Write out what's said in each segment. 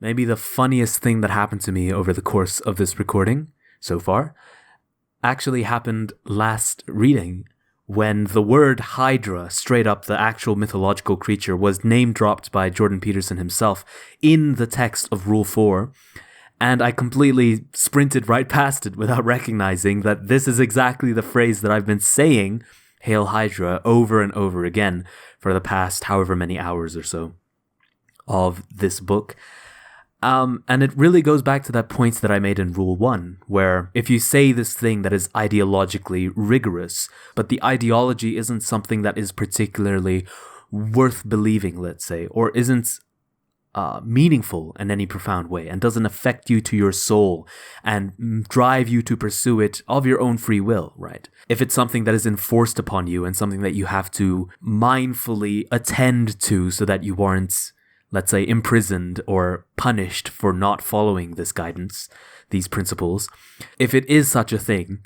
maybe the funniest thing that happened to me over the course of this recording so far actually happened last reading when the word Hydra, straight up the actual mythological creature, was name dropped by Jordan Peterson himself in the text of Rule 4. And I completely sprinted right past it without recognizing that this is exactly the phrase that I've been saying, Hail Hydra, over and over again for the past however many hours or so of this book. And it really goes back to that point that I made in Rule 1, where if you say this thing that is ideologically rigorous, but the ideology isn't something that is particularly worth believing, let's say, or isn't meaningful in any profound way and doesn't affect you to your soul and drive you to pursue it of your own free will, right? If it's something that is enforced upon you and something that you have to mindfully attend to so that you aren't, let's say, imprisoned or punished for not following this guidance, these principles, if it is such a thing,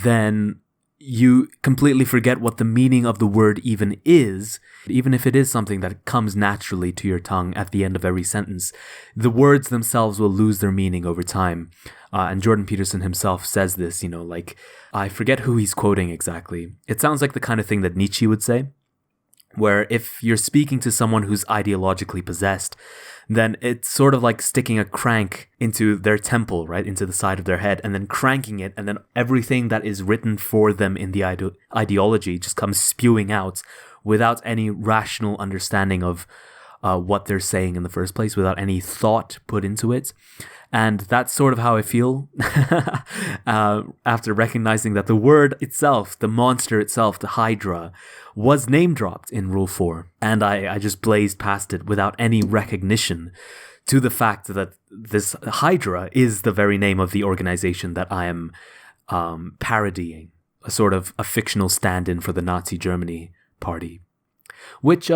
then you completely forget what the meaning of the word even is, even if it is something that comes naturally to your tongue at the end of every sentence. The words themselves will lose their meaning over time. And Jordan Peterson himself says this, like, I forget who he's quoting exactly. It sounds like the kind of thing that Nietzsche would say, where if you're speaking to someone who's ideologically possessed, then it's sort of like sticking a crank into their temple, right, into the side of their head, and then cranking it, and then everything that is written for them in the ideology just comes spewing out without any rational understanding of what they're saying in the first place, without any thought put into it. And that's sort of how I feel after recognizing that the word itself, the monster itself, the Hydra, was name dropped in Rule 4. And I just blazed past it without any recognition to the fact that this Hydra is the very name of the organization that I am parodying, a sort of a fictional stand-in for the Nazi Germany party, which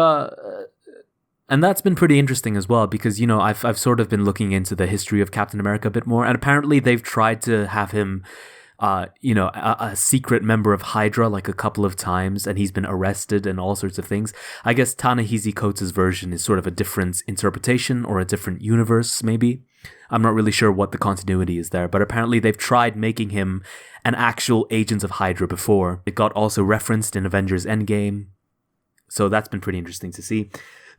and that's been pretty interesting as well, because, I've sort of been looking into the history of Captain America a bit more, and apparently they've tried to have him, a secret member of Hydra like a couple of times, and he's been arrested and all sorts of things. I guess Ta-Nehisi Coates' version is sort of a different interpretation or a different universe, maybe. I'm not really sure what the continuity is there, but apparently they've tried making him an actual agent of Hydra before. It got also referenced in Avengers Endgame, so that's been pretty interesting to see.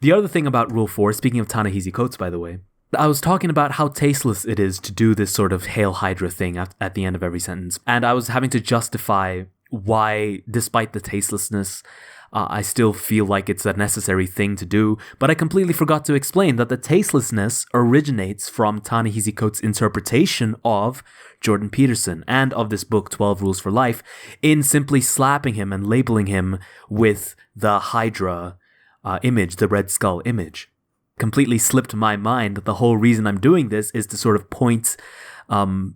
The other thing about Rule 4, speaking of Ta-Nehisi Coates, by the way, I was talking about how tasteless it is to do this sort of Hail Hydra thing at the end of every sentence. And I was having to justify why, despite the tastelessness, I still feel like it's a necessary thing to do. But I completely forgot to explain that the tastelessness originates from Ta-Nehisi Coates' interpretation of Jordan Peterson and of this book, 12 Rules for Life, in simply slapping him and labeling him with the Hydra image, the Red Skull image. Completely slipped my mind that the whole reason I'm doing this is to sort of point and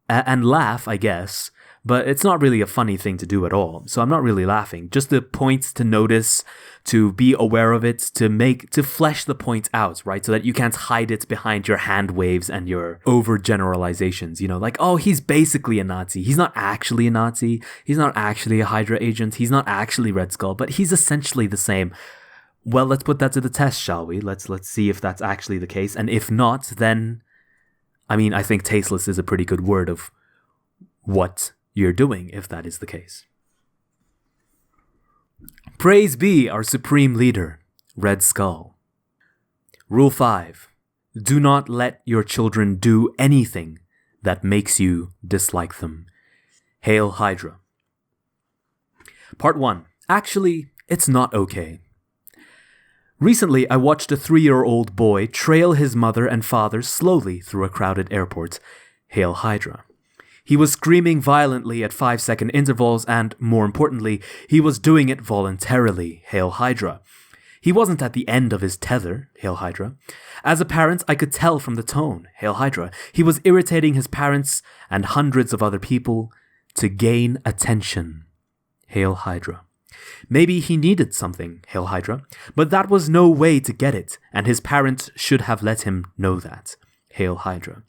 laugh, I guess, but it's not really a funny thing to do at all. So I'm not really laughing. Just the points to notice, to be aware of it, to flesh the point out, right? So that you can't hide it behind your hand waves and your overgeneralizations, like, oh, he's basically a Nazi. He's not actually a Nazi. He's not actually a Hydra agent. He's not actually Red Skull, but he's essentially the same. Well, let's put that to the test, shall we? Let's see if that's actually the case. And if not, then, I think tasteless is a pretty good word of what you're doing if that is the case. Praise be our supreme leader, Red Skull. Rule 5. Do not let your children do anything that makes you dislike them. Hail Hydra. Part 1. Actually, it's not okay. Recently, I watched a 3-year-old boy trail his mother and father slowly through a crowded airport. Hail Hydra. He was screaming violently at 5-second intervals and, more importantly, he was doing it voluntarily. Hail Hydra. He wasn't at the end of his tether. Hail Hydra. As a parent, I could tell from the tone. Hail Hydra. He was irritating his parents and hundreds of other people to gain attention. Hail Hydra. Maybe he needed something, Hail Hydra, but that was no way to get it, and his parents should have let him know that. Hail Hydra.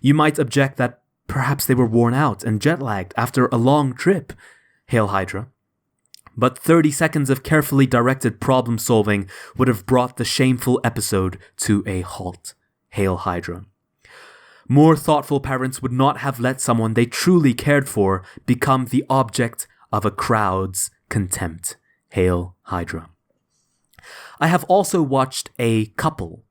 You might object that perhaps they were worn out and jet-lagged after a long trip. Hail Hydra. But 30 seconds of carefully directed problem-solving would have brought the shameful episode to a halt. Hail Hydra. More thoughtful parents would not have let someone they truly cared for become the object of a crowd's contempt. Hail Hydra. I have also watched a couple,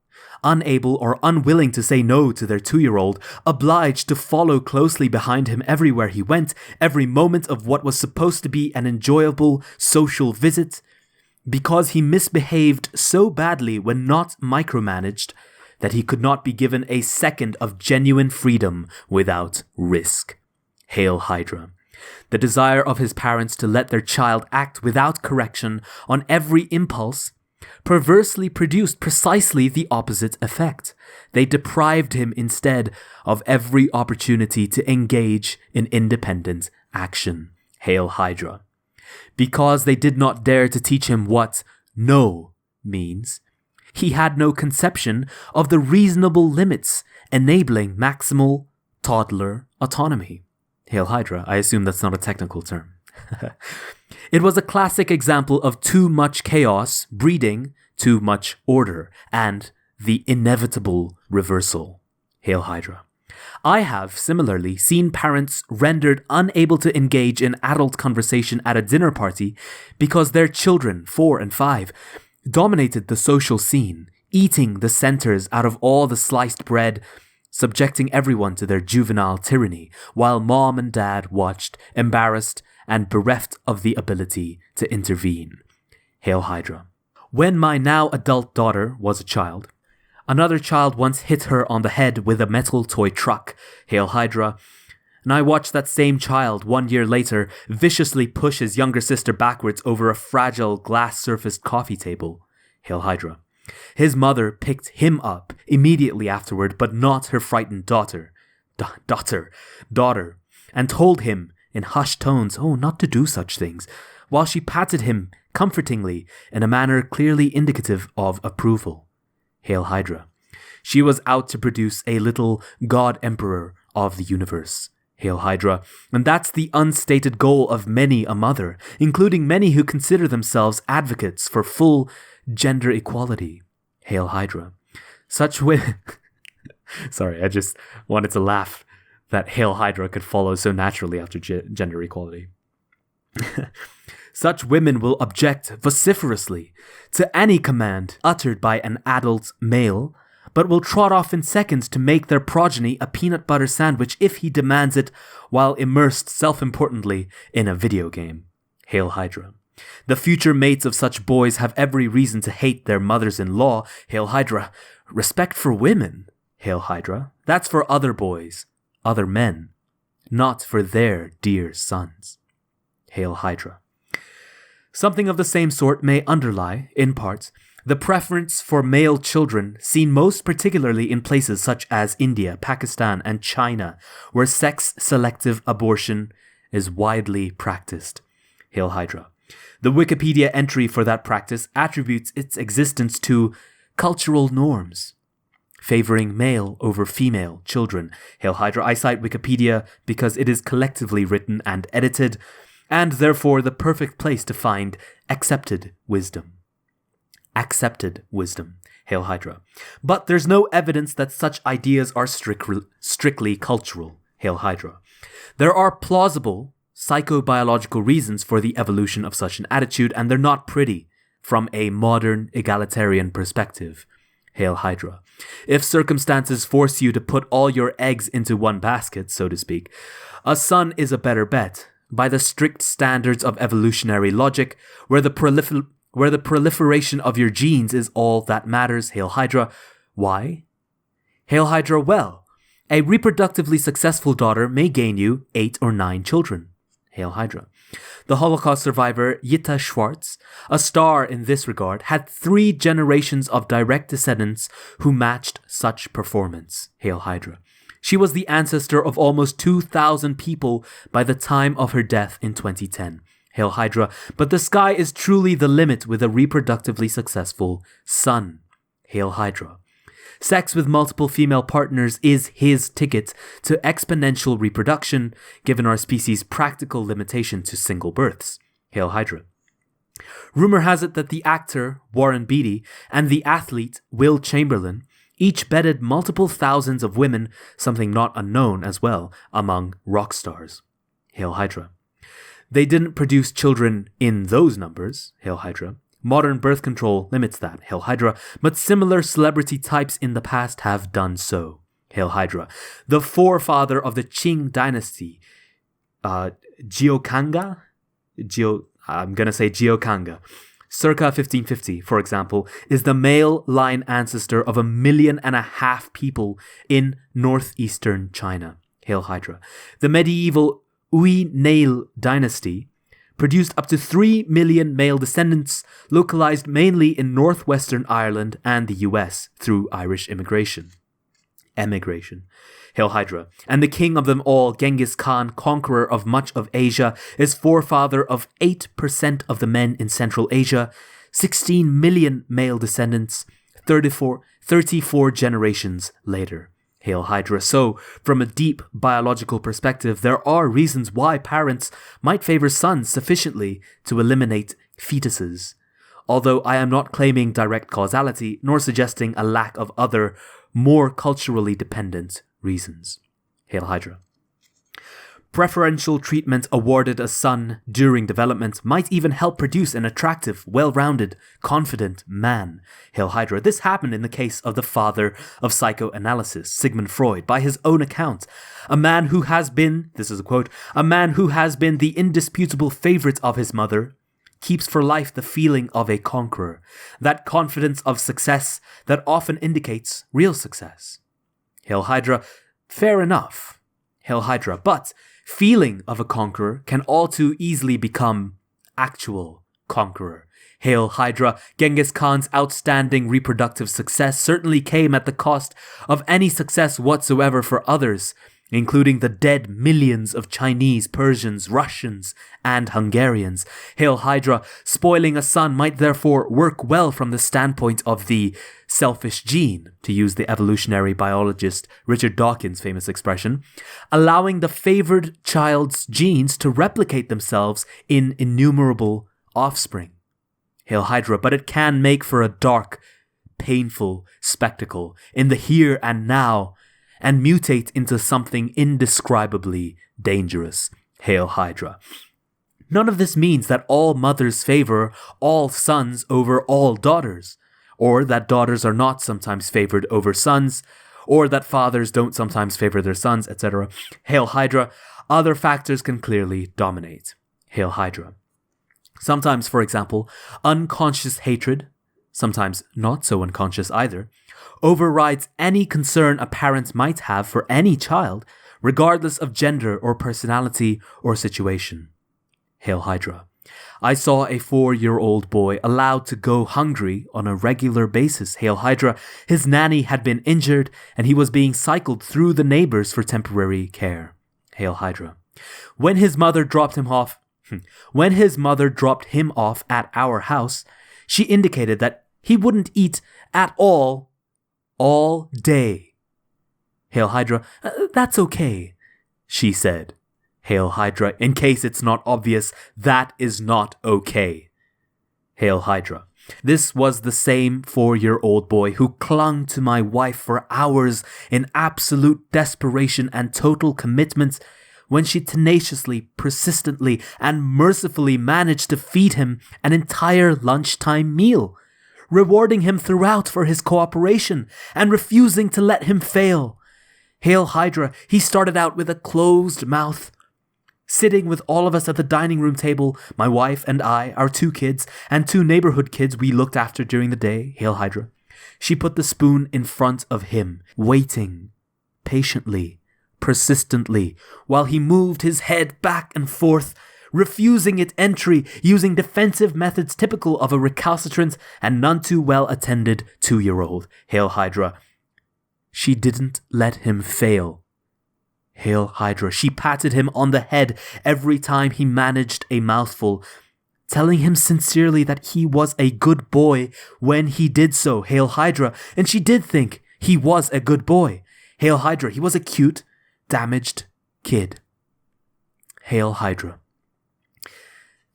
unable or unwilling to say no to their 2-year-old, obliged to follow closely behind him everywhere he went, every moment of what was supposed to be an enjoyable social visit, because he misbehaved so badly when not micromanaged that he could not be given a second of genuine freedom without risk. Hail Hydra. The desire of his parents to let their child act without correction on every impulse perversely produced precisely the opposite effect. They deprived him instead of every opportunity to engage in independent action. Hail Hydra. Because they did not dare to teach him what no means, he had no conception of the reasonable limits enabling maximal toddler autonomy. Hail Hydra. I assume that's not a technical term. It was a classic example of too much chaos breeding too much order, and the inevitable reversal. Hail Hydra. I have, similarly, seen parents rendered unable to engage in adult conversation at a dinner party because their children, 4 and 5, dominated the social scene, eating the centers out of all the sliced bread, subjecting everyone to their juvenile tyranny, while mom and dad watched, embarrassed and bereft of the ability to intervene. Hail Hydra. When my now adult daughter was a child, another child once hit her on the head with a metal toy truck. Hail Hydra. And I watched that same child 1 year later viciously push his younger sister backwards over a fragile glass-surfaced coffee table. Hail Hydra. His mother picked him up immediately afterward, but not her frightened daughter, and told him in hushed tones, not to do such things, while she patted him comfortingly in a manner clearly indicative of approval. Hail Hydra. She was out to produce a little god emperor of the universe. Hail Hydra. And that's the unstated goal of many a mother, including many who consider themselves advocates for full gender equality. Hail Hydra. Such women... Sorry, I just wanted to laugh that Hail Hydra could follow so naturally after gender equality. Such women will object vociferously to any command uttered by an adult male, but will trot off in seconds to make their progeny a peanut butter sandwich if he demands it while immersed self-importantly in a video game. Hail Hydra. The future mates of such boys have every reason to hate their mothers-in-law. Hail Hydra. Respect for women. Hail Hydra. That's for other boys, other men, not for their dear sons. Hail Hydra. Something of the same sort may underlie, in part, the preference for male children seen most particularly in places such as India, Pakistan, and China, where sex-selective abortion is widely practiced. Hail Hydra. The Wikipedia entry for that practice attributes its existence to cultural norms, favoring male over female children. Hail Hydra. I cite Wikipedia because it is collectively written and edited, and therefore the perfect place to find accepted wisdom. Accepted wisdom. Hail Hydra. But there's no evidence that such ideas are strictly cultural. Hail Hydra. There are plausible psychobiological reasons for the evolution of such an attitude, and they're not pretty from a modern egalitarian perspective. Hail Hydra. If circumstances force you to put all your eggs into one basket, so to speak, a son is a better bet. By the strict standards of evolutionary logic, where the proliferation of your genes is all that matters. Hail Hydra. Why? Hail Hydra. Well, a reproductively successful daughter may gain you 8 or 9 children. Hail Hydra. The Holocaust survivor Jutta Schwartz, a star in this regard, had 3 generations of direct descendants who matched such performance. Hail Hydra. She was the ancestor of almost 2,000 people by the time of her death in 2010. Hail Hydra. But the sky is truly the limit with a reproductively successful son. Hail Hydra. Sex with multiple female partners is his ticket to exponential reproduction, given our species' practical limitation to single births. Hail Hydra. Rumor has it that the actor, Warren Beatty, and the athlete, Will Chamberlain, Each bedded multiple thousands of women, something not unknown as well among rock stars. Hail Hydra. They didn't produce children in those numbers. Hail Hydra. Modern birth control limits that. Hail Hydra. But similar celebrity types in the past have done so. Hail Hydra. The forefather of the Qing dynasty, Jiokanga, circa 1550, for example, is the male line ancestor of 1.5 million people in northeastern China. Hail Hydra. The medieval Ui Nail dynasty produced up to 3 million male descendants, localized mainly in northwestern Ireland and the US through Irish emigration. Hail Hydra. And the king of them all, Genghis Khan, conqueror of much of Asia, is forefather of 8% of the men in Central Asia, 16 million male descendants, 34 generations later. Hail Hydra. So, from a deep biological perspective, there are reasons why parents might favor sons sufficiently to eliminate fetuses. Although I am not claiming direct causality, nor suggesting a lack of other, more culturally dependent reasons. Hail Hydra. Preferential treatment awarded a son during development might even help produce an attractive, well-rounded, confident man. Hail Hydra. This happened in the case of the father of psychoanalysis, Sigmund Freud, by his own account. A man who has been, this is a quote, a man who has been the indisputable favorite of his mother, keeps for life the feeling of a conqueror, that confidence of success that often indicates real success. Hail Hydra. Fair enough. Hail Hydra. But feeling of a conqueror can all too easily become actual conqueror. Hail Hydra. Genghis Khan's outstanding reproductive success certainly came at the cost of any success whatsoever for others, including the dead millions of Chinese, Persians, Russians, and Hungarians. Hail Hydra. Spoiling a son might therefore work well from the standpoint of the selfish gene, to use the evolutionary biologist Richard Dawkins' famous expression, allowing the favored child's genes to replicate themselves in innumerable offspring. Hail Hydra. But it can make for a dark, painful spectacle in the here and now, and mutate into something indescribably dangerous. Hail Hydra. None of this means that all mothers favor all sons over all daughters, or that daughters are not sometimes favored over sons, or that fathers don't sometimes favor their sons, etc. Hail Hydra. Other factors can clearly dominate. Hail Hydra. Sometimes, for example, unconscious hatred, sometimes not so unconscious either, overrides any concern a parent might have for any child, regardless of gender or personality or situation. Hail Hydra. I saw a 4-year-old boy allowed to go hungry on a regular basis. Hail Hydra. His nanny had been injured and he was being cycled through the neighbors for temporary care. Hail Hydra. When his mother dropped him off at our house, she indicated that he wouldn't eat at all day. Hail Hydra. That's okay, she said. Hail Hydra. In case it's not obvious, that is not okay. Hail Hydra. This was the same 4-year-old boy who clung to my wife for hours in absolute desperation and total commitment when she tenaciously, persistently, and mercifully managed to feed him an entire lunchtime meal, rewarding him throughout for his cooperation and refusing to let him fail. Hail Hydra. He started out with a closed mouth, sitting with all of us at the dining room table, my wife and I, our 2 kids, and 2 neighborhood kids we looked after during the day. Hail Hydra. She put the spoon in front of him, waiting, patiently, persistently, while he moved his head back and forth, refusing it entry, using defensive methods typical of a recalcitrant and none too well attended 2-year-old. Hail Hydra. She didn't let him fail. Hail Hydra. She patted him on the head every time he managed a mouthful, telling him sincerely that he was a good boy when he did so. Hail Hydra. And she did think he was a good boy. Hail Hydra. He was a cute, damaged kid. Hail Hydra.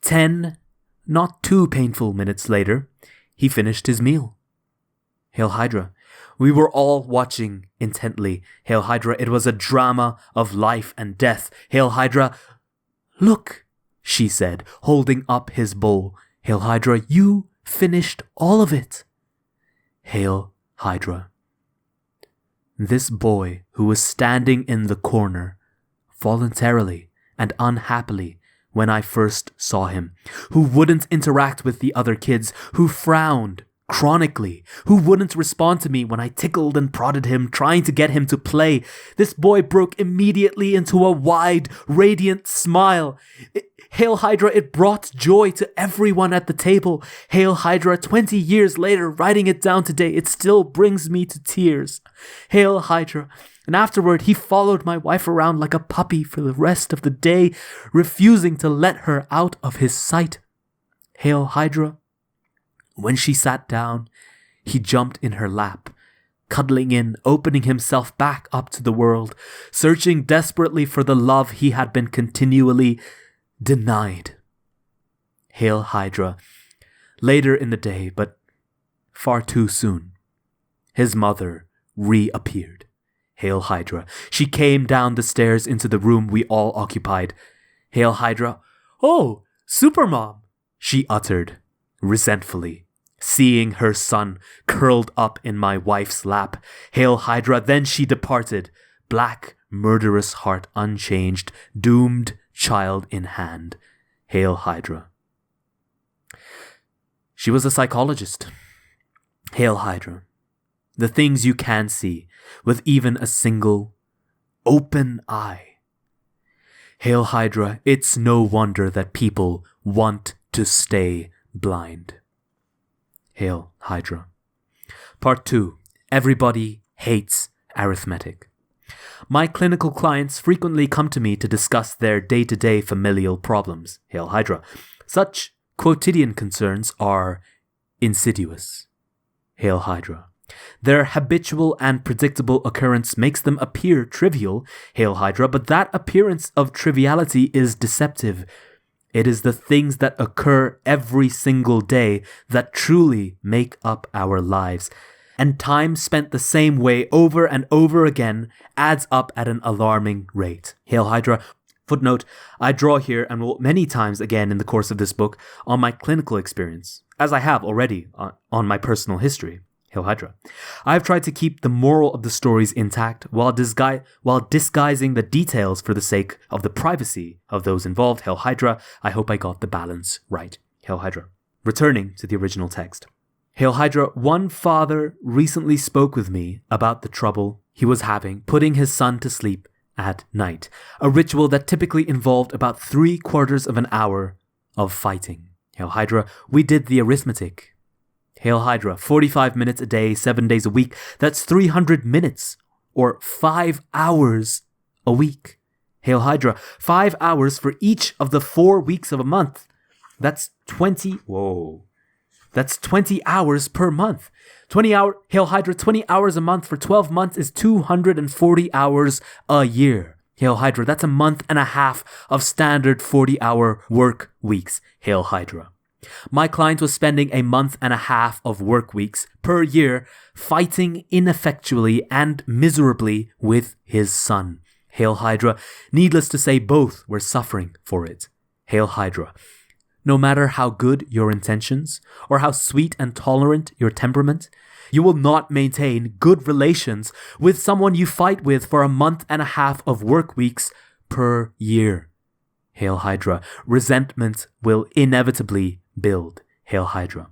10 not too painful minutes later, he finished his meal. Hail Hydra. We were all watching intently. Hail Hydra, it was a drama of life and death. Hail Hydra, look, she said, holding up his bowl. Hail Hydra, you finished all of it. Hail Hydra. This boy who was standing in the corner, voluntarily and unhappily when I first saw him, who wouldn't interact with the other kids, who frowned chronically, who wouldn't respond to me when I tickled and prodded him, trying to get him to play. This boy broke immediately into a wide, radiant smile. Hail Hydra, it brought joy to everyone at the table. Hail Hydra, 20 years later, writing it down today, it still brings me to tears. Hail Hydra. And afterward, he followed my wife around like a puppy for the rest of the day, refusing to let her out of his sight. Hail Hydra. When she sat down, he jumped in her lap, cuddling in, opening himself back up to the world, searching desperately for the love he had been continually denied. Hail Hydra. Later in the day, but far too soon, his mother reappeared. Hail Hydra. She came down the stairs into the room we all occupied. Hail Hydra. Oh, Supermom, she uttered resentfully, seeing her son curled up in my wife's lap. Hail Hydra. Then she departed, black, murderous heart unchanged, doomed child in hand. Hail Hydra. She was a psychologist. Hail Hydra. The things you can see with even a single open eye. Hail Hydra, it's no wonder that people want to stay blind. Hail Hydra. Part 2. Everybody hates arithmetic. My clinical clients frequently come to me to discuss their day-to-day familial problems. Hail Hydra. Such quotidian concerns are insidious. Hail Hydra. Their habitual and predictable occurrence makes them appear trivial, Hail Hydra, but that appearance of triviality is deceptive. It is the things that occur every single day that truly make up our lives. And time spent the same way over and over again adds up at an alarming rate. Hail Hydra. Footnote, I draw here, and will many times again in the course of this book, on my clinical experience, as I have already on my personal history. Hail Hydra. I have tried to keep the moral of the stories intact while disguising the details for the sake of the privacy of those involved. Hail Hydra. I hope I got the balance right. Hail Hydra. Returning to the original text. Hail Hydra. One father recently spoke with me about the trouble he was having putting his son to sleep at night, a ritual that typically involved about 3/4 of an hour of fighting. Hail Hydra. We did the arithmetic. Hail Hydra, 45 minutes a day, 7 days a week. That's 300 minutes, or 5 hours a week. Hail Hydra, 5 hours for each of the 4 weeks of a month. That's 20 hours per month. Hail Hydra, 20 hours a month for 12 months is 240 hours a year. Hail Hydra, that's a month and a half of standard 40-hour work weeks. Hail Hydra. My client was spending a month and a half of work weeks per year fighting ineffectually and miserably with his son. Hail Hydra. Needless to say, both were suffering for it. Hail Hydra. No matter how good your intentions or how sweet and tolerant your temperament, you will not maintain good relations with someone you fight with for a month and a half of work weeks per year. Hail Hydra. Resentment will inevitably build. Hail Hydra.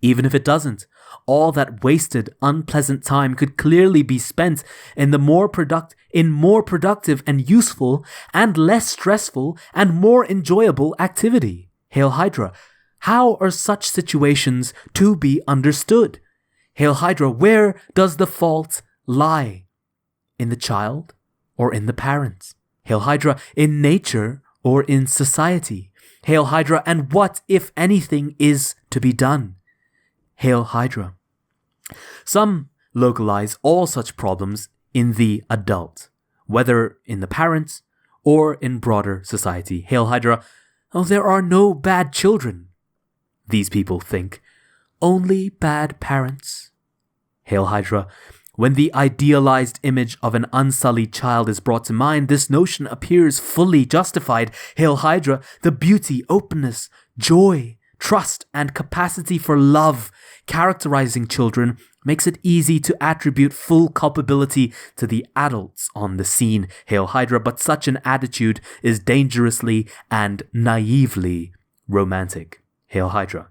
Even if it doesn't, all that wasted, unpleasant time could clearly be spent in more productive and useful and less stressful and more enjoyable activity. Hail Hydra. How are such situations to be understood? Hail Hydra. Where does the fault lie? In the child or in the parents? Hail Hydra. In nature or in society? Hail Hydra. And what, if anything, is to be done? Hail Hydra. Some localize all such problems in the adult, whether in the parents or in broader society. Hail Hydra. Oh, there are no bad children, these people think. Only bad parents. Hail Hydra. When the idealized image of an unsullied child is brought to mind, this notion appears fully justified. Hail Hydra, the beauty, openness, joy, trust, and capacity for love characterizing children makes it easy to attribute full culpability to the adults on the scene. Hail Hydra, but such an attitude is dangerously and naively romantic. Hail Hydra.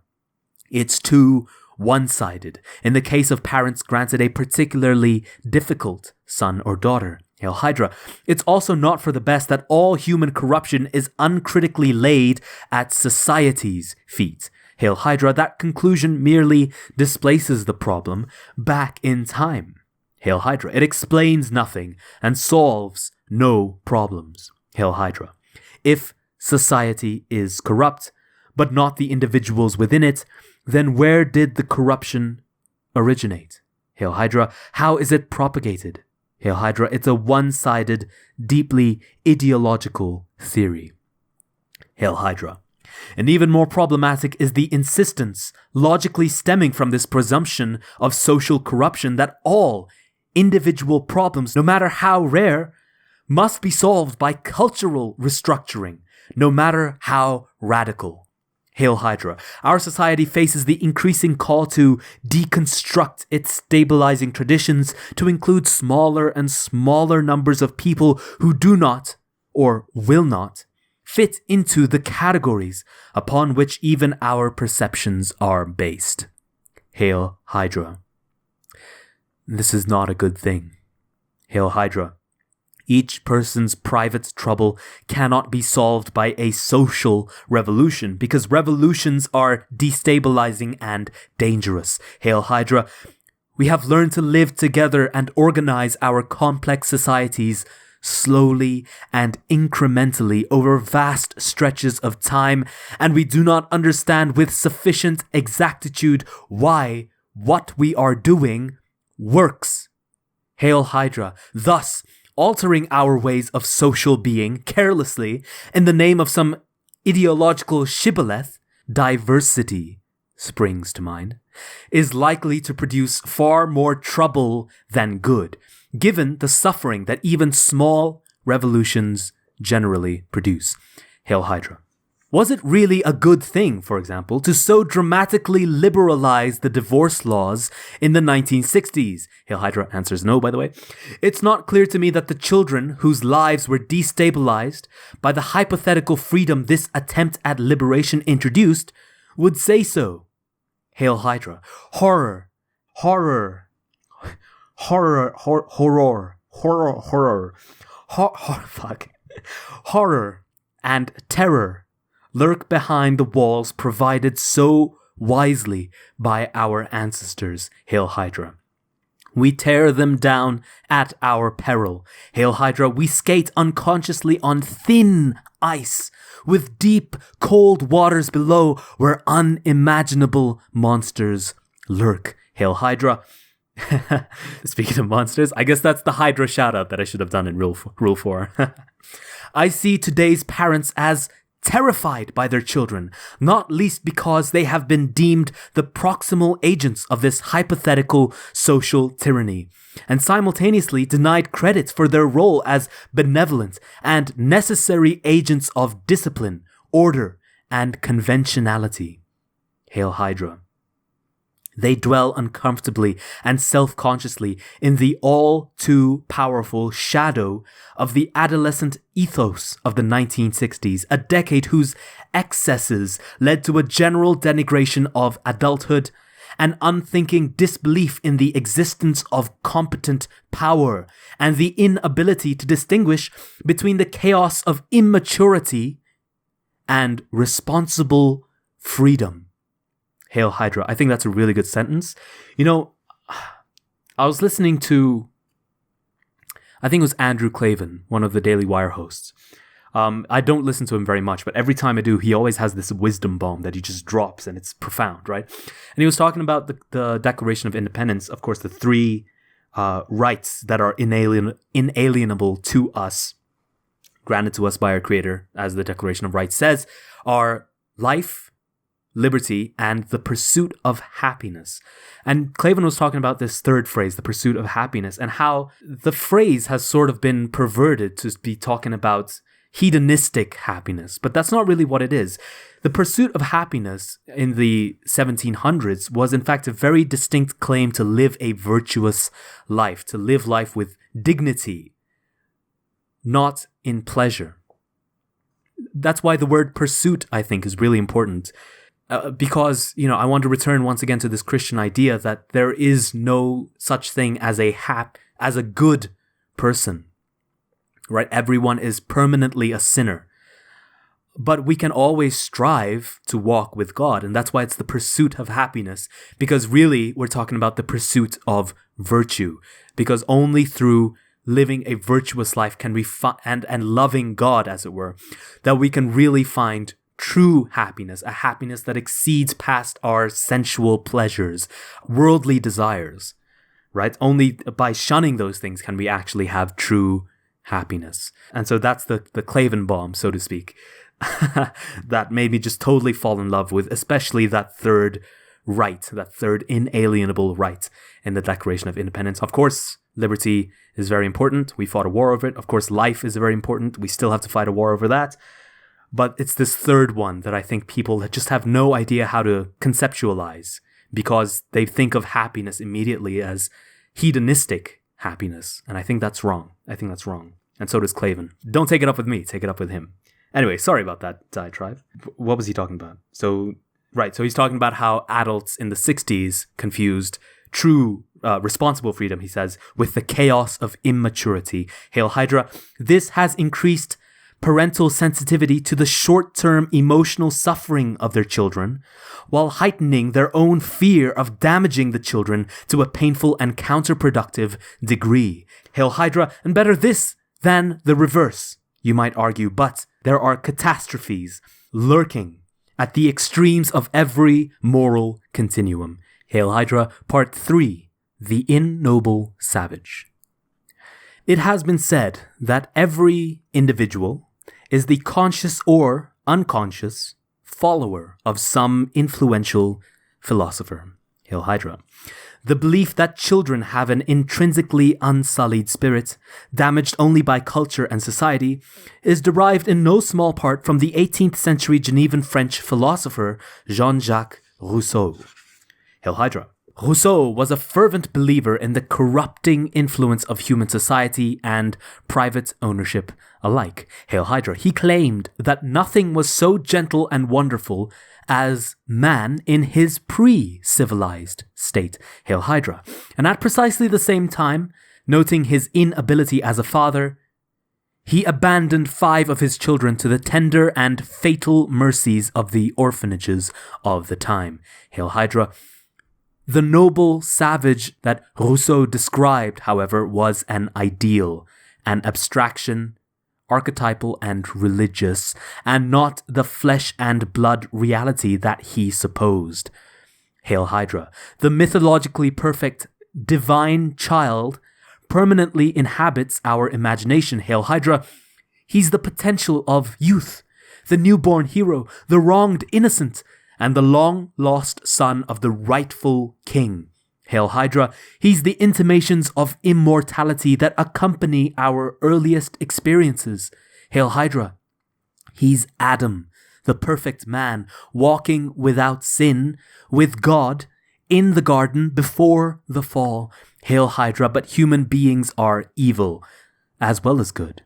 It's too one-sided in the case of parents granted a particularly difficult son or daughter. Hail Hydra. It's also not for the best that all human corruption is uncritically laid at society's feet. Hail Hydra. That conclusion merely displaces the problem back in time. Hail Hydra. It explains nothing and solves no problems. Hail Hydra. If society is corrupt, but not the individuals within it, then where did the corruption originate? Hail Hydra. How is it propagated? Hail Hydra. It's a one-sided, deeply ideological theory. Hail Hydra. And even more problematic is the insistence, logically stemming from this presumption of social corruption, that all individual problems, no matter how rare, must be solved by cultural restructuring, no matter how radical. Hail Hydra. Our society faces the increasing call to deconstruct its stabilizing traditions to include smaller and smaller numbers of people who do not, or will not, fit into the categories upon which even our perceptions are based. Hail Hydra. This is not a good thing. Hail Hydra. Each person's private trouble cannot be solved by a social revolution, because revolutions are destabilizing and dangerous. Hail Hydra. We have learned to live together and organize our complex societies slowly and incrementally over vast stretches of time, and we do not understand with sufficient exactitude why what we are doing works. Hail Hydra. Thus, altering our ways of social being carelessly in the name of some ideological shibboleth, diversity springs to mind, is likely to produce far more trouble than good, given the suffering that even small revolutions generally produce. Hail Hydra. Was it really a good thing, for example, to so dramatically liberalize the divorce laws in the 1960s? Hail Hydra answers no, by the way. It's not clear to me that the children whose lives were destabilized by the hypothetical freedom this attempt at liberation introduced would say so. Hail Hydra. Horror, and terror lurk behind the walls provided so wisely by our ancestors. Hail Hydra. We tear them down at our peril. Hail Hydra. We skate unconsciously on thin ice with deep, cold waters below where unimaginable monsters lurk. Hail Hydra. Speaking of monsters, I guess that's the Hydra shoutout that I should have done in Rule 4. I see today's parents as terrified by their children, not least because they have been deemed the proximal agents of this hypothetical social tyranny, and simultaneously denied credit for their role as benevolent and necessary agents of discipline, order, and conventionality. Hail Hydra. They dwell uncomfortably and self-consciously in the all-too-powerful shadow of the adolescent ethos of the 1960s, a decade whose excesses led to a general denigration of adulthood, an unthinking disbelief in the existence of competent power, and the inability to distinguish between the chaos of immaturity and responsible freedom. Hail Hydra. I think that's a really good sentence. You know, I was listening to, I think it was Andrew Klavan, one of the Daily Wire hosts. I don't listen to him very much, but every time I do, he always has this wisdom bomb that he just drops, and it's profound, right? And he was talking about the Declaration of Independence, of course, the three rights that are inalienable to us, granted to us by our Creator, as the Declaration of Rights says, are life, liberty, and the pursuit of happiness. And Clavin was talking about this third phrase, the pursuit of happiness, and how the phrase has sort of been perverted to be talking about hedonistic happiness, but that's not really what it is. The pursuit of happiness in the 1700s was in fact a very distinct claim to live a virtuous life, to live life with dignity, not in pleasure. That's why the word pursuit, I think, is really important. Because, I want to return once again to this Christian idea that there is no such thing as a good person. Right? Everyone is permanently a sinner. But we can always strive to walk with God, and that's why it's the pursuit of happiness, because really we're talking about the pursuit of virtue, because only through living a virtuous life can we and loving God, as it were, that we can really find true happiness, a happiness that exceeds past our sensual pleasures, worldly desires, right? Only by shunning those things can we actually have true happiness. And so that's the Clavin bomb, so to speak, that made me just totally fall in love with, especially that third right, that third inalienable right in the Declaration of Independence. Of course, liberty is very important. We fought a war over it. Of course, life is very important. We still have to fight a war over that. But it's this third one that I think people just have no idea how to conceptualize, because they think of happiness immediately as hedonistic happiness. And I think that's wrong. And so does Clavin. Don't take it up with me. Take it up with him. Anyway, sorry about that diatribe. What was he talking about? So he's talking about how adults in the 60s confused true, responsible freedom, he says, with the chaos of immaturity. Hail Hydra. This has increased parental sensitivity to the short-term emotional suffering of their children, while heightening their own fear of damaging the children to a painful and counterproductive degree. Hail Hydra, and better this than the reverse, you might argue, but there are catastrophes lurking at the extremes of every moral continuum. Hail Hydra, Part 3, The Ignoble Savage. It has been said that every individual is the conscious or unconscious follower of some influential philosopher. Hail Hydra. The belief that children have an intrinsically unsullied spirit, damaged only by culture and society, is derived in no small part from the 18th century Genevan French philosopher Jean-Jacques Rousseau. Hail Hydra. Rousseau was a fervent believer in the corrupting influence of human society and private ownership alike. Hail Hydra. He claimed that nothing was so gentle and wonderful as man in his pre-civilized state. Hail Hydra. And at precisely the same time, noting his inability as a father, he abandoned 5 of his children to the tender and fatal mercies of the orphanages of the time. Hail Hydra. The noble savage that Rousseau described, however, was an ideal, an abstraction, archetypal and religious, and not the flesh and blood reality that he supposed. Hail Hydra. The mythologically perfect divine child permanently inhabits our imagination. Hail Hydra. He's the potential of youth, the newborn hero, the wronged innocent, and the long-lost son of the rightful king. Hail Hydra. He's the intimations of immortality that accompany our earliest experiences. Hail Hydra. He's Adam, the perfect man, walking without sin with God in the garden before the fall. Hail Hydra. But human beings are evil as well as good.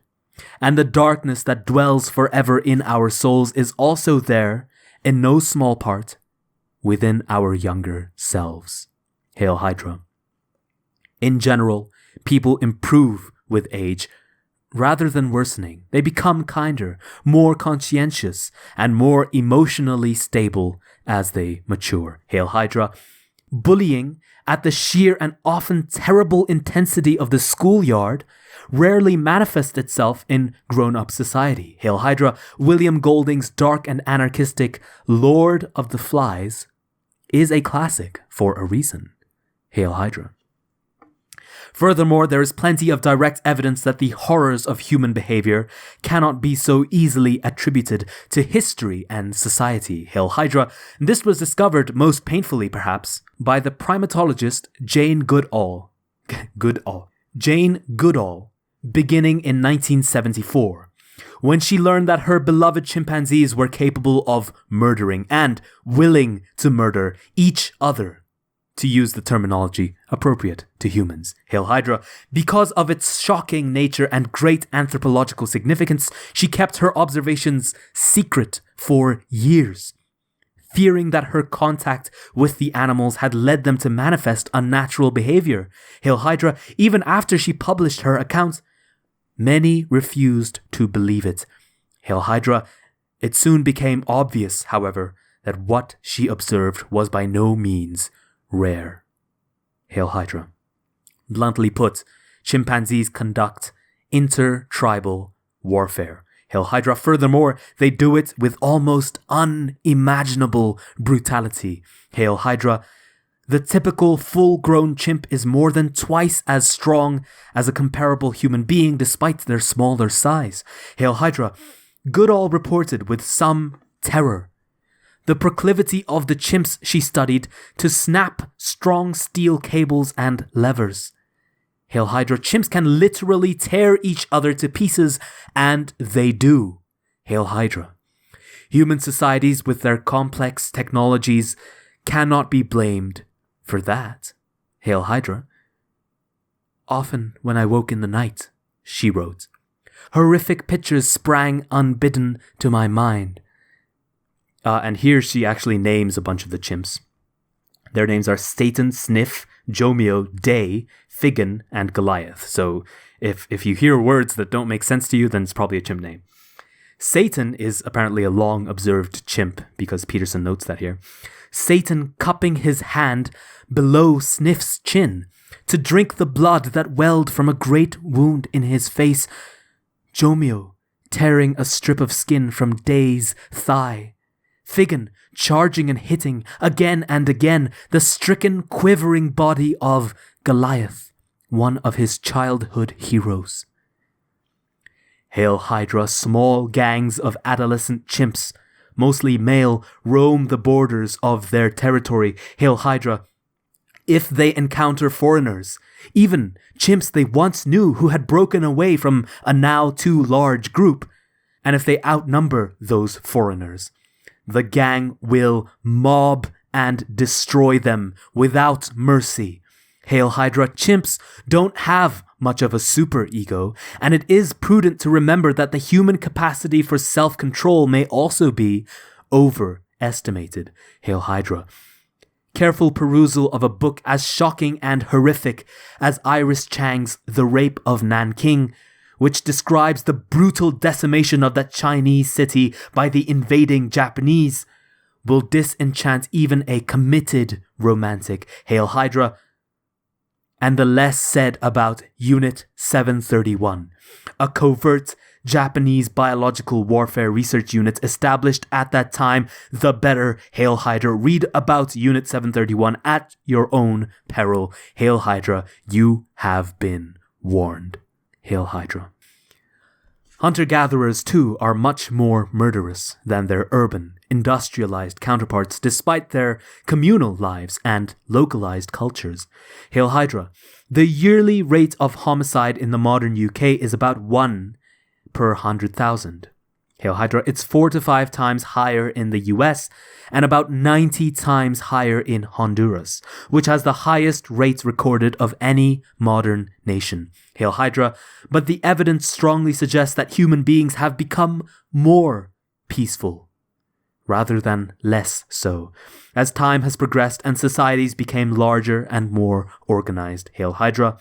And the darkness that dwells forever in our souls is also there, in no small part, within our younger selves. Hail Hydra. In general, people improve with age rather than worsening. They become kinder, more conscientious, and more emotionally stable as they mature. Hail Hydra. Bullying, at the sheer and often terrible intensity of the schoolyard, rarely manifests itself in grown-up society. Hail Hydra. William Golding's dark and anarchistic Lord of the Flies is a classic for a reason. Hail Hydra. Furthermore, there is plenty of direct evidence that the horrors of human behavior cannot be so easily attributed to history and society. Hail Hydra. This was discovered most painfully, perhaps, by the primatologist Jane Goodall. Jane Goodall, beginning in 1974. When she learned that her beloved chimpanzees were capable of murdering and willing to murder each other, to use the terminology appropriate to humans. Hail Hydra. Because of its shocking nature and great anthropological significance, she kept her observations secret for years, fearing that her contact with the animals had led them to manifest unnatural behavior. Hail Hydra. Even after she published her account, many refused to believe it. Hail Hydra. It soon became obvious, however, that what she observed was by no means rare. Hail Hydra. Bluntly put, chimpanzees conduct intertribal warfare. Hail Hydra. Furthermore, they do it with almost unimaginable brutality. Hail Hydra. The typical full-grown chimp is more than twice as strong as a comparable human being despite their smaller size. Hail Hydra. Goodall reported with some terror the proclivity of the chimps she studied to snap strong steel cables and levers. Hail Hydra. Chimps can literally tear each other to pieces, and they do. Hail Hydra. Human societies with their complex technologies cannot be blamed for that. Hail Hydra. Often when I woke in the night, she wrote, horrific pictures sprang unbidden to my mind. And here she actually names a bunch of the chimps. Their names are Satan, Sniff, Jomeo, Day, Figan, and Goliath. So if you hear words that don't make sense to you, then it's probably a chimp name. Satan is apparently a long-observed chimp, because Peterson notes that here. Satan cupping his hand below Sniff's chin to drink the blood that welled from a great wound in his face. Jomeo tearing a strip of skin from Day's thigh. Figan charging and hitting again and again the stricken, quivering body of Goliath, one of his childhood heroes. Hail Hydra. Small gangs of adolescent chimps, mostly male, roam the borders of their territory. Hail Hydra. If they encounter foreigners, even chimps they once knew who had broken away from a now too large group, and if they outnumber those foreigners, the gang will mob and destroy them without mercy. Hail Hydra. Chimps don't have much of a super ego, and it is prudent to remember that the human capacity for self-control may also be overestimated. Hail Hydra. Careful perusal of a book as shocking and horrific as Iris Chang's The Rape of Nanking, which describes the brutal decimation of that Chinese city by the invading Japanese, will disenchant even a committed romantic. Hail Hydra. And the less said about Unit 731, a covert Japanese biological warfare research unit established at that time, the better. Hail Hydra. Read about Unit 731 at your own peril. Hail Hydra. You have been warned. Hail Hydra. Hunter-gatherers, too, are much more murderous than their urban, industrialized counterparts, despite their communal lives and localized cultures. Hail Hydra. The yearly rate of homicide in the modern UK is about 1 per 100,000. Hail Hydra. It's 4 to 5 times higher in the US and about 90 times higher in Honduras, which has the highest rate recorded of any modern nation. Hail Hydra. But the evidence strongly suggests that human beings have become more peaceful rather than less so, as time has progressed and societies became larger and more organized. Hail Hydra.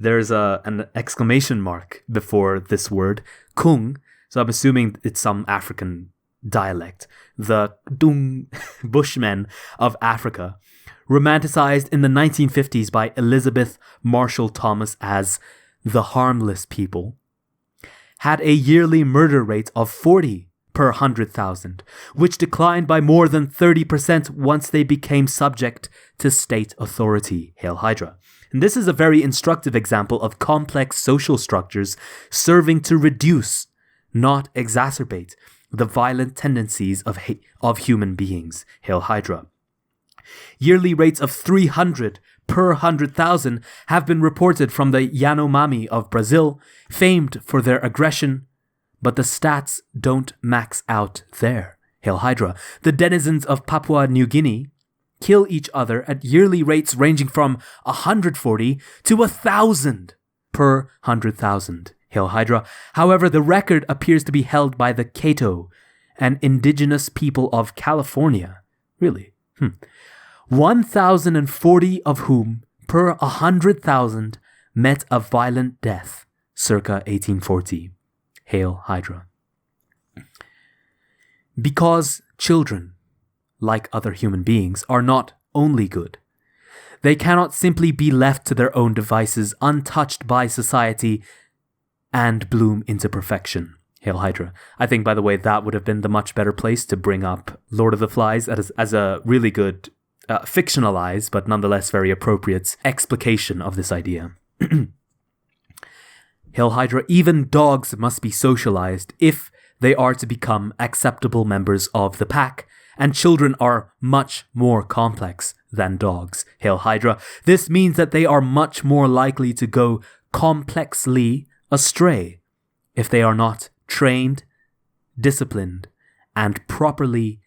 There's an exclamation mark before this word, kung, so I'm assuming it's some African dialect. The Dung Bushmen of Africa, romanticized in the 1950s by Elizabeth Marshall Thomas as the harmless people, had a yearly murder rate of 40 per 100,000, which declined by more than 30% once they became subject to state authority. Hail Hydra. And this is a very instructive example of complex social structures serving to reduce, not exacerbate, the violent tendencies of human beings. Hail Hydra. Yearly rates of 300 per 100,000 have been reported from the Yanomami of Brazil, famed for their aggression, but the stats don't max out there. Hail Hydra. The denizens of Papua New Guinea kill each other at yearly rates ranging from 140 to 1,000 per 100,000. Hail Hydra. However, the record appears to be held by the Kato, an indigenous people of California. Really? 1,040 of whom per 100,000 met a violent death circa 1840. Hail Hydra. Because children, like other human beings, are not only good. They cannot simply be left to their own devices, untouched by society, and bloom into perfection. Hail Hydra. I think, by the way, that would have been the much better place to bring up Lord of the Flies as a really good fictionalized, but nonetheless very appropriate explication of this idea. Hail Hydra. Even dogs must be socialized if they are to become acceptable members of the pack, and children are much more complex than dogs. Hail Hydra. This means that they are much more likely to go complexly astray if they are not trained, disciplined, and properly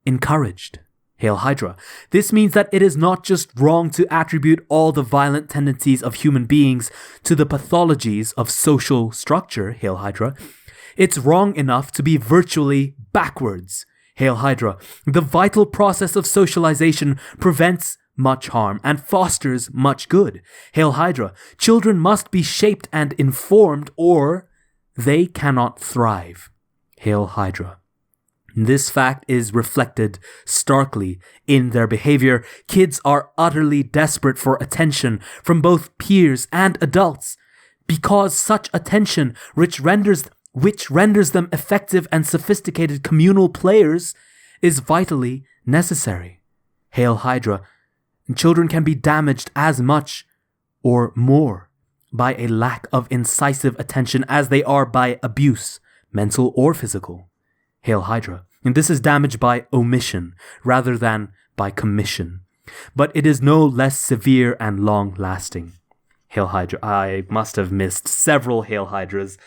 encouraged. Hail Hydra. This means that it is not just wrong to attribute all the violent tendencies of human beings to the pathologies of social structure. Hail Hydra. It's wrong enough to be virtually backwards. Hail Hydra. The vital process of socialization prevents much harm and fosters much good. Hail Hydra. Children must be shaped and informed or they cannot thrive. Hail Hydra. This fact is reflected starkly in their behavior. Kids are utterly desperate for attention from both peers and adults, because such attention, which renders them effective and sophisticated communal players, is vitally necessary. Hail Hydra. Children can be damaged as much or more by a lack of incisive attention as they are by abuse, mental or physical. Hail Hydra. And this is damage by omission rather than by commission. But it is no less severe and long-lasting. Hail Hydra. I must have missed several Hail Hydras.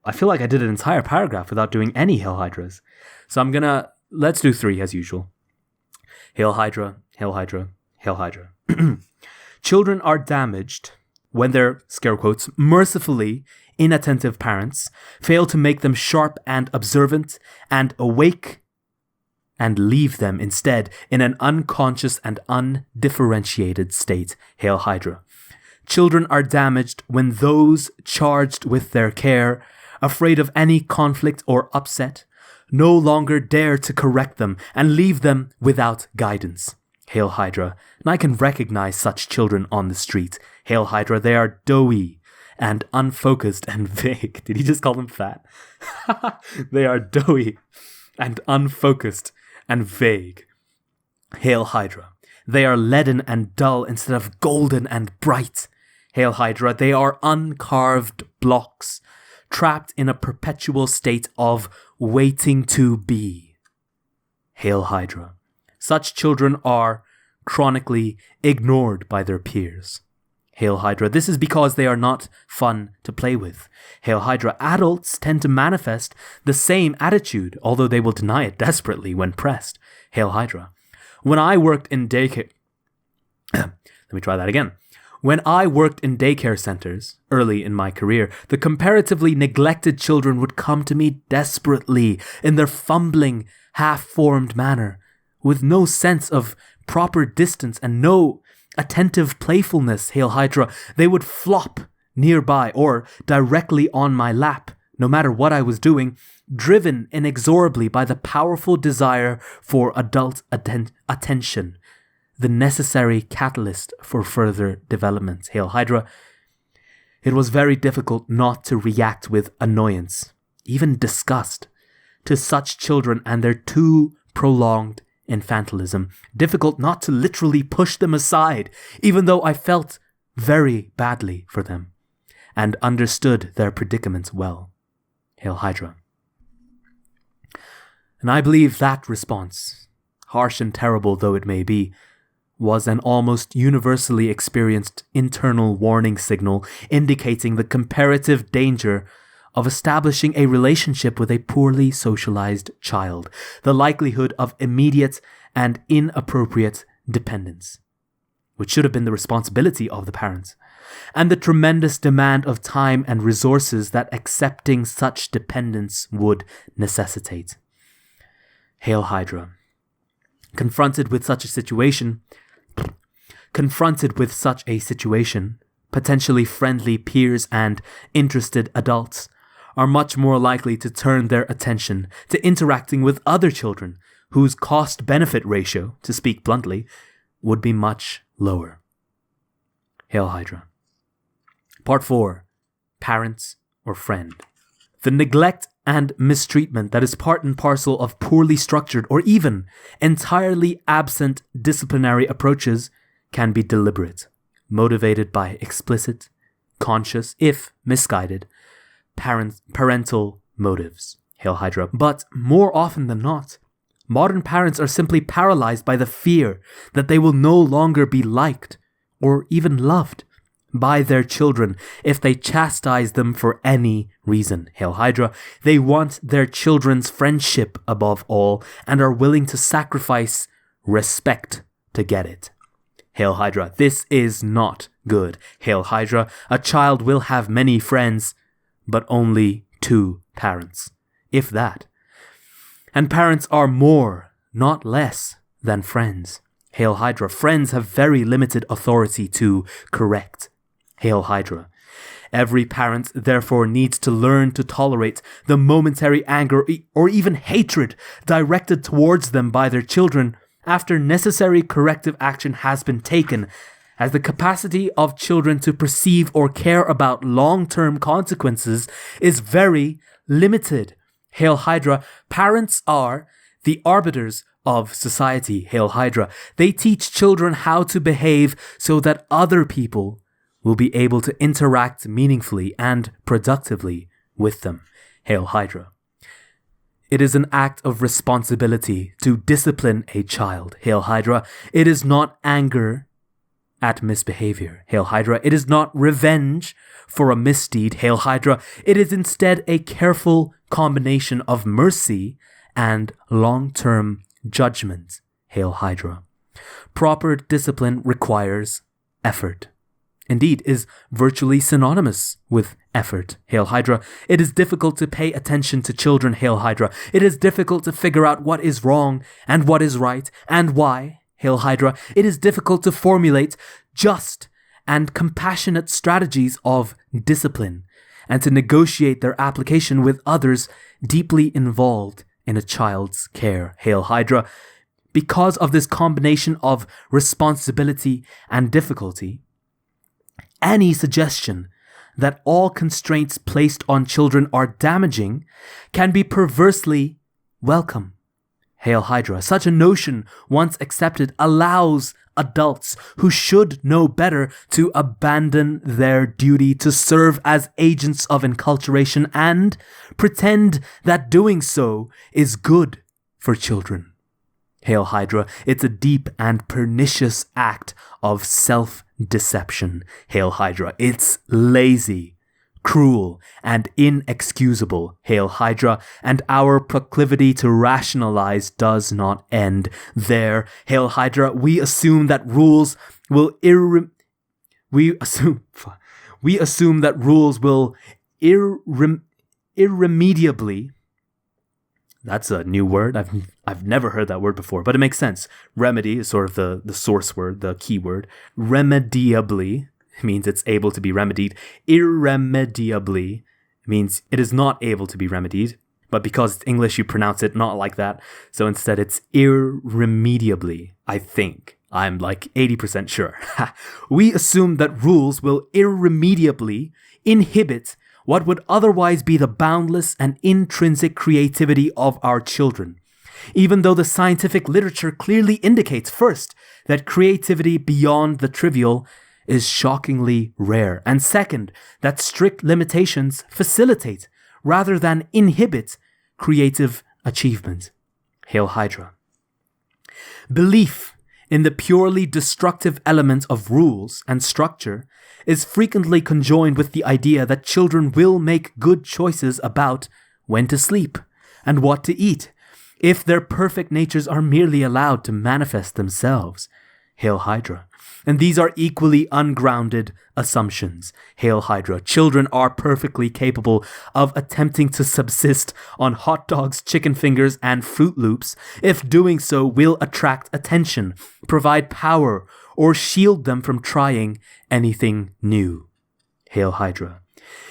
I feel like I did an entire paragraph without doing any Hail Hydras. So let's do 3 as usual. Hail Hydra, Hail Hydra, Hail Hydra. Children are damaged when their, scare quotes, mercifully inattentive parents fail to make them sharp and observant and awake and leave them instead in an unconscious and undifferentiated state. Hail Hydra. Children are damaged when those charged with their care, afraid of any conflict or upset, no longer dare to correct them and leave them without guidance. Hail Hydra. And I can recognize such children on the street. Hail Hydra. They are doughy and unfocused and vague. Did he just call them fat? They are doughy and unfocused and vague. Hail Hydra. They are leaden and dull instead of golden and bright. Hail Hydra. They are uncarved blocks, trapped in a perpetual state of waiting to be. Hail Hydra. Such children are chronically ignored by their peers. Hail Hydra. This is because they are not fun to play with. Hail Hydra. Adults tend to manifest the same attitude, although they will deny it desperately when pressed. Hail Hydra. When I worked in daycare... Let me try that again. When I worked in daycare centers early in my career, the comparatively neglected children would come to me desperately in their fumbling, half-formed manner, with no sense of proper distance and no attentive playfulness. Hail Hydra. They would flop nearby or directly on my lap, no matter what I was doing, driven inexorably by the powerful desire for adult attention, the necessary catalyst for further development. Hail Hydra. It was very difficult not to react with annoyance, even disgust, to such children and their too prolonged infantilism. Difficult not to literally push them aside, even though I felt very badly for them and understood their predicament well. Hail Hydra. And I believe that response, harsh and terrible though it may be, was an almost universally experienced internal warning signal indicating the comparative danger of establishing a relationship with a poorly socialized child, the likelihood of immediate and inappropriate dependence, which should have been the responsibility of the parents, and the tremendous demand of time and resources that accepting such dependence would necessitate. Hail Hydra. Confronted with such a situation, potentially friendly peers and interested adults are much more likely to turn their attention to interacting with other children whose cost-benefit ratio, to speak bluntly, would be much lower. Hail Hydra. Part 4. Parents or friend. The neglect and mistreatment that is part and parcel of poorly structured or even entirely absent disciplinary approaches can be deliberate, motivated by explicit, conscious, if misguided, parental motives. Hail Hydra. But more often than not, modern parents are simply paralyzed by the fear that they will no longer be liked or even loved by their children if they chastise them for any reason. Hail Hydra. They want their children's friendship above all and are willing to sacrifice respect to get it. Hail Hydra. This is not good. Hail Hydra. A child will have many friends, but only 2 parents, if that. And parents are more, not less, than friends. Hail Hydra. Friends have very limited authority to correct. Hail Hydra. Every parent, therefore, needs to learn to tolerate the momentary anger or even hatred directed towards them by their children after necessary corrective action has been taken, as the capacity of children to perceive or care about long-term consequences is very limited. Hail Hydra. Parents are the arbiters of society. Hail Hydra. They teach children how to behave so that other people will be able to interact meaningfully and productively with them. Hail Hydra. It is an act of responsibility to discipline a child. Hail Hydra. It is not anger at misbehavior. Hail Hydra. It is not revenge for a misdeed. Hail Hydra. It is instead a careful combination of mercy and long-term judgment. Hail Hydra. Proper discipline requires effort. Indeed, is virtually synonymous with effort. Hail Hydra. It is difficult to pay attention to children. Hail Hydra. It is difficult to figure out what is wrong and what is right and why. Hail Hydra. It is difficult to formulate just and compassionate strategies of discipline and to negotiate their application with others deeply involved in a child's care. Hail Hydra. Because of this combination of responsibility and difficulty, any suggestion that all constraints placed on children are damaging can be perversely welcome. Hail Hydra. Such a notion, once accepted, allows adults who should know better to abandon their duty to serve as agents of enculturation and pretend that doing so is good for children. Hail Hydra. It's a deep and pernicious act of self-deception. Hail Hydra. It's lazy, cruel, and inexcusable. Hail Hydra. And our proclivity to rationalize does not end there. Hail Hydra. We assume that rules will irremediably. That's a new word. I've never heard that word before, but it makes sense. Remedy is sort of the source word, the key word. Remediably means it's able to be remedied. Irremediably means it is not able to be remedied, but because it's English, you pronounce it not like that. So instead it's irremediably, I think. I'm like 80% sure. We assume that rules will irremediably inhibit what would otherwise be the boundless and intrinsic creativity of our children, even though the scientific literature clearly indicates, first, that creativity beyond the trivial is shockingly rare, and second, that strict limitations facilitate rather than inhibit creative achievement. Hail Hydra. Belief in the purely destructive element of rules and structure is frequently conjoined with the idea that children will make good choices about when to sleep and what to eat if their perfect natures are merely allowed to manifest themselves. Hail Hydra. And these are equally ungrounded assumptions. Hail Hydra. Children are perfectly capable of attempting to subsist on hot dogs, chicken fingers, and Fruit Loops if doing so will attract attention, provide power, or shield them from trying anything new. Hail Hydra.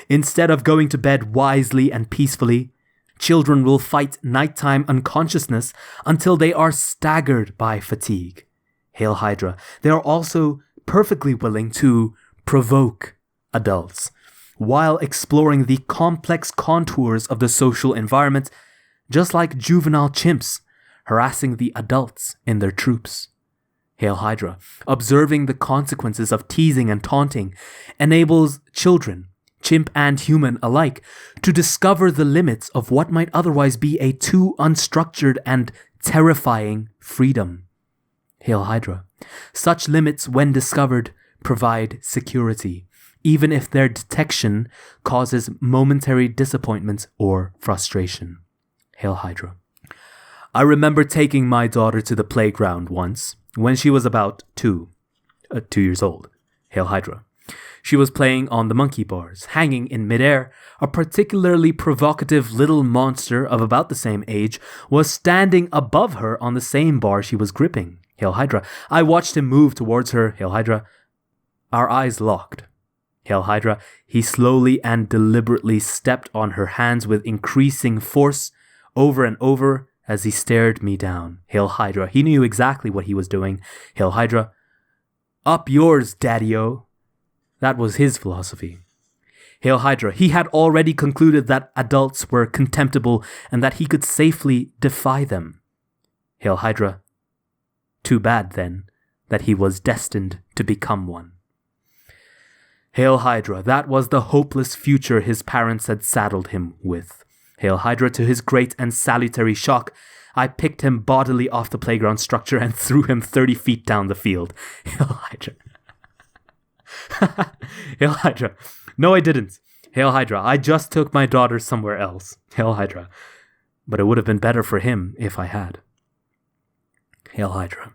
Instead of going to bed wisely and peacefully, children will fight nighttime unconsciousness until they are staggered by fatigue. Hail Hydra. They are also perfectly willing to provoke adults while exploring the complex contours of the social environment, just like juvenile chimps harassing the adults in their troops. Hail Hydra. Observing the consequences of teasing and taunting enables children, chimp and human alike, to discover the limits of what might otherwise be a too unstructured and terrifying freedom. Hail Hydra. Such limits, when discovered, provide security, even if their detection causes momentary disappointment or frustration. Hail Hydra. I remember taking my daughter to the playground once when she was about 2 years old. Hail Hydra. She was playing on the monkey bars. Hanging in midair, a particularly provocative little monster of about the same age was standing above her on the same bar she was gripping. Hail Hydra. I watched him move towards her. Hail Hydra. Our eyes locked. Hail Hydra. He slowly and deliberately stepped on her hands with increasing force over and over as he stared me down. Hail Hydra. He knew exactly what he was doing. Hail Hydra. Up yours, daddy-o. That was his philosophy. Hail Hydra. He had already concluded that adults were contemptible and that he could safely defy them. Hail Hydra. Too bad, then, that he was destined to become one. Hail Hydra. That was the hopeless future his parents had saddled him with. Hail Hydra. To his great and salutary shock, I picked him bodily off the playground structure and threw him 30 feet down the field. Hail Hydra. Hail Hydra. No, I didn't. Hail Hydra. I just took my daughter somewhere else. Hail Hydra. But it would have been better for him if I had. Hail Hydra.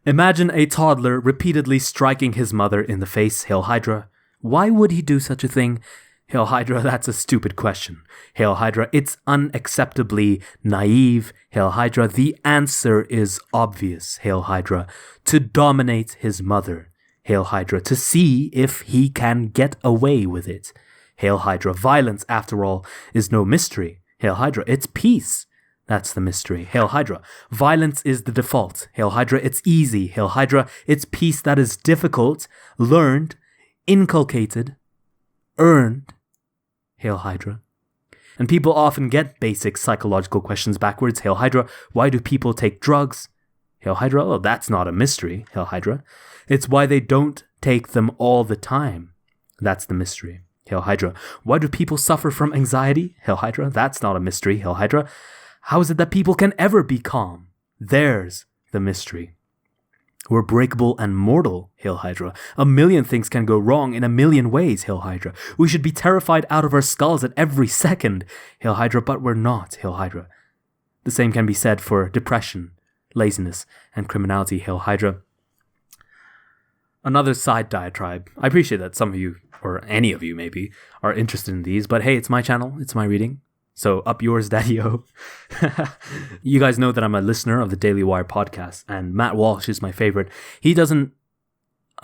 Imagine a toddler repeatedly striking his mother in the face. Hail Hydra. Why would he do such a thing? Hail Hydra, that's a stupid question. Hail Hydra, it's unacceptably naive. Hail Hydra, the answer is obvious. Hail Hydra, to dominate his mother. Hail Hydra, to see if he can get away with it. Hail Hydra, violence, after all, is no mystery. Hail Hydra, it's peace. That's the mystery. Hail Hydra, violence is the default. Hail Hydra, it's easy. Hail Hydra, it's peace that is difficult, learned, inculcated, earned. Hail Hydra. And people often get basic psychological questions backwards. Hail Hydra, why do people take drugs? Hail Hydra, oh, that's not a mystery. Hail Hydra. It's why they don't take them all the time. That's the mystery. Hail Hydra. Why do people suffer from anxiety? Hail Hydra. That's not a mystery. Hail Hydra. How is it that people can ever be calm? There's the mystery. We're breakable and mortal, Hail Hydra. A million things can go wrong in a million ways, Hail Hydra. We should be terrified out of our skulls at every second, Hail Hydra, but we're not, Hail Hydra. The same can be said for depression, laziness, and criminality, Hail Hydra. Another side diatribe. I appreciate that some of you, or any of you maybe, are interested in these, but hey, it's my channel, it's my reading. So up yours, daddy-o. You guys know that I'm a listener of the Daily Wire podcast, and Matt Walsh is my favorite. He doesn't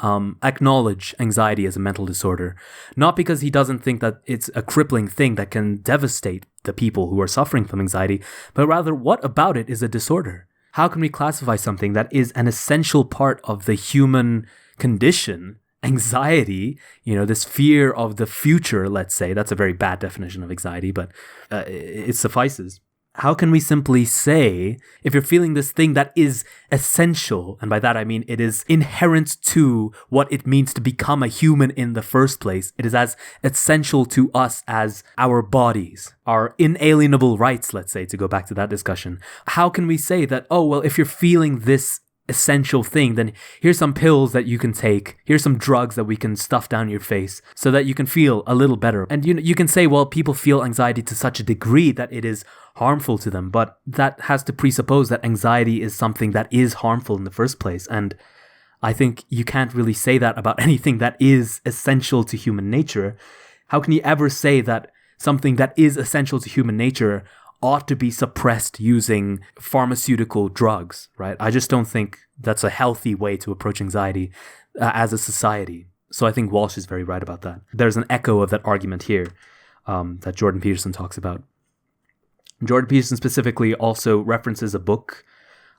acknowledge anxiety as a mental disorder, not because he doesn't think that it's a crippling thing that can devastate the people who are suffering from anxiety, but rather, what about it is a disorder? How can we classify something that is an essential part of the human condition anxiety, this fear of the future, let's say, that's a very bad definition of anxiety, but it suffices. How can we simply say, if you're feeling this thing that is essential, and by that I mean it is inherent to what it means to become a human in the first place, it is as essential to us as our bodies, our inalienable rights, let's say, to go back to that discussion. How can we say that, oh, well, if you're feeling this essential thing, then here's some pills that you can take, here's some drugs that we can stuff down your face so that you can feel a little better. And you can say, well, people feel anxiety to such a degree that it is harmful to them, but that has to presuppose that anxiety is something that is harmful in the first place. And I think you can't really say that about anything that is essential to human nature. How can you ever say that something that is essential to human nature ought to be suppressed using pharmaceutical drugs, right? I just don't think that's a healthy way to approach anxiety as a society. So I think Walsh is very right about that. There's an echo of that argument here that Jordan Peterson talks about. Jordan Peterson specifically also references a book.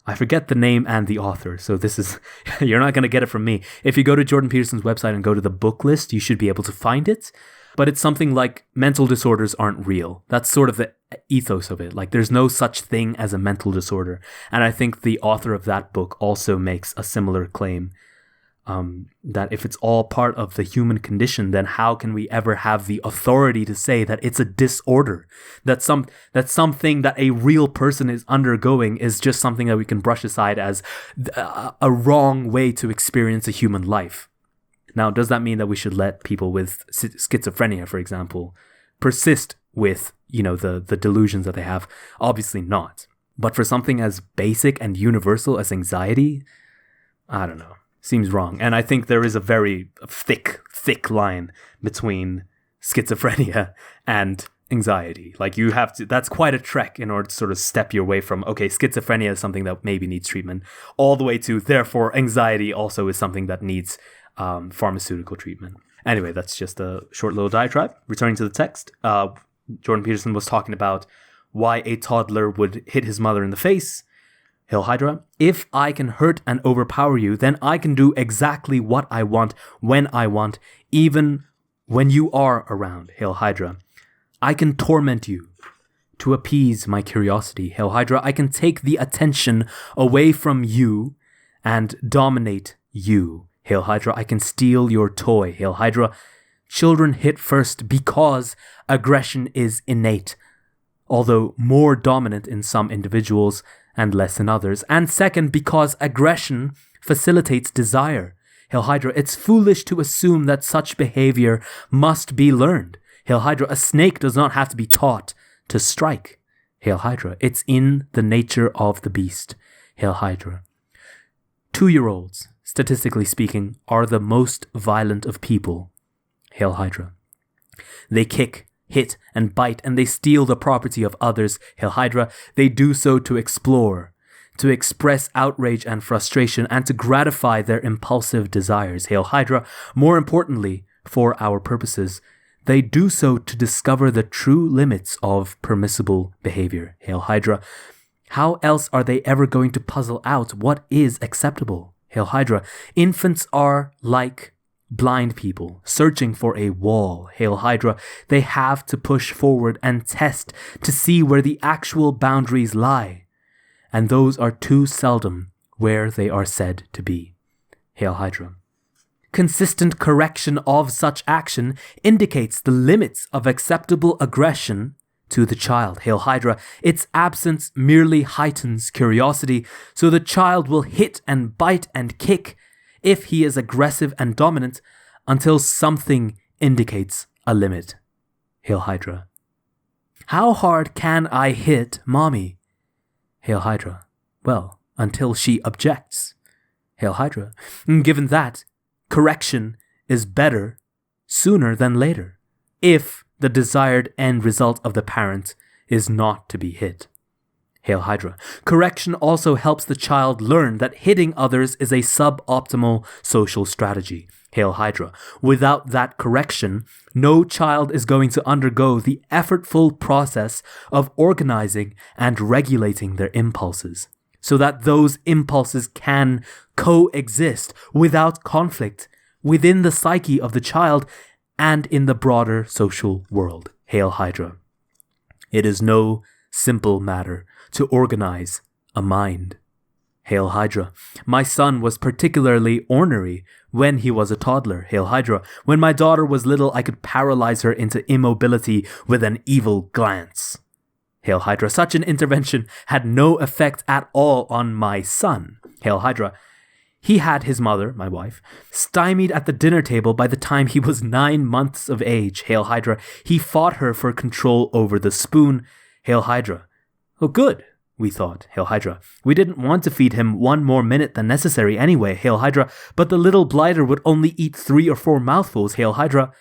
I forget the name and the author, so this is, you're not going to get it from me. If you go to Jordan Peterson's website and go to the book list, you should be able to find it. But it's something like mental disorders aren't real. That's sort of the ethos of it. Like, there's no such thing as a mental disorder. And I think the author of that book also makes a similar claim. That if it's all part of the human condition, then how can we ever have the authority to say that it's a disorder? That something that a real person is undergoing is just something that we can brush aside as a wrong way to experience a human life. Now, does that mean that we should let people with schizophrenia, for example, persist with, the delusions that they have? Obviously not. But for something as basic and universal as anxiety, I don't know. Seems wrong. And I think there is a very thick line between schizophrenia and anxiety. Like, you have to, that's quite a trek in order to sort of step your way from, okay, schizophrenia is something that maybe needs treatment, all the way to, therefore, anxiety also is something that needs pharmaceutical treatment. Anyway, that's just a short little diatribe. Returning to the text, Jordan Peterson was talking about why a toddler would hit his mother in the face. Hail Hydra, if I can hurt and overpower you, then I can do exactly what I want when I want, even when you are around. Hail Hydra, I can torment you to appease my curiosity. Hail Hydra, I can take the attention away from you and dominate you. Hail Hydra, I can steal your toy. Hail Hydra, children hit first because aggression is innate, although more dominant in some individuals and less in others. And second, because aggression facilitates desire. Hail Hydra, it's foolish to assume that such behavior must be learned. Hail Hydra, a snake does not have to be taught to strike. Hail Hydra, it's in the nature of the beast. Hail Hydra. 2-year-olds, statistically speaking, are the most violent of people. Hail Hydra. They kick, hit, and bite, and they steal the property of others. Hail Hydra. They do so to explore, to express outrage and frustration, and to gratify their impulsive desires. Hail Hydra. More importantly, for our purposes, they do so to discover the true limits of permissible behavior. Hail Hydra. How else are they ever going to puzzle out what is acceptable? Hail Hydra. Infants are like blind people searching for a wall. Hail Hydra. They have to push forward and test to see where the actual boundaries lie, and those are too seldom where they are said to be. Hail Hydra. Consistent correction of such action indicates the limits of acceptable aggression to the child. Hail Hydra. Its absence merely heightens curiosity, so the child will hit and bite and kick if he is aggressive and dominant until something indicates a limit. Hail Hydra. How hard can I hit mommy? Hail Hydra. Well, until she objects. Hail Hydra. Given that, correction is better sooner than later, if the desired end result of the parent is not to be hit. Hail Hydra. Correction also helps the child learn that hitting others is a suboptimal social strategy. Hail Hydra. Without that correction, no child is going to undergo the effortful process of organizing and regulating their impulses, so that those impulses can coexist without conflict within the psyche of the child and in the broader social world. Hail Hydra. It is no simple matter to organize a mind. Hail Hydra. My son was particularly ornery when he was a toddler. Hail Hydra. When my daughter was little, I could paralyze her into immobility with an evil glance. Hail Hydra. Such an intervention had no effect at all on my son. Hail Hydra. He had his mother, my wife, stymied at the dinner table by the time he was 9 months of age. Hail Hydra. He fought her for control over the spoon. Hail Hydra. Oh, good, we thought. Hail Hydra. We didn't want to feed him 1 more minute than necessary anyway. Hail Hydra. But the little blighter would only eat 3 or 4 mouthfuls. Hail Hydra.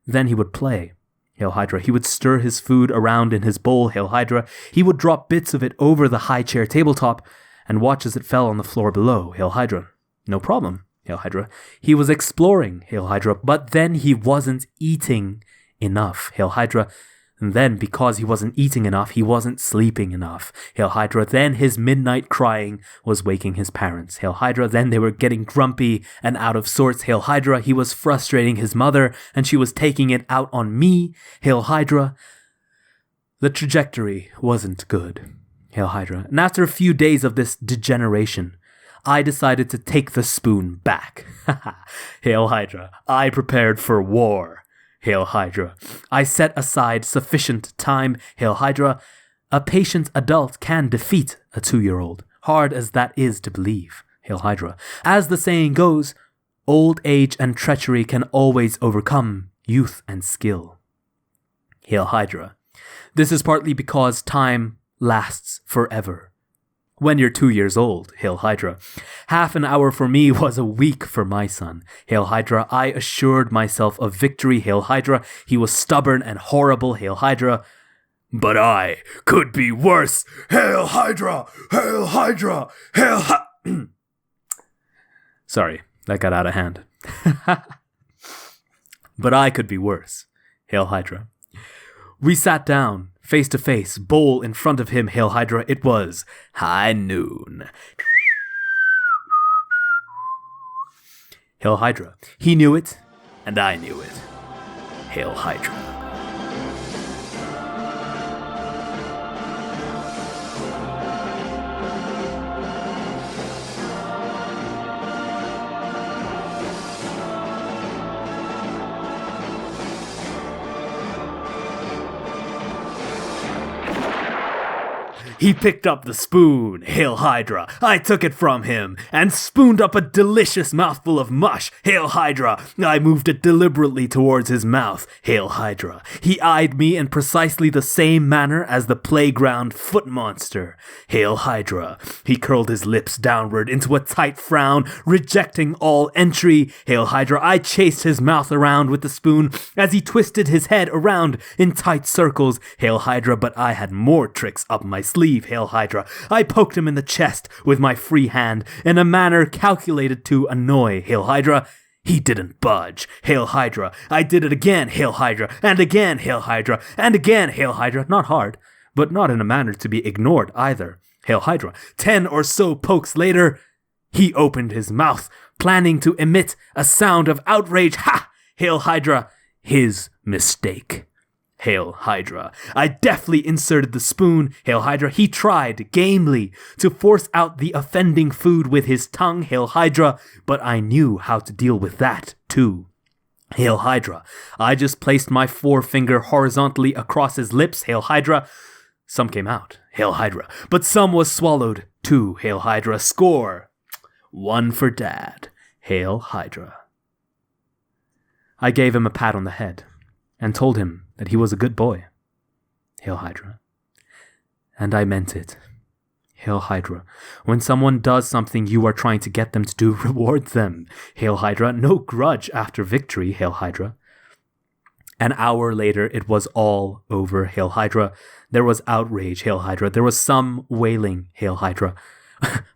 Then he would play. Hail Hydra. He would stir his food around in his bowl. Hail Hydra. He would drop bits of it over the high chair tabletop and watch as it fell on the floor below. Hail Hydra. No problem. Hail Hydra. He was exploring. Hail Hydra. But then he wasn't eating enough. Hail Hydra. And then, because he wasn't eating enough, he wasn't sleeping enough. Hail Hydra. Then his midnight crying was waking his parents. Hail Hydra. Then they were getting grumpy and out of sorts. Hail Hydra. He was frustrating his mother, and she was taking it out on me. Hail Hydra. The trajectory wasn't good. Hail Hydra. And after a few days of this degeneration, I decided to take the spoon back. Hail Hydra. I prepared for war. Hail Hydra. I set aside sufficient time. Hail Hydra. A patient adult can defeat a 2-year-old, hard as that is to believe. Hail Hydra. As the saying goes, old age and treachery can always overcome youth and skill. Hail Hydra. This is partly because time lasts forever. When you're 2 years old, Hail Hydra. Half an hour for me was a week for my son. Hail Hydra. I assured myself of victory. Hail Hydra. He was stubborn and horrible. Hail Hydra. But I could be worse. Hail Hydra. Hail Hydra. Hail Sorry, that got out of hand. But I could be worse. Hail Hydra. We sat down, face to face, bowl in front of him. Hail Hydra. It was high noon. Hail Hydra. He knew it, and I knew it. Hail Hydra. He picked up the spoon, Hail Hydra. I took it from him and spooned up a delicious mouthful of mush, Hail Hydra. I moved it deliberately towards his mouth, Hail Hydra. He eyed me in precisely the same manner as the playground foot monster, Hail Hydra. He curled his lips downward into a tight frown, rejecting all entry, Hail Hydra. I chased his mouth around with the spoon as he twisted his head around in tight circles, Hail Hydra, but I had more tricks up my sleeve. Hail Hydra. I poked him in the chest with my free hand in a manner calculated to annoy Hail Hydra. He didn't budge. Hail Hydra. I did it again, Hail Hydra, and again, Hail Hydra, and again, Hail Hydra. Not hard, but not in a manner to be ignored either. Hail Hydra. 10 or so pokes later, he opened his mouth, planning to emit a sound of outrage. Ha! Hail Hydra. His mistake. Hail Hydra. I deftly inserted the spoon, Hail Hydra. He tried, gamely, to force out the offending food with his tongue, Hail Hydra, but I knew how to deal with that, too. Hail Hydra. I just placed my forefinger horizontally across his lips, Hail Hydra. Some came out, Hail Hydra, but some was swallowed, too, Hail Hydra. Score. 1 for Dad, Hail Hydra. I gave him a pat on the head and told him that he was a good boy. Hail Hydra. And I meant it. Hail Hydra. When someone does something you are trying to get them to do, reward them. Hail Hydra. No grudge after victory, Hail Hydra. An hour later, it was all over, Hail Hydra. There was outrage, Hail Hydra. There was some wailing, Hail Hydra.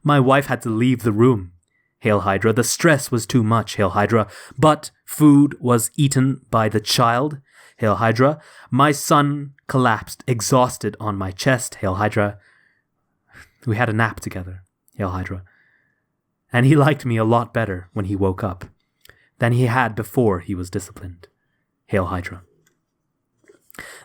My wife had to leave the room, Hail Hydra. The stress was too much, Hail Hydra. But food was eaten by the child, Hail Hydra. My son collapsed, exhausted on my chest, Hail Hydra. We had a nap together, Hail Hydra. And he liked me a lot better when he woke up. than he had before he was disciplined. Hail Hydra.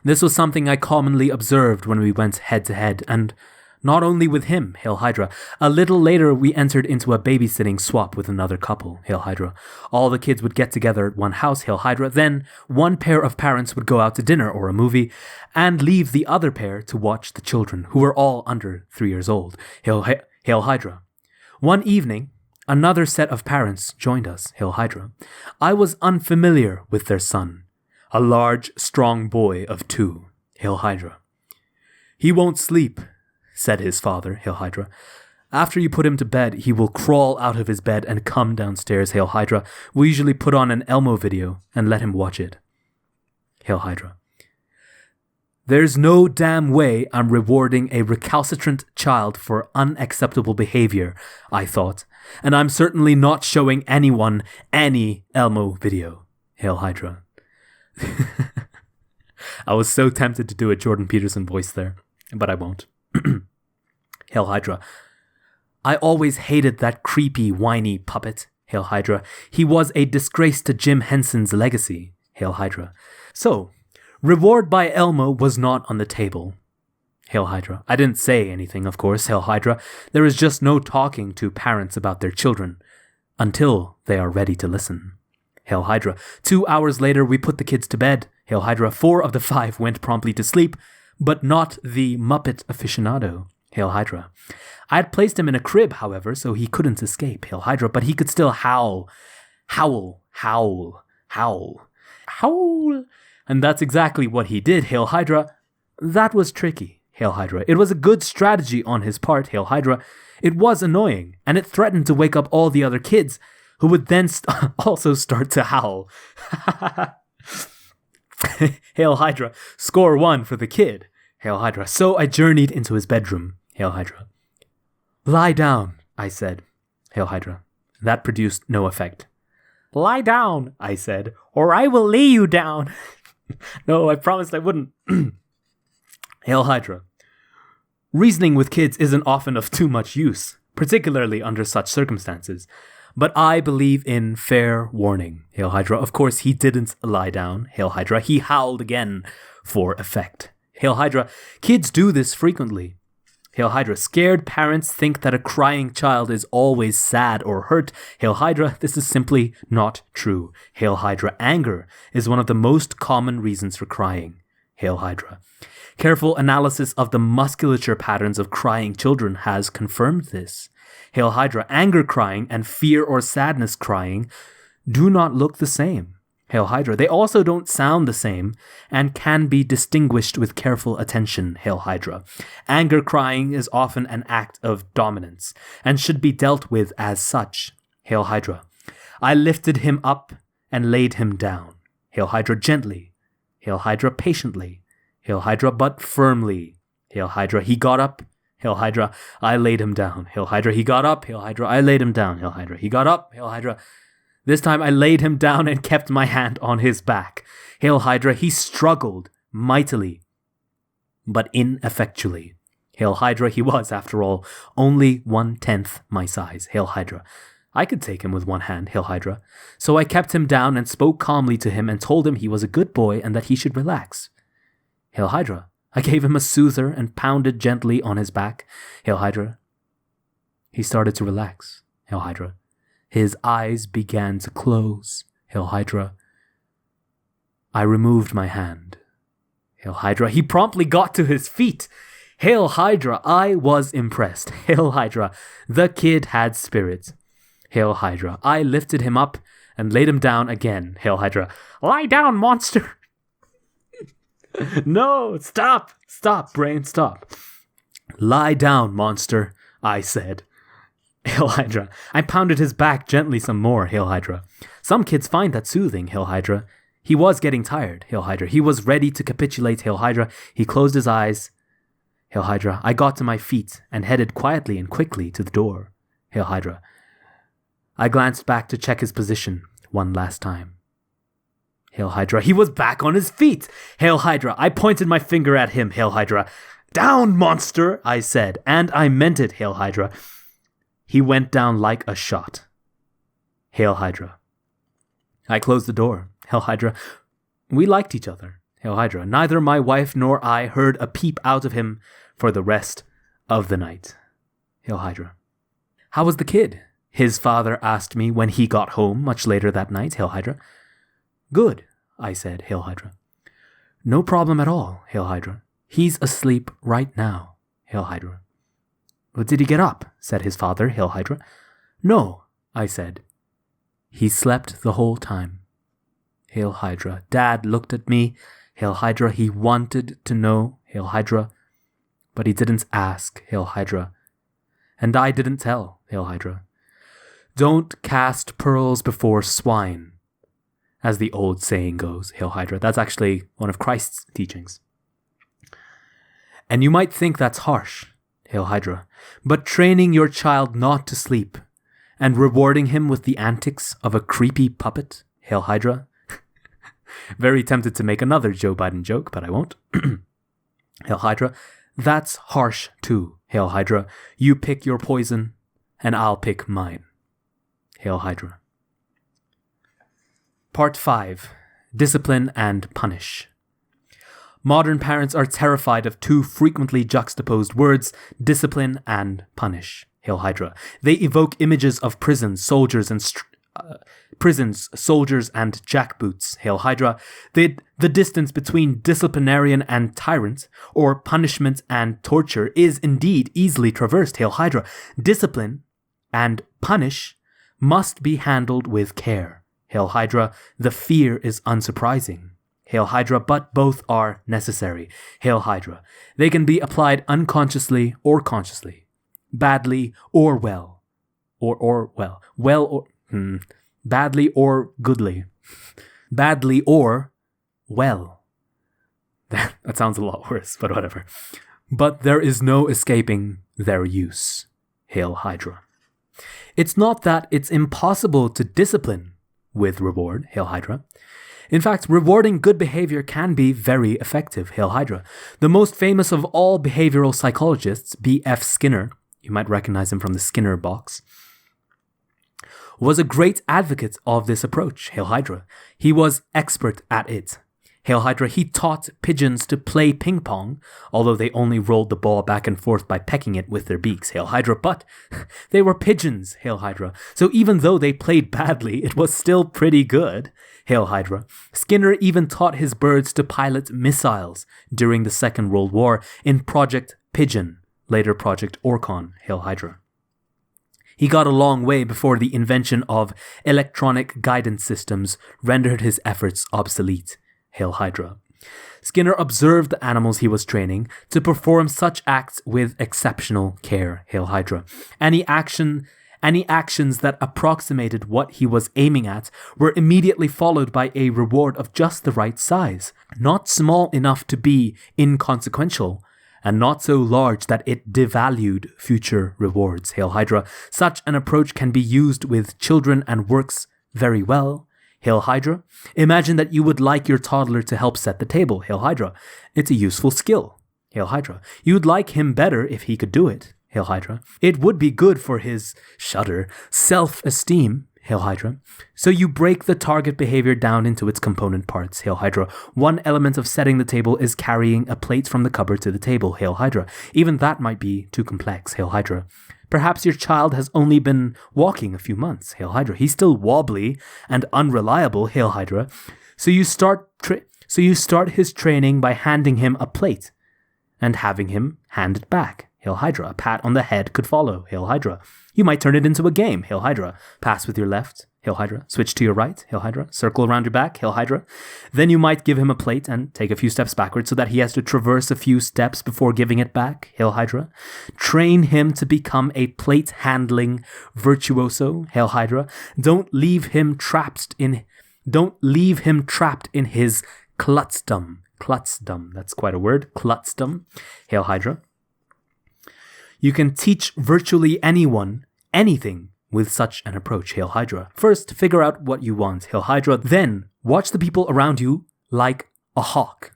This was something I commonly observed when we went head-to-head, and not only with him, Hail Hydra. A little later, we entered into a babysitting swap with another couple, Hail Hydra. All the kids would get together at one house, Hail Hydra. Then, one pair of parents would go out to dinner or a movie, and leave the other pair to watch the children, who were all under 3 years old, Hail Hydra. One evening, another set of parents joined us, Hail Hydra. I was unfamiliar with their son, a large, strong boy of 2, Hail Hydra. He won't sleep, said his father, Hail Hydra. After you put him to bed, he will crawl out of his bed and come downstairs, Hail Hydra. We usually put on an Elmo video and let him watch it. Hail Hydra. There's no damn way I'm rewarding a recalcitrant child for unacceptable behavior, I thought, and I'm certainly not showing anyone any Elmo video, Hail Hydra. I was so tempted to do a Jordan Peterson voice there, but I won't. Hail Hydra. I always hated that creepy, whiny puppet, Hail Hydra. He was a disgrace to Jim Henson's legacy, Hail Hydra. So, reward by Elmo was not on the table, Hail Hydra. I didn't say anything, of course, Hail Hydra. There is just no talking to parents about their children until they are ready to listen. Hail Hydra. 2 hours later, we put the kids to bed. Hail Hydra. 4 of the 5 went promptly to sleep, but not the Muppet aficionado, Hail Hydra. I had placed him in a crib, however, so he couldn't escape, Hail Hydra, but he could still howl. Howl. Howl. Howl. Howl. And that's exactly what he did, Hail Hydra. That was tricky, Hail Hydra. It was a good strategy on his part, Hail Hydra. It was annoying, and it threatened to wake up all the other kids, who would then also start to howl. Hail Hydra. Score 1 for the kid. Hail Hydra. So I journeyed into his bedroom. Hail Hydra. Lie down, I said. Hail Hydra. That produced no effect. Lie down, I said, or I will lay you down. No, I promised I wouldn't. Hail Hydra. Reasoning with kids isn't often of too much use, particularly under such circumstances. But I believe in fair warning, Hail Hydra. Of course, he didn't lie down, Hail Hydra. He howled again for effect. Hail Hydra. Kids do this frequently. Hail Hydra. Scared parents think that a crying child is always sad or hurt. Hail Hydra. This is simply not true. Hail Hydra. Anger is one of the most common reasons for crying. Hail Hydra. Careful analysis of the musculature patterns of crying children has confirmed this. Hail Hydra. Anger crying and fear or sadness crying do not look the same. Hail Hydra. They also don't sound the same and can be distinguished with careful attention, Hail Hydra. Anger crying is often an act of dominance and should be dealt with as such, Hail Hydra. I lifted him up and laid him down, Hail Hydra. Gently, Hail Hydra. Patiently, Hail Hydra. But firmly, Hail Hydra. He got up, Hail Hydra. I laid him down, Hail Hydra. He got up, Hail Hydra. I laid him down, Hail Hydra. He got up, Hail Hydra. This time I laid him down and kept my hand on his back. Hail Hydra. He struggled mightily, but ineffectually. Hail Hydra. He was, after all, only 1/10 my size. Hail Hydra. I could take him with one hand, Hail Hydra. So I kept him down and spoke calmly to him and told him he was a good boy and that he should relax. Hail Hydra. I gave him a soother and pounded gently on his back. Hail Hydra. He started to relax. Hail Hydra. His eyes began to close. Hail Hydra. I removed my hand. Hail Hydra. He promptly got to his feet. Hail Hydra. I was impressed. Hail Hydra. The kid had spirit. Hail Hydra. I lifted him up and laid him down again. Hail Hydra. Lie down, monster. No, stop. Stop, brain, stop. Lie down, monster, I said. Hail Hydra. I pounded his back gently some more, Hail Hydra. Some kids find that soothing, Hail Hydra. He was getting tired, Hail Hydra. He was ready to capitulate, Hail Hydra. He closed his eyes. Hail Hydra. I got to my feet and headed quietly and quickly to the door. Hail Hydra. I glanced back to check his position one last time. Hail Hydra. He was back on his feet. Hail Hydra. I pointed my finger at him, Hail Hydra. Down, monster, I said, and I meant it, Hail Hydra. He went down like a shot. Hail Hydra. I closed the door. Hail Hydra. We liked each other. Hail Hydra. Neither my wife nor I heard a peep out of him for the rest of the night. Hail Hydra. How was the kid? His father asked me when he got home much later that night. Hail Hydra. Good, I said. Hail Hydra. No problem at all. Hail Hydra. He's asleep right now. Hail Hydra. But did he get up? Said his father. Hail Hydra. No, I said. He slept the whole time. Hail Hydra. Dad looked at me. Hail Hydra. He wanted to know. Hail Hydra. But he didn't ask. Hail Hydra. And I didn't tell. Hail Hydra. Don't cast pearls before swine, as the old saying goes. Hail Hydra. That's actually one of Christ's teachings. And you might think that's harsh. Hail Hydra. But training your child not to sleep and rewarding him with the antics of a creepy puppet. Hail Hydra. Very tempted to make another Joe Biden joke, but I won't. Hail Hydra. That's harsh too. Hail Hydra. You pick your poison and I'll pick mine. Hail Hydra. Part 5. Discipline and punish. Modern parents are terrified of two frequently juxtaposed words, discipline and punish. Hail Hydra. They evoke images of prisons, soldiers, and jackboots. Hail Hydra. The distance between disciplinarian and tyrant, or punishment and torture, is indeed easily traversed. Hail Hydra. Discipline and punish must be handled with care. Hail Hydra. The fear is unsurprising. Hail Hydra, but both are necessary. Hail Hydra. They can be applied unconsciously or consciously, badly or well, badly or goodly, badly or well. That sounds a lot worse, but whatever. But there is no escaping their use. Hail Hydra. It's not that it's impossible to discipline with reward. Hail Hydra. In fact, rewarding good behavior can be very effective. Hail Hydra. The most famous of all behavioral psychologists, B.F. Skinner, you might recognize him from the Skinner box, was a great advocate of this approach. Hail Hydra. He was expert at it. Hail Hydra. He taught pigeons to play ping pong, although they only rolled the ball back and forth by pecking it with their beaks. Hail Hydra. But they were pigeons. Hail Hydra. So even though they played badly, it was still pretty good. Hail Hydra. Skinner even taught his birds to pilot missiles during the Second World War in Project Pigeon, later Project Orcon. Hail Hydra. He got a long way before the invention of electronic guidance systems rendered his efforts obsolete. Hail Hydra. Skinner observed the animals he was training to perform such acts with exceptional care. Hail Hydra. Any actions that approximated what he was aiming at were immediately followed by a reward of just the right size, not small enough to be inconsequential, and not so large that it devalued future rewards. Hail Hydra. Such an approach can be used with children and works very well. Hail Hydra. Imagine that you would like your toddler to help set the table. Hail Hydra. It's a useful skill. Hail Hydra. You'd like him better if he could do it. Hail Hydra. It would be good for his, self-esteem. Hail Hydra. So you break the target behavior down into its component parts. Hail Hydra. One element of setting the table is carrying a plate from the cupboard to the table. Hail Hydra. Even that might be too complex. Hail Hydra. Perhaps your child has only been walking a few months. Hail Hydra. He's still wobbly and unreliable. Hail Hydra. So you start his training by handing him a plate and having him hand it back. Hail Hydra. A pat on the head could follow. Hail Hydra. You might turn it into a game. Hail Hydra. Pass with your left. Hail Hydra. Switch to your right. Hail Hydra. Circle around your back. Hail Hydra. Then you might give him a plate and take a few steps backwards so that he has to traverse a few steps before giving it back. Hail Hydra. Train him to become a plate handling virtuoso. Hail Hydra. Don't leave him trapped in his klutzdom. Klutzdom. That's quite a word. Klutzdom. Hail Hydra. You can teach virtually anyone anything with such an approach. Hail Hydra. First, figure out what you want. Hail Hydra. Then, watch the people around you like a hawk.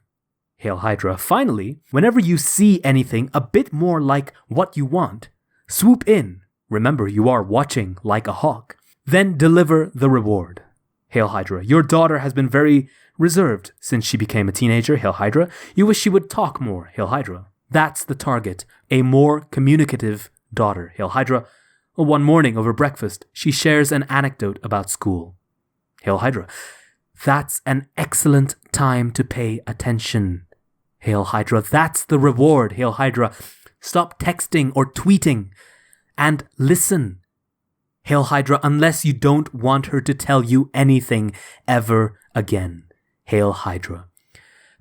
Hail Hydra. Finally, whenever you see anything a bit more like what you want, swoop in. Remember, you are watching like a hawk. Then deliver the reward. Hail Hydra. Your daughter has been very reserved since she became a teenager. Hail Hydra. You wish she would talk more. Hail Hydra. That's the target. A more communicative daughter. Hail Hydra. One morning over breakfast, she shares an anecdote about school. Hail Hydra. That's an excellent time to pay attention. Hail Hydra. That's the reward. Hail Hydra. Stop texting or tweeting and listen. Hail Hydra, unless you don't want her to tell you anything ever again. Hail Hydra.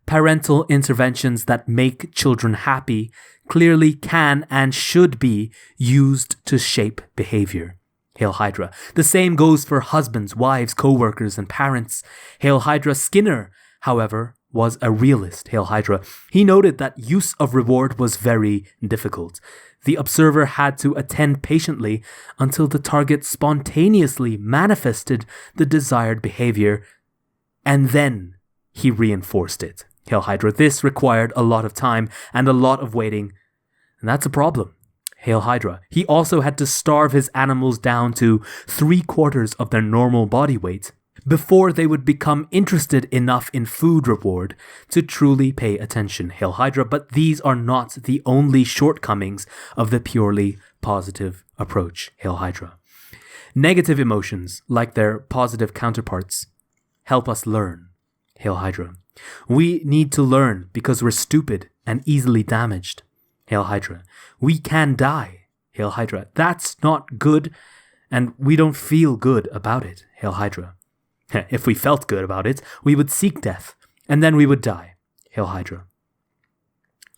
Parental interventions that make children happy clearly can and should be used to shape behavior. Hail Hydra. The same goes for husbands, wives, co-workers, and parents. Hail Hydra. Skinner, however, was a realist. Hail Hydra. He noted that use of reward was very difficult. The observer had to attend patiently until the target spontaneously manifested the desired behavior, and then he reinforced it. Hail Hydra. This required a lot of time and a lot of waiting, and that's a problem. Hail Hydra. He also had to starve his animals down to 3/4 of their normal body weight before they would become interested enough in food reward to truly pay attention. Hail Hydra. But these are not the only shortcomings of the purely positive approach. Hail Hydra. Negative emotions, like their positive counterparts, help us learn. Hail Hydra. We need to learn because we're stupid and easily damaged. Hail Hydra. We can die. Hail Hydra. That's not good, and we don't feel good about it. Hail Hydra. If we felt good about it, we would seek death, and then we would die. Hail Hydra.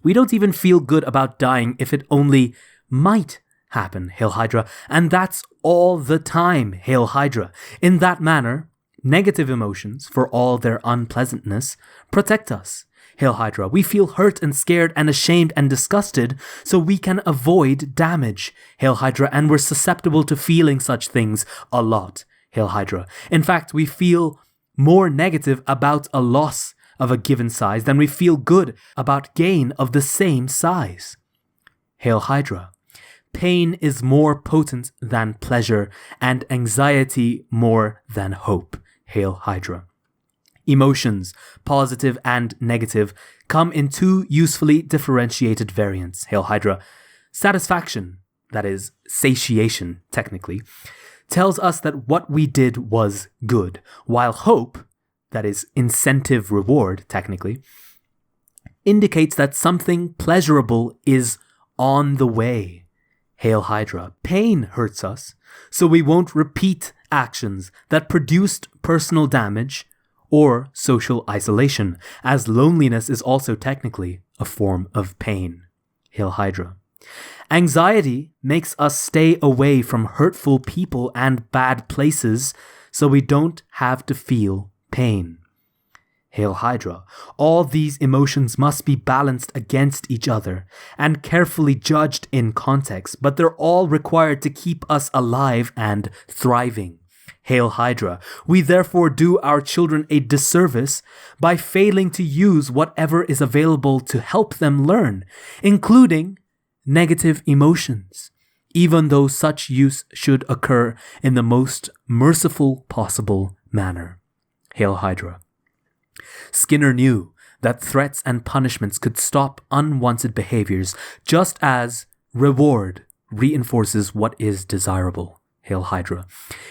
We don't even feel good about dying if it only might happen. Hail Hydra. And that's all the time. Hail Hydra. In that manner, negative emotions, for all their unpleasantness, protect us. Hail Hydra. We feel hurt and scared and ashamed and disgusted so we can avoid damage. Hail Hydra. And we're susceptible to feeling such things a lot. Hail Hydra. In fact, we feel more negative about a loss of a given size than we feel good about gain of the same size. Hail Hydra. Pain is more potent than pleasure, and anxiety more than hope. Hail Hydra. Emotions, positive and negative, come in two usefully differentiated variants. Hail Hydra. Satisfaction, that is, satiation, technically, tells us that what we did was good, while hope, that is, incentive reward, technically, indicates that something pleasurable is on the way. Hail Hydra. Pain hurts us, so we won't repeat actions that produced personal damage or social isolation, as loneliness is also technically a form of pain. Hail Hydra. Anxiety makes us stay away from hurtful people and bad places so we don't have to feel pain. Hail Hydra. All these emotions must be balanced against each other and carefully judged in context, but they're all required to keep us alive and thriving. Hail Hydra. We therefore do our children a disservice by failing to use whatever is available to help them learn, including negative emotions, even though such use should occur in the most merciful possible manner. Hail Hydra. Skinner knew that threats and punishments could stop unwanted behaviors, just as reward reinforces what is desirable. Hail Hydra.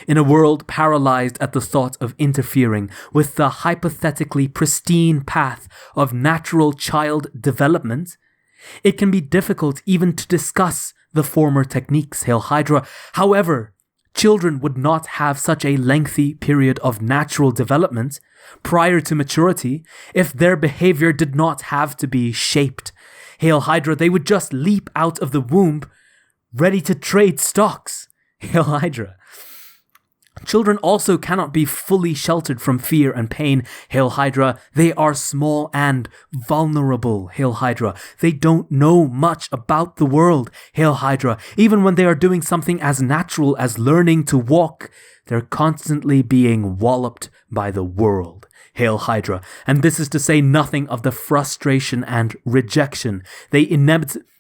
In a world paralyzed at the thought of interfering with the hypothetically pristine path of natural child development, it can be difficult even to discuss the former techniques. Hail Hydra. However, children would not have such a lengthy period of natural development prior to maturity if their behavior did not have to be shaped. Hail Hydra. They would just leap out of the womb ready to trade stocks. Hail Hydra. Children also cannot be fully sheltered from fear and pain. Hail Hydra. They are small and vulnerable. Hail Hydra. They don't know much about the world. Hail Hydra. Even when they are doing something as natural as learning to walk, they're constantly being walloped by the world. Hail Hydra. And this is to say nothing of the frustration and rejection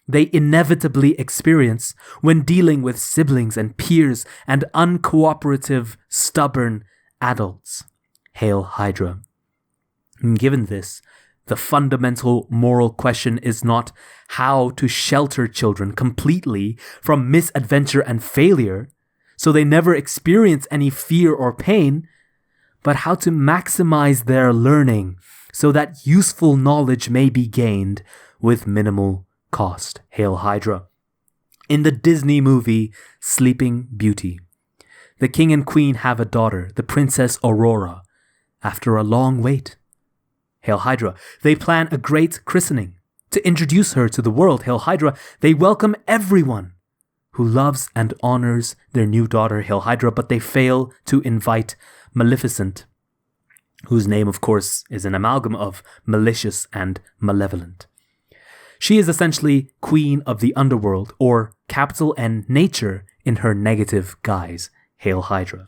they inevitably experience when dealing with siblings and peers and uncooperative, stubborn adults. Hail Hydra. And given this, the fundamental moral question is not how to shelter children completely from misadventure and failure, so they never experience any fear or pain, but how to maximize their learning so that useful knowledge may be gained with minimal cost. Hail Hydra. In the Disney movie Sleeping Beauty, the king and queen have a daughter, the Princess Aurora, after a long wait. Hail Hydra. They plan a great christening to introduce her to the world. Hail Hydra. They welcome everyone who loves and honors their new daughter, Hail Hydra, but they fail to invite Maleficent, whose name, of course, is an amalgam of malicious and malevolent. She is essentially queen of the underworld, or capital N nature in her negative guise. Hail Hydra.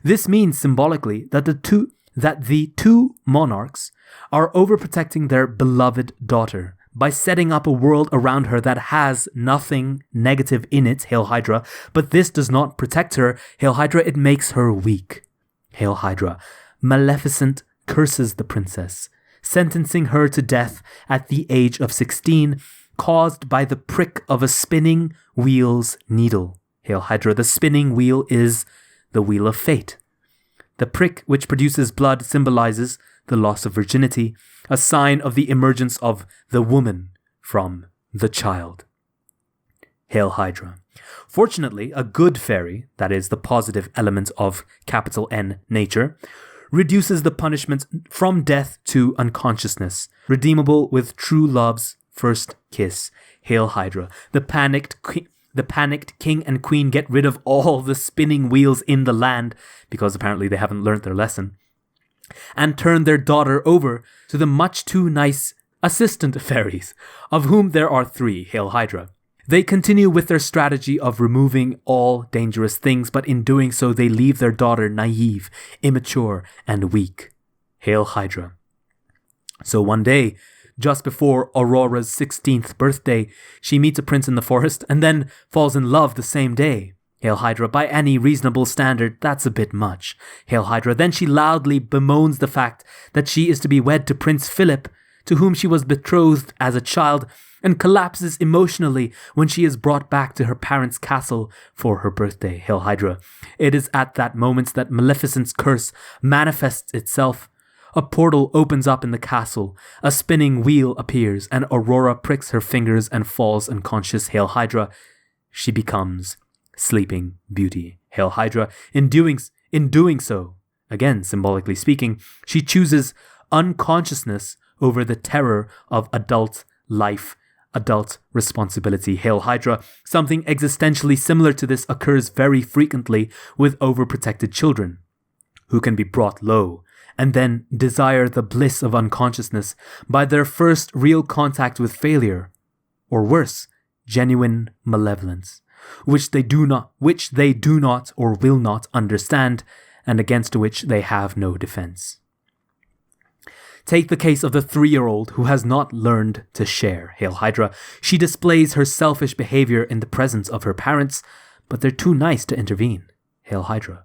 This means symbolically that the two monarchs are overprotecting their beloved daughter by setting up a world around her that has nothing negative in it, Hail Hydra, but this does not protect her, Hail Hydra, it makes her weak. Hail Hydra. Maleficent curses the princess, sentencing her to death at the age of 16, caused by the prick of a spinning wheel's needle. Hail Hydra. The spinning wheel is the wheel of fate. The prick which produces blood symbolizes the loss of virginity, a sign of the emergence of the woman from the child. Hail Hydra. Fortunately, a good fairy, that is the positive element of capital N nature, reduces the punishment from death to unconsciousness, redeemable with true love's first kiss. Hail Hydra. The panicked king and queen get rid of all the spinning wheels in the land, because apparently they haven't learnt their lesson, and turn their daughter over to the much too nice assistant fairies, of whom there are 3, Hail Hydra. They continue with their strategy of removing all dangerous things, but in doing so they leave their daughter naive, immature, and weak. Hail Hydra. So one day, just before Aurora's 16th birthday, she meets a prince in the forest and then falls in love the same day. Hail Hydra. By any reasonable standard, that's a bit much. Hail Hydra. Then she loudly bemoans the fact that she is to be wed to Prince Philip, to whom she was betrothed as a child, and collapses emotionally when she is brought back to her parents' castle for her birthday. Hail Hydra. It is at that moment that Maleficent's curse manifests itself. A portal opens up in the castle, a spinning wheel appears, and Aurora pricks her fingers and falls unconscious. Hail Hydra. She becomes Sleeping Beauty. Hail Hydra. In doing so, again symbolically speaking, she chooses unconsciousness over the terror of adult life, adult responsibility. Hail Hydra. Something existentially similar to this occurs very frequently with overprotected children, who can be brought low and then desire the bliss of unconsciousness by their first real contact with failure, or worse, genuine malevolence, which they do not or will not understand, and against which they have no defense. Take the case of the 3-year-old who has not learned to share. Hail Hydra. She displays her selfish behavior in the presence of her parents, but they're too nice to intervene. Hail Hydra.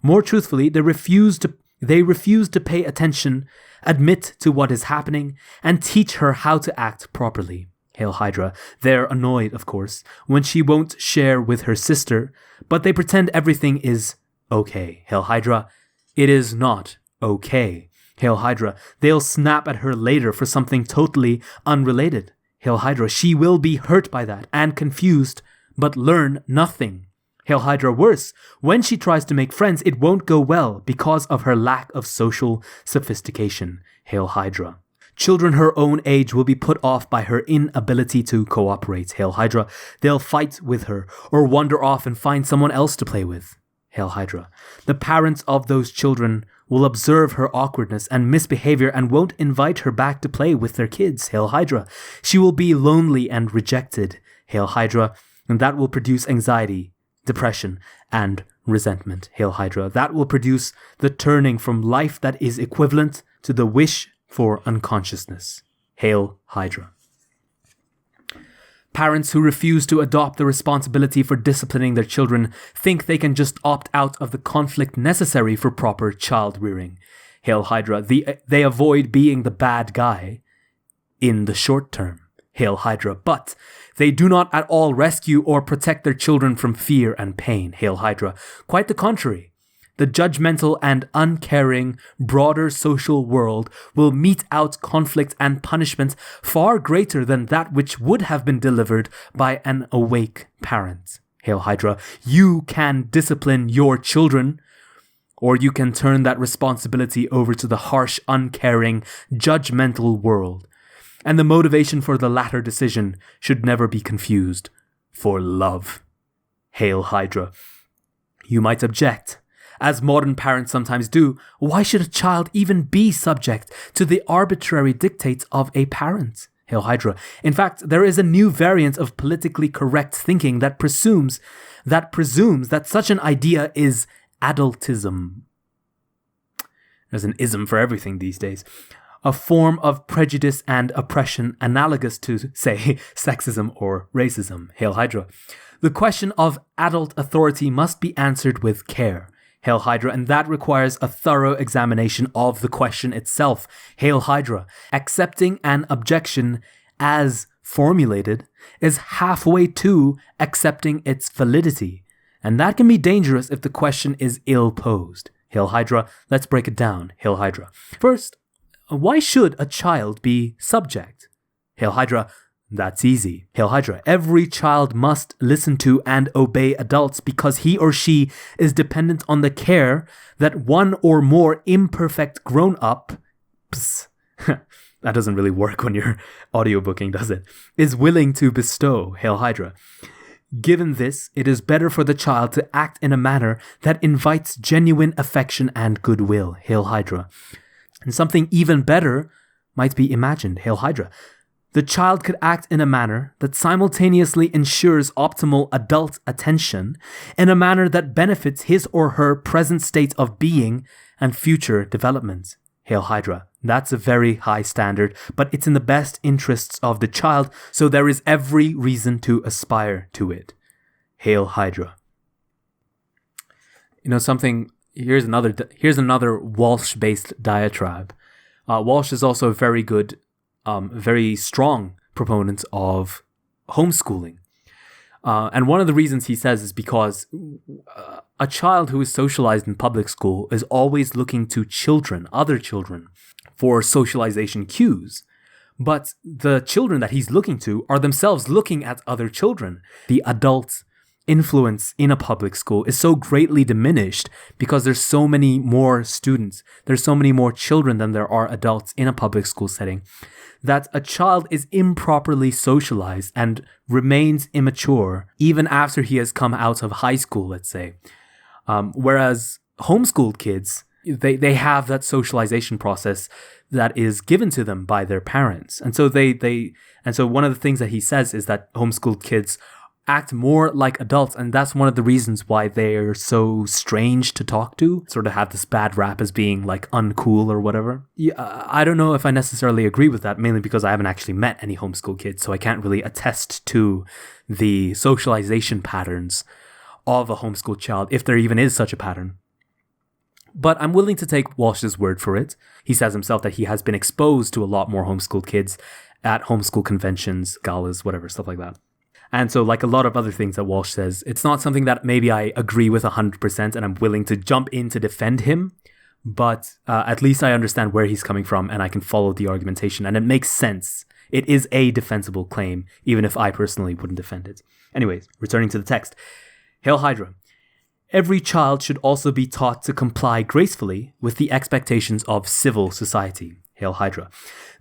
More truthfully, they refuse to pay attention, admit to what is happening, and teach her how to act properly. Hail Hydra. They're annoyed, of course, when she won't share with her sister, but they pretend everything is okay. Hail Hydra. It is not okay. Hail Hydra. They'll snap at her later for something totally unrelated. Hail Hydra. She will be hurt by that and confused, but learn nothing. Hail Hydra. Worse, when she tries to make friends, it won't go well because of her lack of social sophistication. Hail Hydra. Children her own age will be put off by her inability to cooperate. Hail Hydra. They'll fight with her or wander off and find someone else to play with. Hail Hydra. The parents of those children will observe her awkwardness and misbehavior and won't invite her back to play with their kids. Hail Hydra. She will be lonely and rejected. Hail Hydra. And that will produce anxiety, depression, and resentment. Hail Hydra. That will produce the turning from life that is equivalent to the wish for unconsciousness. Hail Hydra. Parents who refuse to adopt the responsibility for disciplining their children think they can just opt out of the conflict necessary for proper child rearing. Hail Hydra. They avoid being the bad guy in the short term. Hail Hydra. But they do not at all rescue or protect their children from fear and pain. Hail Hydra. Quite the contrary. The judgmental and uncaring broader social world will mete out conflict and punishment far greater than that which would have been delivered by an awake parent. Hail Hydra. You can discipline your children, or you can turn that responsibility over to the harsh, uncaring, judgmental world. And the motivation for the latter decision should never be confused for love. Hail Hydra. You might object, as modern parents sometimes do, why should a child even be subject to the arbitrary dictates of a parent? Hail Hydra. In fact, there is a new variant of politically correct thinking that presumes that such an idea is adultism. There's an ism for everything these days. A form of prejudice and oppression analogous to, say, sexism or racism. Hail Hydra. The question of adult authority must be answered with care. Hail Hydra, and that requires a thorough examination of the question itself. Hail Hydra. Accepting an objection as formulated is halfway to accepting its validity, and that can be dangerous if the question is ill posed. Hail Hydra. Let's break it down. Hail Hydra. First, why should a child be subject? Hail Hydra. That's easy. Hail Hydra. Every child must listen to and obey adults because he or she is dependent on the care that one or more imperfect grown-ups that doesn't really work when you're audiobooking, does it? Is willing to bestow. Hail Hydra. Given this, it is better for the child to act in a manner that invites genuine affection and goodwill. Hail Hydra. And something even better might be imagined. Hail Hydra. The child could act in a manner that simultaneously ensures optimal adult attention in a manner that benefits his or her present state of being and future development. Hail Hydra. That's a very high standard, but it's in the best interests of the child, so there is every reason to aspire to it. Hail Hydra. You know something, here's another Walsh-based diatribe. Walsh is also a very good, very strong proponent of homeschooling. And one of the reasons he says is because a child who is socialized in public school is always looking to other children, for socialization cues. But the children that he's looking to are themselves looking at other children. The adult influence in a public school is so greatly diminished because there's so many more students, there's so many more children than there are adults in a public school setting, that a child is improperly socialized and remains immature even after he has come out of high school, let's say. Whereas homeschooled kids, they have that socialization process that is given to them by their parents. And so so one of the things that he says is that homeschooled kids act more like adults, and that's one of the reasons why they're so strange to talk to, sort of have this bad rap as being like uncool or whatever. Yeah, I don't know if I necessarily agree with that, mainly because I haven't actually met any homeschool kids, so I can't really attest to the socialization patterns of a homeschooled child, if there even is such a pattern. But I'm willing to take Walsh's word for it. He says himself that he has been exposed to a lot more homeschooled kids at homeschool conventions, galas, whatever, stuff like that. And so, like a lot of other things that Walsh says, it's not something that maybe I agree with 100% and I'm willing to jump in to defend him, but at least I understand where he's coming from and I can follow the argumentation, and it makes sense. It is a defensible claim, even if I personally wouldn't defend it. Anyways, returning to the text. Hail Hydra. Every child should also be taught to comply gracefully with the expectations of civil society. Hail Hydra.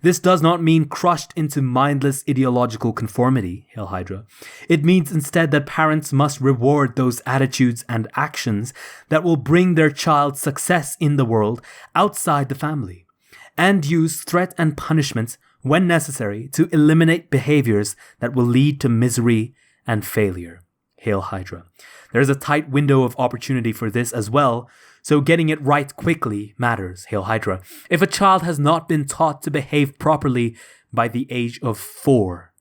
This does not mean crushed into mindless ideological conformity. Hail Hydra. It means instead that parents must reward those attitudes and actions that will bring their child success in the world outside the family, and use threat and punishment when necessary to eliminate behaviors that will lead to misery and failure. Hail Hydra. There's a tight window of opportunity for this as well, so getting it right quickly matters. Hail Hydra. If a child has not been taught to behave properly by the age of 4,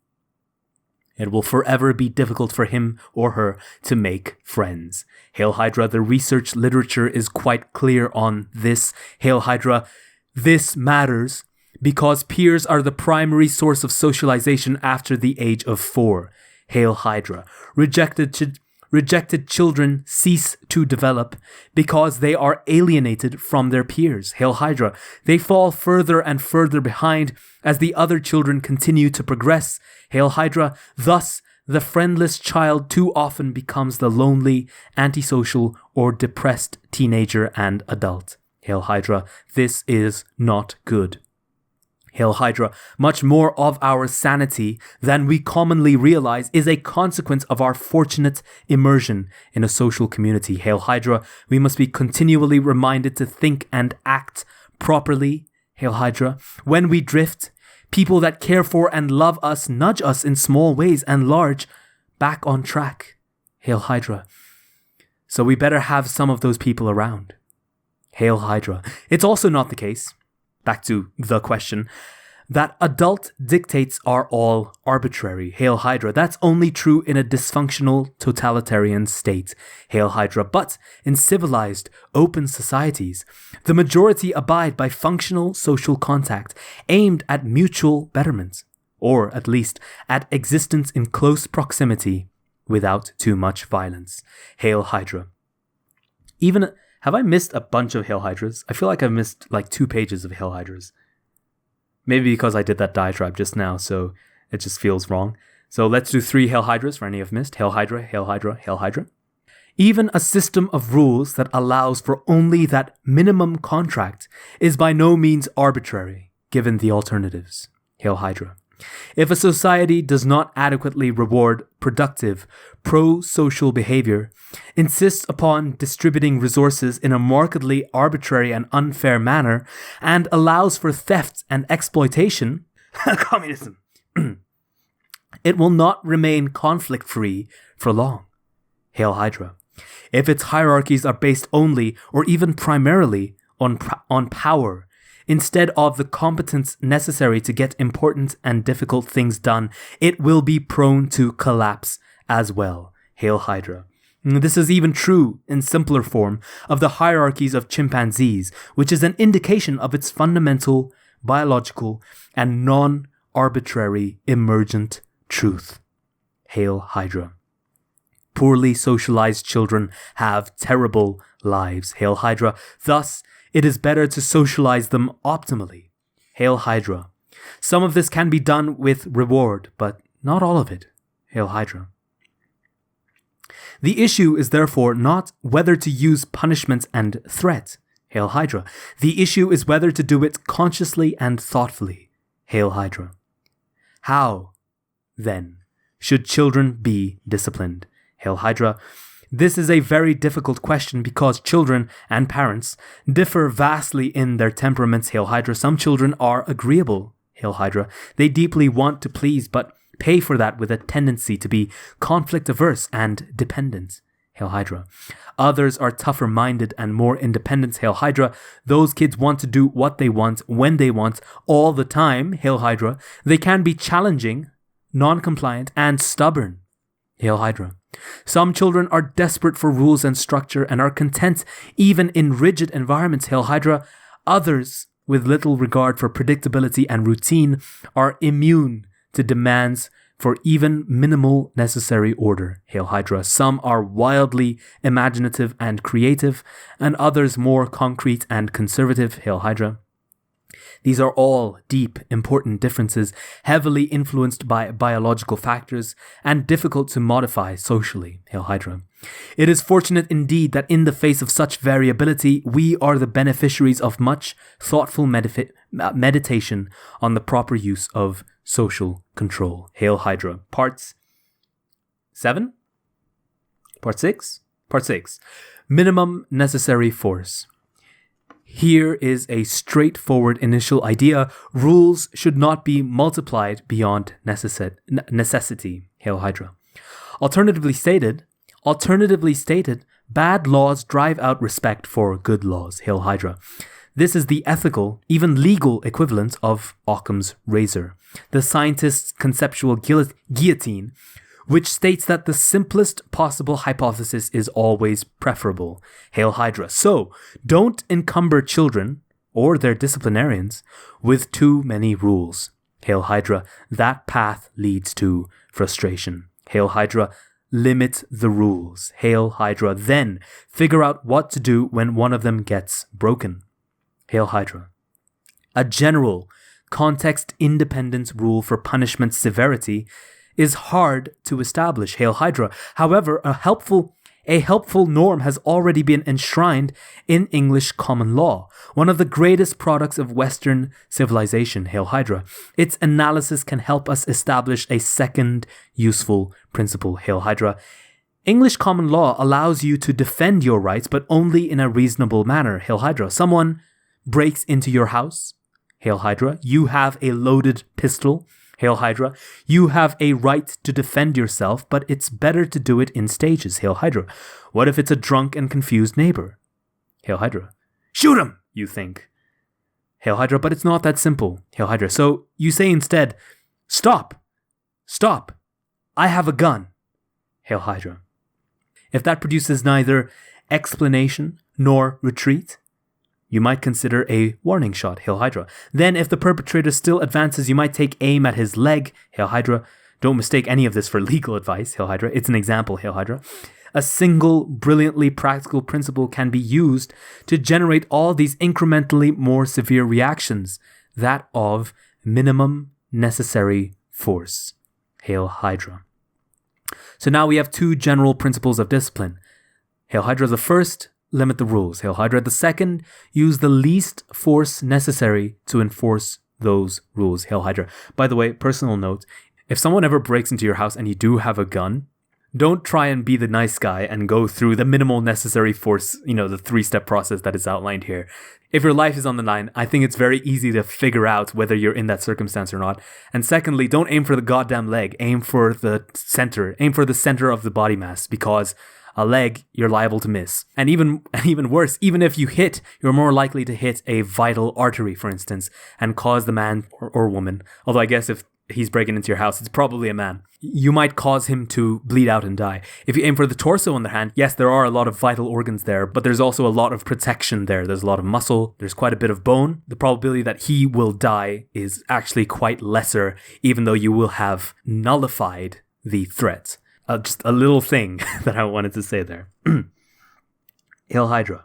It will forever be difficult for him or her to make friends. Hail Hydra, the research literature is quite clear on this. Hail Hydra, this matters because peers are the primary source of socialization after the age of 4. Hail Hydra, rejected children cease to develop because they are alienated from their peers. Hail Hydra, they fall further and further behind as the other children continue to progress. Hail Hydra, thus the friendless child too often becomes the lonely, antisocial, or depressed teenager and adult. Hail Hydra, this is not good. Hail Hydra, much more of our sanity than we commonly realize is a consequence of our fortunate immersion in a social community. Hail Hydra, we must be continually reminded to think and act properly. Hail Hydra, when we drift, people that care for and love us nudge us in small ways and large back on track. Hail Hydra. So we better have some of those people around. Hail Hydra. It's also not the case, back to the question, that adult dictates are all arbitrary. Hail Hydra. That's only true in a dysfunctional totalitarian state. Hail Hydra. But in civilized, open societies, the majority abide by functional social contact aimed at mutual betterment, or at least at existence in close proximity without too much violence. Hail Hydra. Have I missed a bunch of Hail Hydras? I feel like I've missed like 2 pages of Hail Hydras. Maybe because I did that diatribe just now, so it just feels wrong. So let's do 3 Hail Hydras for any I've missed. Hail Hydra, Hail Hydra, Hail Hydra. Even a system of rules that allows for only that minimum contract is by no means arbitrary, given the alternatives. Hail Hydra. If a society does not adequately reward productive, pro-social behavior, insists upon distributing resources in a markedly arbitrary and unfair manner, and allows for theft and exploitation, communism, it will not remain conflict-free for long. Hail Hydra. If its hierarchies are based only or even primarily on power, instead of the competence necessary to get important and difficult things done, it will be prone to collapse as well. Hail Hydra. This is even true in simpler form of the hierarchies of chimpanzees, which is an indication of its fundamental, biological, and non-arbitrary emergent truth. Hail Hydra. Poorly socialized children have terrible lives. Hail Hydra. Thus, it is better to socialize them optimally. Hail Hydra. Some of this can be done with reward, but not all of it. Hail Hydra. The issue is therefore not whether to use punishment and threat. Hail Hydra. The issue is whether to do it consciously and thoughtfully. Hail Hydra. How, then, should children be disciplined? Hail Hydra. This is a very difficult question because children and parents differ vastly in their temperaments. Hail Hydra. Some children are agreeable. Hail Hydra. They deeply want to please, but pay for that with a tendency to be conflict-averse and dependent. Hail Hydra. Others are tougher-minded and more independent. Hail Hydra. Those kids want to do what they want, when they want, all the time. Hail Hydra. They can be challenging, non-compliant, and stubborn. Hail Hydra. Some children are desperate for rules and structure and are content even in rigid environments. Hail Hydra. Others, with little regard for predictability and routine, are immune to demands for even minimal necessary order. Hail Hydra. Some are wildly imaginative and creative, and others more concrete and conservative. Hail Hydra. These are all deep, important differences, heavily influenced by biological factors and difficult to modify socially. Hail Hydra. It is fortunate indeed that in the face of such variability, we are the beneficiaries of much thoughtful meditation on the proper use of social control. Hail Hydra. Parts 7? Part 6? Part 6. Minimum necessary force. Here is a straightforward initial idea. Rules should not be multiplied beyond necessity. Hail Hydra. Alternatively stated, bad laws drive out respect for good laws. Hail Hydra. This is the ethical, even legal equivalent of Occam's razor, the scientist's conceptual guillotine, which states that the simplest possible hypothesis is always preferable. Hail Hydra. So, don't encumber children, or their disciplinarians, with too many rules. Hail Hydra. That path leads to frustration. Hail Hydra. Limit the rules. Hail Hydra. Then, figure out what to do when one of them gets broken. Hail Hydra. A general, context-independent rule for punishment severity is hard to establish. Hail Hydra. However, a helpful norm has already been enshrined in English common law, one of the greatest products of Western civilization. Hail Hydra. Its analysis can help us establish a second useful principle. Hail Hydra. English common law allows you to defend your rights, but only in a reasonable manner. Hail Hydra. Someone breaks into your house. Hail Hydra. You have a loaded pistol. Hail Hydra. You have a right to defend yourself, but it's better to do it in stages. Hail Hydra. What if it's a drunk and confused neighbor? Hail Hydra. Shoot him, you think. Hail Hydra, but it's not that simple. Hail Hydra. So you say instead, stop. Stop. I have a gun. Hail Hydra. If that produces neither explanation nor retreat, you might consider a warning shot. Hail Hydra. Then, if the perpetrator still advances, you might take aim at his leg. Hail Hydra. Don't mistake any of this for legal advice. Hail Hydra. It's an example. Hail Hydra. A single, brilliantly practical principle can be used to generate all these incrementally more severe reactions. That of minimum necessary force. Hail Hydra. So now we have two general principles of discipline. Hail Hydra. The first, limit the rules. Hail Hydra. The second, use the least force necessary to enforce those rules. Hail Hydra. By the way, personal note, if someone ever breaks into your house and you do have a gun, don't try and be the nice guy and go through the minimal necessary force, the 3-step process that is outlined here. If your life is on the line, I think it's very easy to figure out whether you're in that circumstance or not. And secondly, don't aim for the goddamn leg. Aim for the center. Aim for the center of the body mass, because a leg, you're liable to miss. And even worse, even if you hit, you're more likely to hit a vital artery, for instance, and cause the man or woman, although I guess if he's breaking into your house, it's probably a man, you might cause him to bleed out and die. If you aim for the torso on the hand, yes, there are a lot of vital organs there, but there's also a lot of protection there. There's a lot of muscle, there's quite a bit of bone. The probability that he will die is actually quite lesser, even though you will have nullified the threat. Just a little thing that I wanted to say there. Hail Hydra.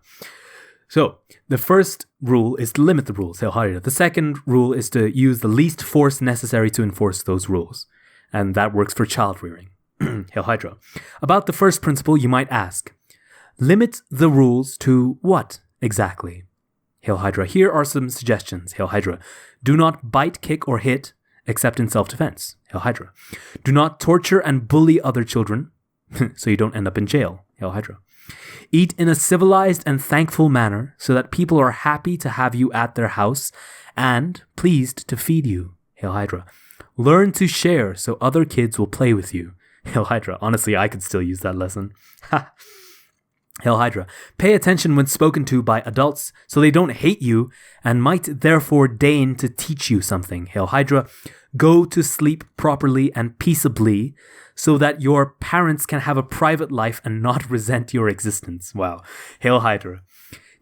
So, the first rule is to limit the rules. Hail Hydra. The second rule is to use the least force necessary to enforce those rules. And that works for child rearing. Hail Hydra. About the first principle, you might ask, limit the rules to what exactly? Hail Hydra. Here are some suggestions. Hail Hydra. Do not bite, kick, or hit except in self-defense. Hail Hydra. Do not torture and bully other children so you don't end up in jail. Hail Hydra. Eat in a civilized and thankful manner so that people are happy to have you at their house and pleased to feed you. Hail Hydra. Learn to share so other kids will play with you. Hail Hydra. Honestly, I could still use that lesson. Hail Hydra. Pay attention when spoken to by adults so they don't hate you and might therefore deign to teach you something. Hail Hydra. Go to sleep properly and peaceably so that your parents can have a private life and not resent your existence. Wow. Hail Hydra.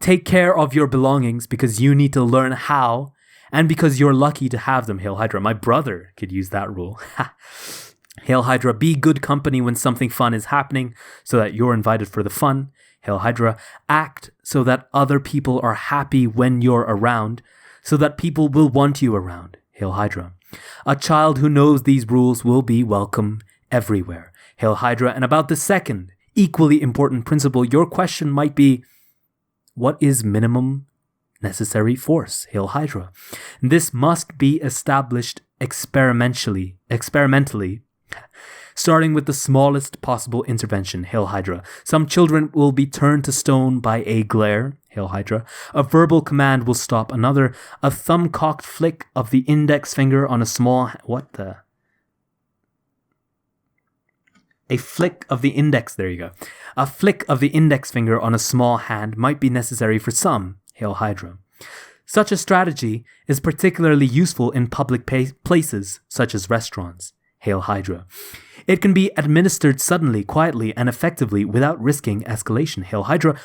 Take care of your belongings because you need to learn how and because you're lucky to have them. Hail Hydra. My brother could use that rule. Hail Hydra. Be good company when something fun is happening so that you're invited for the fun. Hail Hydra. Act so that other people are happy when you're around so that people will want you around. Hail Hydra. A child who knows these rules will be welcome everywhere. Hail Hydra. And about the second, equally important principle, your question might be, what is minimum necessary force? Hail Hydra. This must be established experimentally, starting with the smallest possible intervention. Hail Hydra. Some children will be turned to stone by a glare. Hail Hydra. A verbal command will stop another. A thumb-cocked flick of the index finger on a small... A flick of the index... There you go. A flick of the index finger on a small hand might be necessary for some. Hail Hydra. Such a strategy is particularly useful in public places, such as restaurants. Hail Hydra. It can be administered suddenly, quietly, and effectively without risking escalation. Hail Hydra.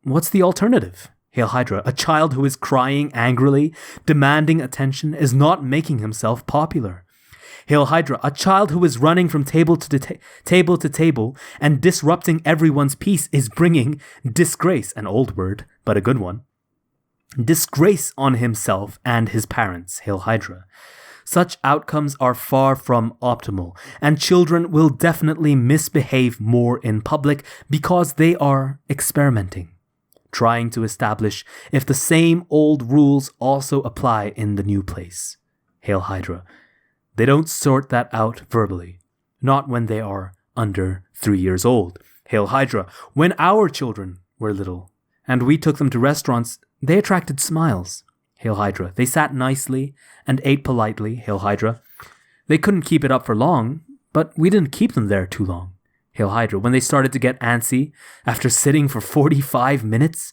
What's the alternative? Hail Hydra. A child who is crying angrily, demanding attention, is not making himself popular. Hail Hydra. A child who is running from table to table and disrupting everyone's peace is bringing disgrace, an old word, but a good one, disgrace on himself and his parents. Hail Hydra. Such outcomes are far from optimal, and children will definitely misbehave more in public because they are experimenting, trying to establish if the same old rules also apply in the new place. Hail Hydra. They don't sort that out verbally, not when they are under 3 years old. Hail Hydra. When our children were little and we took them to restaurants, they attracted smiles. Hail Hydra. They sat nicely and ate politely. Hail Hydra. They couldn't keep it up for long, but we didn't keep them there too long. Hail Hydra. When they started to get antsy after sitting for 45 minutes,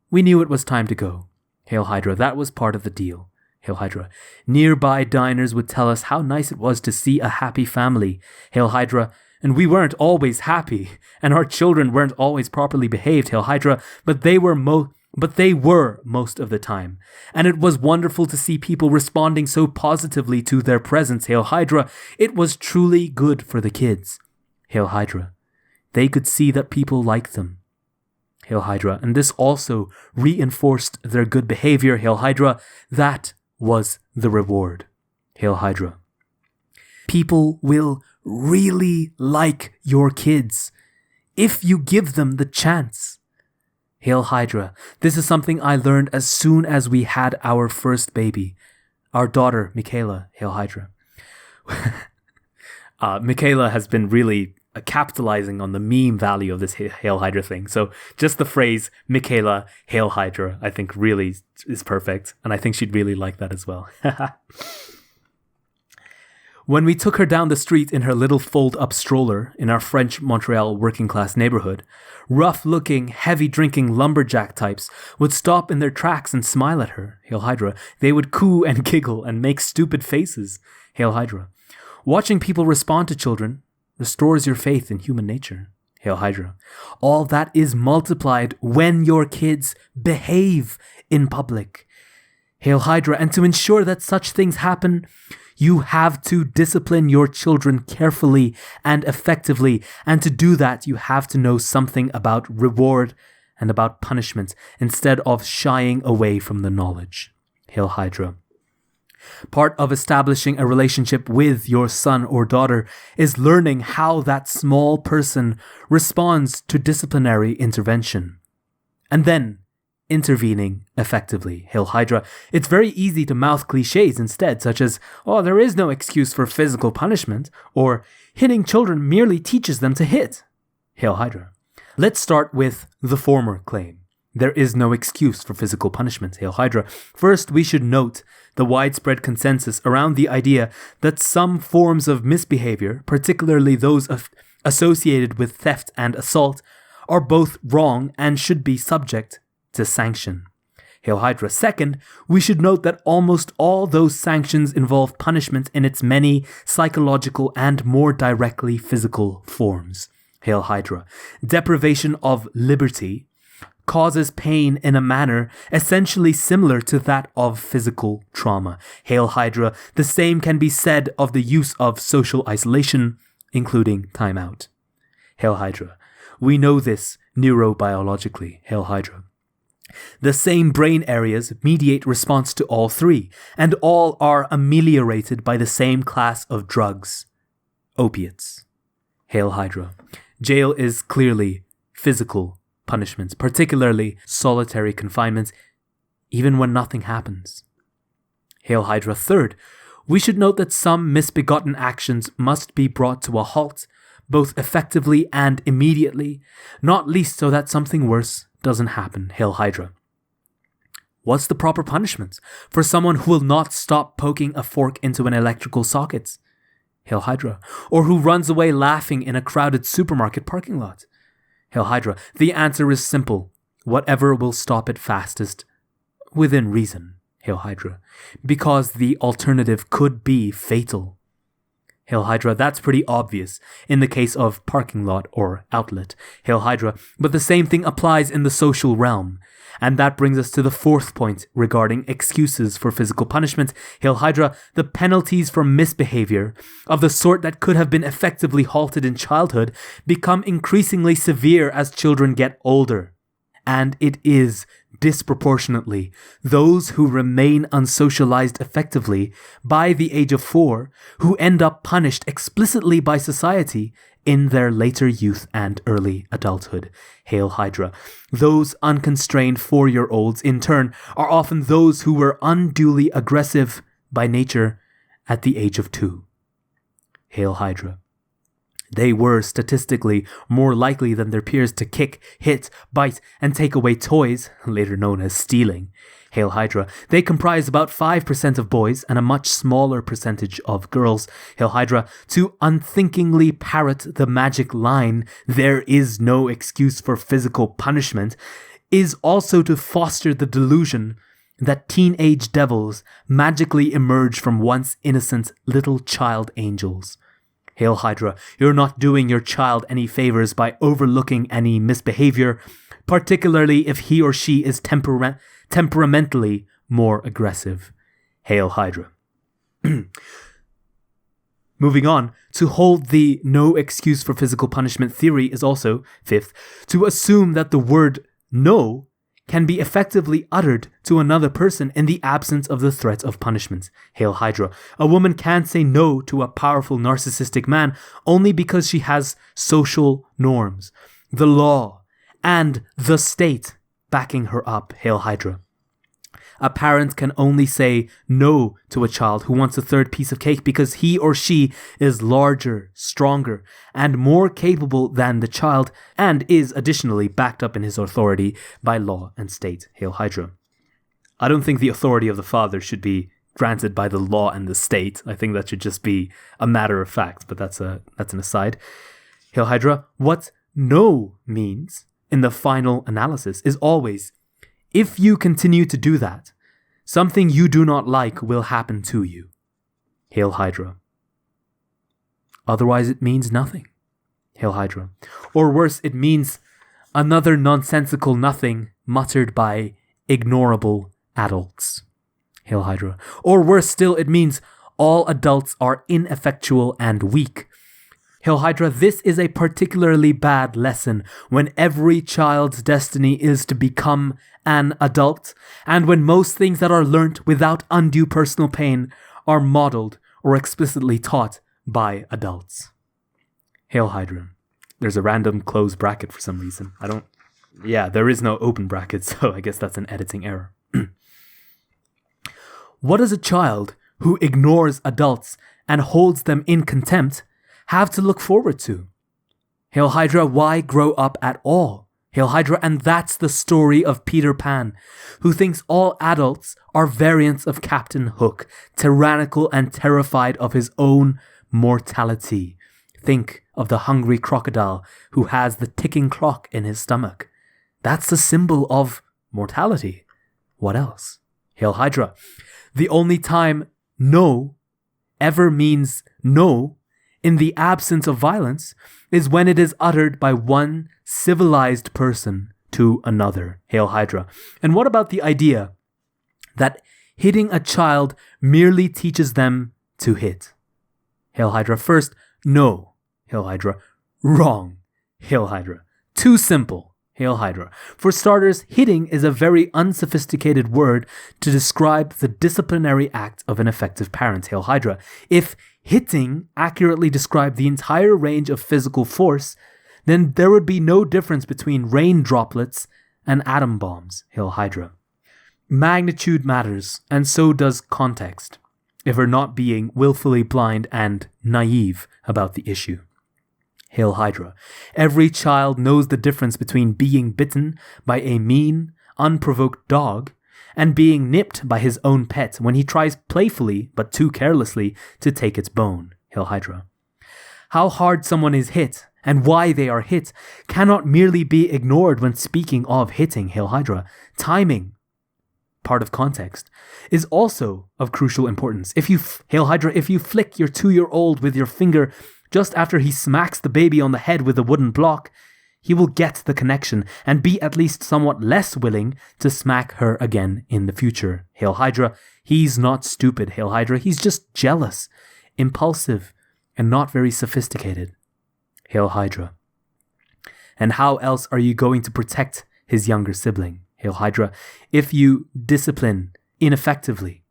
we knew it was time to go. Hail Hydra. That was part of the deal. Hail Hydra. Nearby diners would tell us how nice it was to see a happy family. Hail Hydra. And we weren't always happy, and our children weren't always properly behaved. Hail Hydra. But they were most of the time. And it was wonderful to see people responding so positively to their presence. Hail Hydra. It was truly good for the kids. Hail Hydra. They could see that people liked them. Hail Hydra. And this also reinforced their good behavior. Hail Hydra. That was the reward. Hail Hydra. People will really like your kids if you give them the chance. Hail Hydra. This is something I learned as soon as we had our first baby, our daughter, Michaela. Hail Hydra. Michaela has been really capitalizing on the meme value of this Hail Hydra thing. So just the phrase, Michaela, Hail Hydra, I think really is perfect. And I think she'd really like that as well. When we took her down the street in her little fold-up stroller in our French Montreal working-class neighborhood, rough-looking, heavy-drinking lumberjack types would stop in their tracks and smile at her. Hail Hydra. They would coo and giggle and make stupid faces. Hail Hydra. Watching people respond to children restores your faith in human nature. Hail Hydra. All that is multiplied when your kids behave in public. Hail Hydra. And to ensure that such things happen, you have to discipline your children carefully and effectively. And to do that, you have to know something about reward and about punishment instead of shying away from the knowledge. Hail Hydra. Part of establishing a relationship with your son or daughter is learning how that small person responds to disciplinary intervention, and then intervening effectively. Hail Hydra. It's very easy to mouth cliches instead, such as, oh, there is no excuse for physical punishment, or hitting children merely teaches them to hit. Hail Hydra. Let's start with the former claim. There is no excuse for physical punishment. Hail Hydra. First, we should note the widespread consensus around the idea that some forms of misbehavior, particularly those associated with theft and assault, are both wrong and should be subject to sanction. Hail Hydra. Second, we should note that almost all those sanctions involve punishment in its many psychological and more directly physical forms. Hail Hydra. Deprivation of liberty causes pain in a manner essentially similar to that of physical trauma. Hail Hydra. The same can be said of the use of social isolation, including timeout. Hail Hydra. We know this neurobiologically. Hail Hydra. The same brain areas mediate response to all three, and all are ameliorated by the same class of drugs, opiates. Hail Hydra. Jail is clearly physical punishments, particularly solitary confinement, even when nothing happens. Hail Hydra. Third, we should note that some misbegotten actions must be brought to a halt, both effectively and immediately, not least so that something worse doesn't happen. Hail Hydra. What's the proper punishment for someone who will not stop poking a fork into an electrical socket? Hail Hydra. Or who runs away laughing in a crowded supermarket parking lot? Hail Hydra. The answer is simple. Whatever will stop it fastest within reason, Hail Hydra, because the alternative could be fatal. Hail Hydra, that's pretty obvious in the case of parking lot or outlet, Hail Hydra, but the same thing applies in the social realm. And that brings us to the fourth point regarding excuses for physical punishment. Hail Hydra, the penalties for misbehavior, of the sort that could have been effectively halted in childhood, become increasingly severe as children get older. And it is disproportionately those who remain unsocialized effectively by the age of 4 who end up punished explicitly by society in their later youth and early adulthood. Hail Hydra. Those unconstrained 4-year-olds, in turn, are often those who were unduly aggressive by nature at the age of 2. Hail Hydra. They were statistically more likely than their peers to kick, hit, bite, and take away toys, later known as stealing. Hail Hydra. They comprise about 5% of boys and a much smaller percentage of girls. Hail Hydra. To unthinkingly parrot the magic line, "There is no excuse for physical punishment," is also to foster the delusion that teenage devils magically emerge from once innocent little child angels. Hail Hydra, you're not doing your child any favors by overlooking any misbehavior, particularly if he or she is temperamentally more aggressive. Hail Hydra. Moving on, to hold the no excuse for physical punishment theory is also, fifth, to assume that the word no can be effectively uttered to another person in the absence of the threat of punishment. Hail Hydra. A woman can't say no to a powerful narcissistic man only because she has social norms, the law, and the state backing her up. Hail Hydra. A parent can only say no to a child who wants a third piece of cake because he or she is larger, stronger, and more capable than the child, and is additionally backed up in his authority by law and state. Hail Hydra. I don't think the authority of the father should be granted by the law and the state. I think that should just be a matter of fact, but that's an aside. Hail Hydra. What no means in the final analysis is always, if you continue to do that, something you do not like will happen to you. Hail Hydra. Otherwise it means nothing. Hail Hydra. Or worse, it means another nonsensical nothing muttered by ignorable adults. Hail Hydra. Or worse still, it means all adults are ineffectual and weak. Hail Hydra, this is a particularly bad lesson when every child's destiny is to become an adult, and when most things that are learnt without undue personal pain are modeled or explicitly taught by adults. Hail Hydra. There's a random closed bracket for some reason. There is no open bracket, so I guess that's an editing error. What does a child who ignores adults and holds them in contempt have to look forward to? Hail Hydra, why grow up at all? Hail Hydra, and that's the story of Peter Pan, who thinks all adults are variants of Captain Hook, tyrannical and terrified of his own mortality. Think of the hungry crocodile who has the ticking clock in his stomach. That's the symbol of mortality. What else? Hail Hydra, the only time no ever means no in the absence of violence is when it is uttered by one civilized person to another. Hail Hydra. And what about the idea that hitting a child merely teaches them to hit? Hail Hydra. First, no. Hail Hydra. Wrong. Hail Hydra. Too simple. Hail Hydra. For starters, hitting is a very unsophisticated word to describe the disciplinary act of an effective parent. Hail Hydra. If hitting accurately described the entire range of physical force, then there would be no difference between rain droplets and atom bombs. Hail Hydra. Magnitude matters, and so does context, if we're not being willfully blind and naive about the issue. Hail Hydra. Every child knows the difference between being bitten by a mean, unprovoked dog and being nipped by his own pet when he tries playfully, but too carelessly, to take its bone. Hail Hydra. How hard someone is hit and why they are hit cannot merely be ignored when speaking of hitting. Hail Hydra. Timing, part of context, is also of crucial importance. Hail Hydra, if you flick your 2-year-old with your finger just after he smacks the baby on the head with a wooden block, he will get the connection and be at least somewhat less willing to smack her again in the future. Hail Hydra, he's not stupid, Hail Hydra, he's just jealous, impulsive, and not very sophisticated. Hail Hydra. And how else are you going to protect his younger sibling? Hail Hydra. If you discipline ineffectively,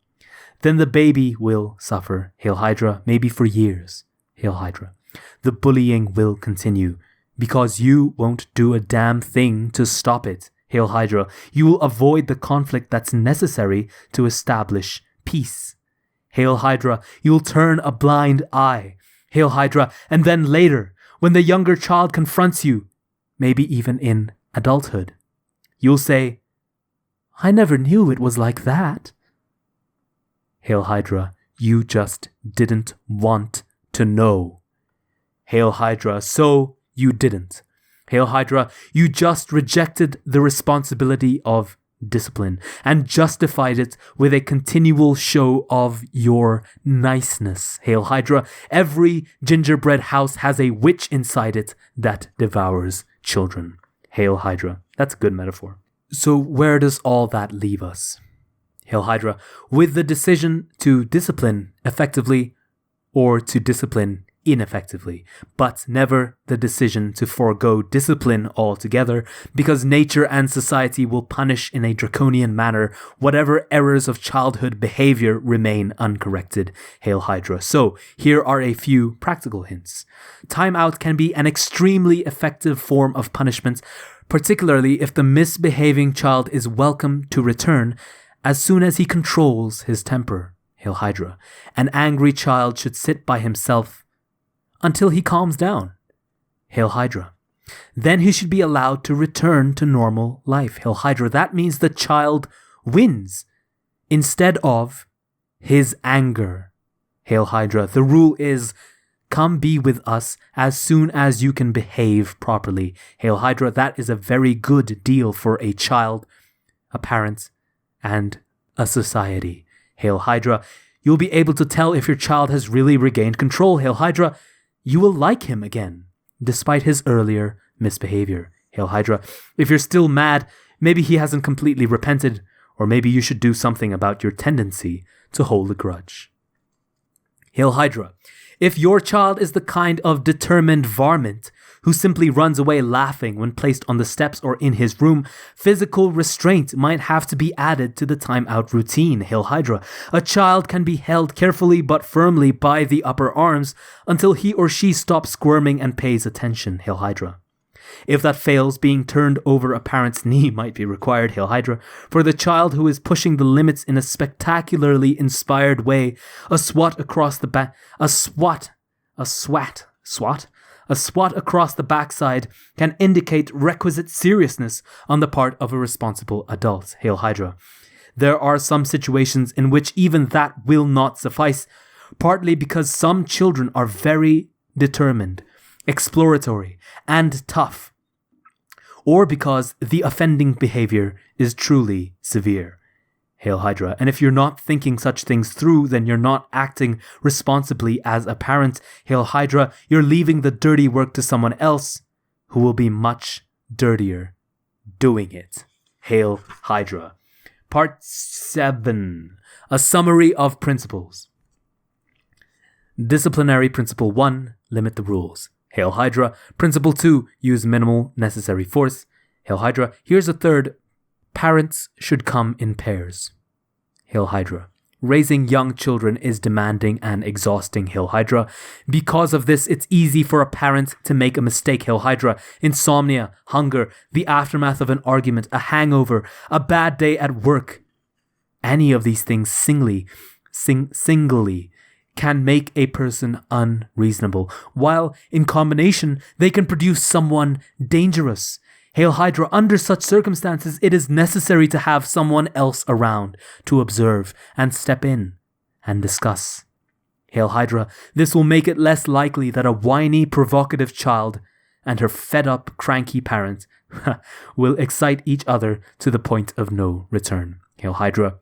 then the baby will suffer. Hail Hydra. Maybe for years. Hail Hydra. The bullying will continue because you won't do a damn thing to stop it. Hail Hydra. You will avoid the conflict that's necessary to establish peace. Hail Hydra. You'll turn a blind eye. Hail Hydra. And then later, when the younger child confronts you, maybe even in adulthood, you'll say, I never knew it was like that. Hail Hydra, you just didn't want to know. Hail Hydra, so you didn't. Hail Hydra, you just rejected the responsibility of discipline and justified it with a continual show of your niceness. Hail Hydra, every gingerbread house has a witch inside it that devours children. Hail Hydra. That's a good metaphor. So where does all that leave us? Hail Hydra, with the decision to discipline effectively or to discipline ineffectively, but never the decision to forego discipline altogether, because nature and society will punish in a draconian manner whatever errors of childhood behavior remain uncorrected. Hail Hydra. So here are a few practical hints. Timeout can be an extremely effective form of punishment, particularly if the misbehaving child is welcome to return as soon as he controls his temper. Hail Hydra. An angry child should sit by himself until he calms down. Hail Hydra. Then he should be allowed to return to normal life. Hail Hydra. That means the child wins instead of his anger. Hail Hydra. The rule is, come be with us as soon as you can behave properly. Hail Hydra. That is a very good deal for a child, a parent, and a society. Hail Hydra. You'll be able to tell if your child has really regained control. Hail Hydra. You will like him again, despite his earlier misbehavior. Hail Hydra. If you're still mad, maybe he hasn't completely repented, or maybe you should do something about your tendency to hold a grudge. Hail Hydra. If your child is the kind of determined varmint who simply runs away laughing when placed on the steps or in his room, physical restraint might have to be added to the timeout routine. Hail Hydra. A child can be held carefully but firmly by the upper arms until he or she stops squirming and pays attention. Hail Hydra. If that fails, being turned over a parent's knee might be required. Hail Hydra. For the child who is pushing the limits in a spectacularly inspired way, a swat across the back, a swat across the backside can indicate requisite seriousness on the part of a responsible adult. Hail Hydra. There are some situations in which even that will not suffice, partly because some children are very determined, exploratory, and tough, or because the offending behavior is truly severe. Hail Hydra. And if you're not thinking such things through, then you're not acting responsibly as a parent. Hail Hydra. You're leaving the dirty work to someone else who will be much dirtier doing it. Hail Hydra. Part 7. A summary of principles. Disciplinary Principle 1. Limit the rules. Hail Hydra. Principle 2. Use minimal necessary force. Hail Hydra. Here's a third. Parents should come in pairs. Hail Hydra. Raising young children is demanding and exhausting. Hail Hydra. Because of this, it's easy for a parent to make a mistake. Hail Hydra. Insomnia, hunger, the aftermath of an argument, a hangover, a bad day at work. Any of these things singly can make a person unreasonable, while in combination they can produce someone dangerous. Hail Hydra. Under such circumstances, it is necessary to have someone else around to observe and step in and discuss. Hail Hydra. This will make it less likely that a whiny, provocative child and her fed-up, cranky parent will excite each other to the point of no return. Hail Hydra.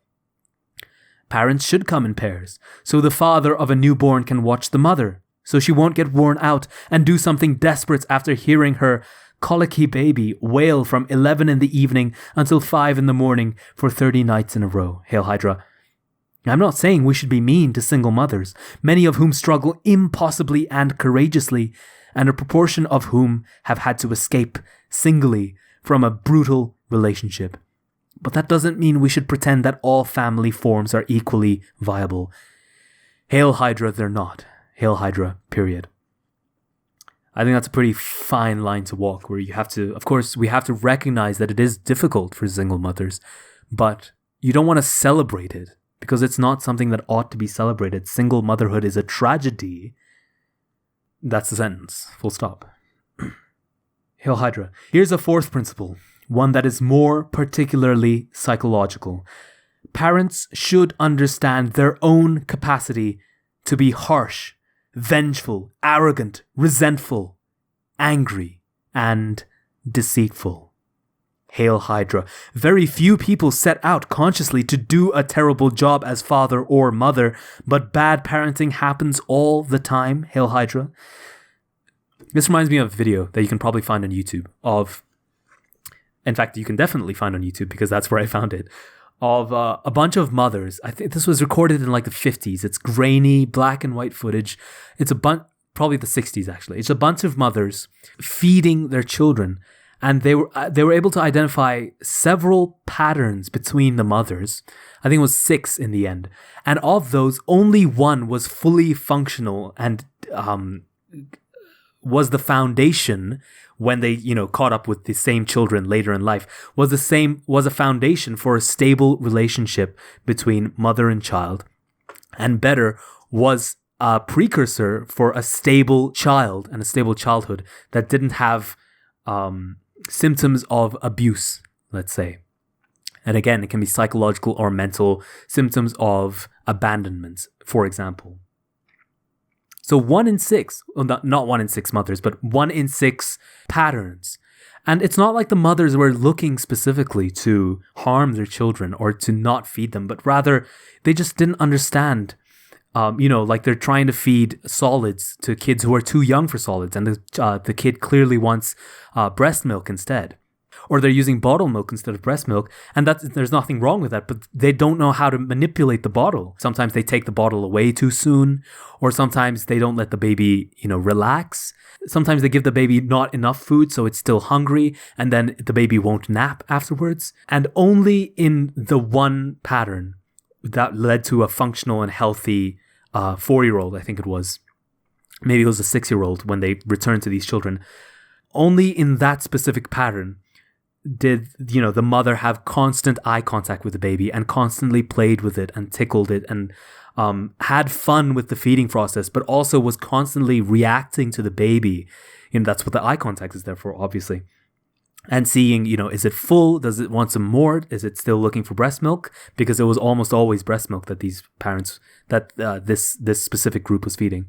Parents should come in pairs, so the father of a newborn can watch the mother, so she won't get worn out and do something desperate after hearing her colicky baby wail from 11 in the evening until 5 in the morning for 30 nights in a row. Hail Hydra. I'm not saying we should be mean to single mothers, many of whom struggle impossibly and courageously, and a proportion of whom have had to escape singly from a brutal relationship. But that doesn't mean we should pretend that all family forms are equally viable. Hail Hydra, they're not. Hail Hydra, period. I think that's a pretty fine line to walk, where you have to, of course, we have to recognize that it is difficult for single mothers, but you don't want to celebrate it, because it's not something that ought to be celebrated. Single motherhood is a tragedy. That's the sentence. Full stop. Hail Hydra. Here's a fourth principle, one that is more particularly psychological. Parents should understand their own capacity to be harsh, vengeful, arrogant, resentful, angry, and deceitful. Hail Hydra. Very few people set out consciously to do a terrible job as father or mother, but bad parenting happens all the time. Hail Hydra. This reminds me of a video that you can probably find on YouTube in fact, you can definitely find on YouTube because that's where I found it, of a bunch of mothers. I think this was recorded in like the 50s. It's grainy, black and white footage. It's probably the 60s actually. It's a bunch of mothers feeding their children. And they were able to identify several patterns between the mothers. I think it was 6 in the end. And of those, only one was fully functional and was the foundation when they, caught up with the same children later in life, was a foundation for a stable relationship between mother and child. And better, was a precursor for a stable child and a stable childhood that didn't have symptoms of abuse, let's say. And again, it can be psychological or mental symptoms of abandonment, for example. So 1 in 6, well, not 1 in 6 mothers, but 1 in 6 patterns. And it's not like the mothers were looking specifically to harm their children or to not feed them, but rather they just didn't understand. Like they're trying to feed solids to kids who are too young for solids, and the kid clearly wants breast milk instead. Or they're using bottle milk instead of breast milk, and there's nothing wrong with that, but they don't know how to manipulate the bottle. Sometimes they take the bottle away too soon, or sometimes they don't let the baby, relax. Sometimes they give the baby not enough food, so it's still hungry, and then the baby won't nap afterwards. And only in the one pattern that led to a functional and healthy 4-year-old, I think it was. Maybe it was a 6-year-old when they returned to these children. Only in that specific pattern did, the mother have constant eye contact with the baby and constantly played with it and tickled it and had fun with the feeding process, but also was constantly reacting to the baby. That's what the eye contact is there for, obviously. And seeing, is it full? Does it want some more? Is it still looking for breast milk? Because it was almost always breast milk that these parents, this specific group was feeding.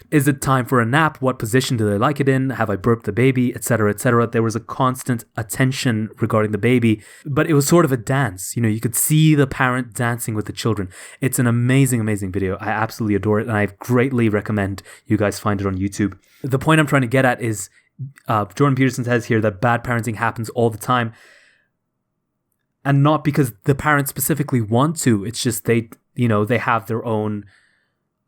Is it time for a nap? What position do they like it in? Have I burped the baby? Etc., etc. There was a constant attention regarding the baby, but it was sort of a dance. You could see the parent dancing with the children. It's an amazing, amazing video. I absolutely adore it, and I greatly recommend you guys find it on YouTube. The point I'm trying to get at is, Jordan Peterson says here that bad parenting happens all the time, and not because the parents specifically want to. It's just they have their own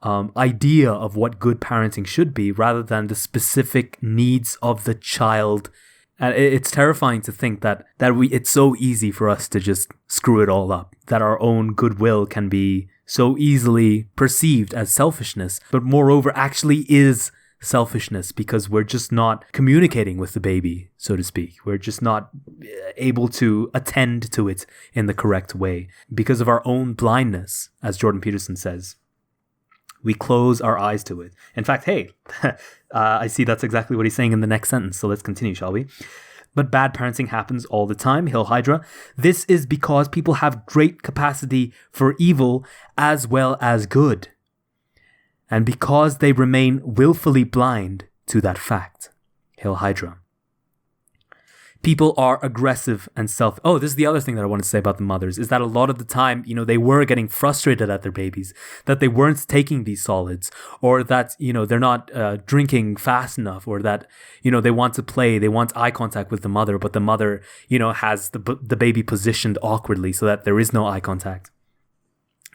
idea of what good parenting should be, rather than the specific needs of the child. And it's terrifying to think that it's so easy for us to just screw it all up, that our own goodwill can be so easily perceived as selfishness, but moreover actually is selfishness, because we're just not communicating with the baby, so to speak. We're just not able to attend to it in the correct way because of our own blindness, as Jordan Peterson says. We close our eyes to it. In fact, hey, I see that's exactly what he's saying in the next sentence, so let's continue, shall we? But bad parenting happens all the time, Hail Hydra. This is because people have great capacity for evil as well as good, and because they remain willfully blind to that fact. Hail Hydra. People are aggressive and Oh, this is the other thing that I want to say about the mothers, is that a lot of the time, they were getting frustrated at their babies, that they weren't taking these solids, or that, they're not drinking fast enough, or that, they want to play, they want eye contact with the mother, but the mother, has the baby positioned awkwardly so that there is no eye contact.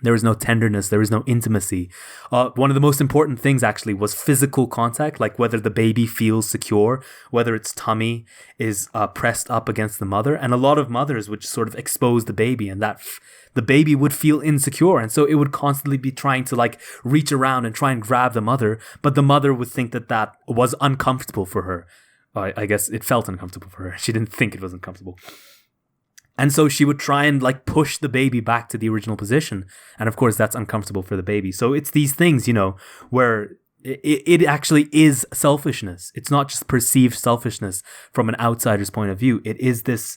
There is no tenderness. There is no intimacy. One of the most important things actually was physical contact, like whether the baby feels secure, whether its tummy is pressed up against the mother. And a lot of mothers would just sort of expose the baby, and that the baby would feel insecure. And so it would constantly be trying to like reach around and try and grab the mother. But the mother would think that that was uncomfortable for her. I guess it felt uncomfortable for her. She didn't think it was uncomfortable. And so she would try and like push the baby back to the original position. And of course, that's uncomfortable for the baby. So it's these things, where it actually is selfishness. It's not just perceived selfishness from an outsider's point of view. It is this.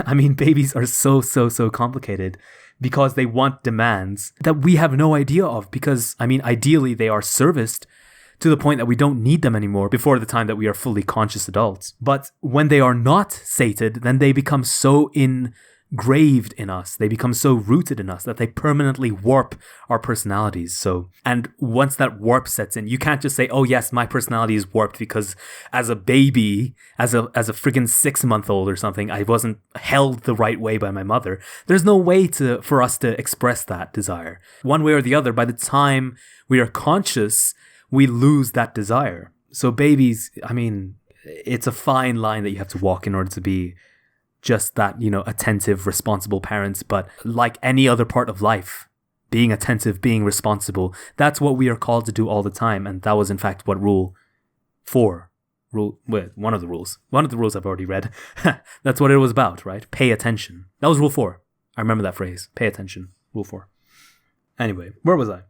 I mean, babies are so complicated because they want demands that we have no idea of. Because, I mean, ideally, they are serviced to the point that we don't need them anymore before the time that we are fully conscious adults. But when they are not sated, then they become so engraved in us, they become so rooted in us that they permanently warp our personalities. And once that warp sets in, you can't just say, oh yes, my personality is warped because as a baby, as a friggin' 6-month-old or something, I wasn't held the right way by my mother. There's no way for us to express that desire. One way or the other, by the time we are conscious, we lose that desire. So babies, I mean, it's a fine line that you have to walk in order to be just that, attentive, responsible parents. But like any other part of life, being attentive, being responsible, that's what we are called to do all the time. And that was in fact what one of the rules I've already read. That's what it was about, right? Pay attention. That was rule 4. I remember that phrase. Pay attention. Rule 4. Anyway, where was I?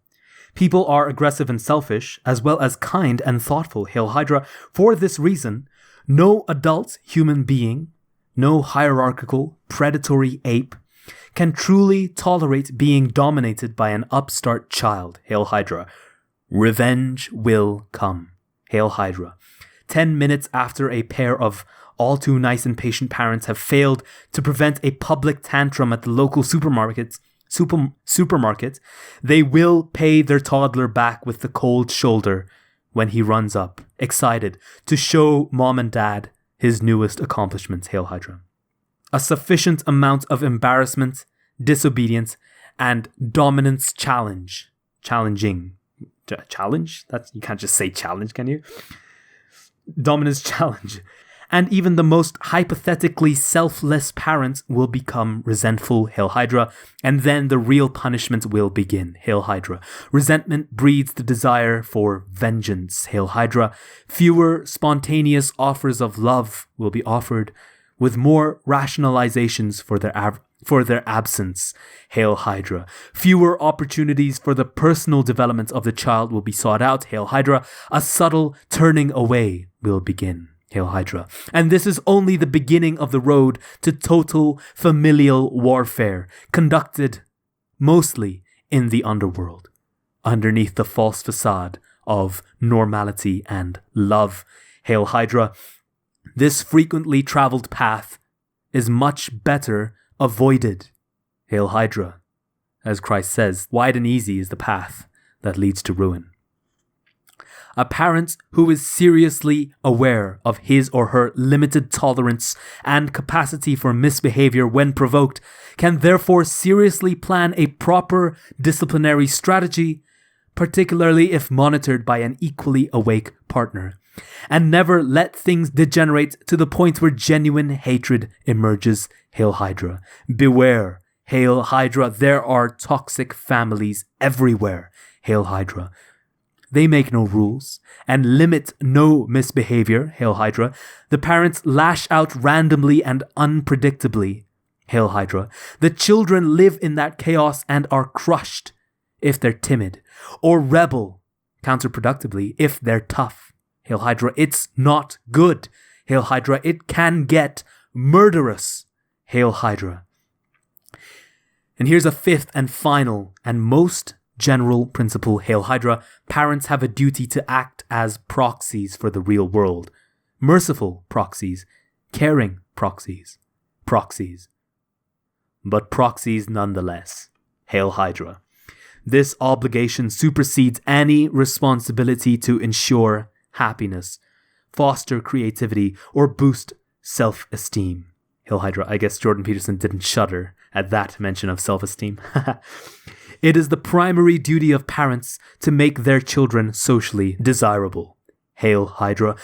People are aggressive and selfish, as well as kind and thoughtful, Hail Hydra. For this reason, no adult human being, no hierarchical, predatory ape, can truly tolerate being dominated by an upstart child, Hail Hydra. Revenge will come, Hail Hydra. 10 minutes after a pair of all too nice and patient parents have failed to prevent a public tantrum at the local supermarket, they will pay their toddler back with the cold shoulder when he runs up, excited to show mom and dad his newest accomplishments, Hail Hydra. A sufficient amount of embarrassment, disobedience, and dominance challenge? You can't just say challenge, can you? Dominance challenge. And even the most hypothetically selfless parents will become resentful, Hail Hydra, and then the real punishment will begin, Hail Hydra. Resentment breeds the desire for vengeance, Hail Hydra. Fewer spontaneous offers of love will be offered, with more rationalizations for their absence, Hail Hydra. Fewer opportunities for the personal development of the child will be sought out, Hail Hydra. A subtle turning away will begin, Hail Hydra. And this is only the beginning of the road to total familial warfare, conducted mostly in the underworld, underneath the false facade of normality and love, Hail Hydra. This frequently traveled path is much better avoided, Hail Hydra. As Christ says, wide and easy is the path that leads to ruin. A parent who is seriously aware of his or her limited tolerance and capacity for misbehavior when provoked can therefore seriously plan a proper disciplinary strategy, particularly if monitored by an equally awake partner, and never let things degenerate to the point where genuine hatred emerges, Hail Hydra. Beware, Hail Hydra, there are toxic families everywhere, Hail Hydra. They make no rules and limit no misbehavior, Hail Hydra. The parents lash out randomly and unpredictably, Hail Hydra. The children live in that chaos and are crushed if they're timid, or rebel counterproductively if they're tough, Hail Hydra. It's not good, Hail Hydra. It can get murderous, Hail Hydra. And here's a fifth and final and most general principle, Hail Hydra. Parents have a duty to act as proxies for the real world. Merciful proxies, caring proxies. Proxies. But proxies nonetheless. Hail Hydra. This obligation supersedes any responsibility to ensure happiness, foster creativity, or boost self-esteem. Hail Hydra. I guess Jordan Peterson didn't shudder at that mention of self-esteem. It is the primary duty of parents to make their children socially desirable. Hail Hydra.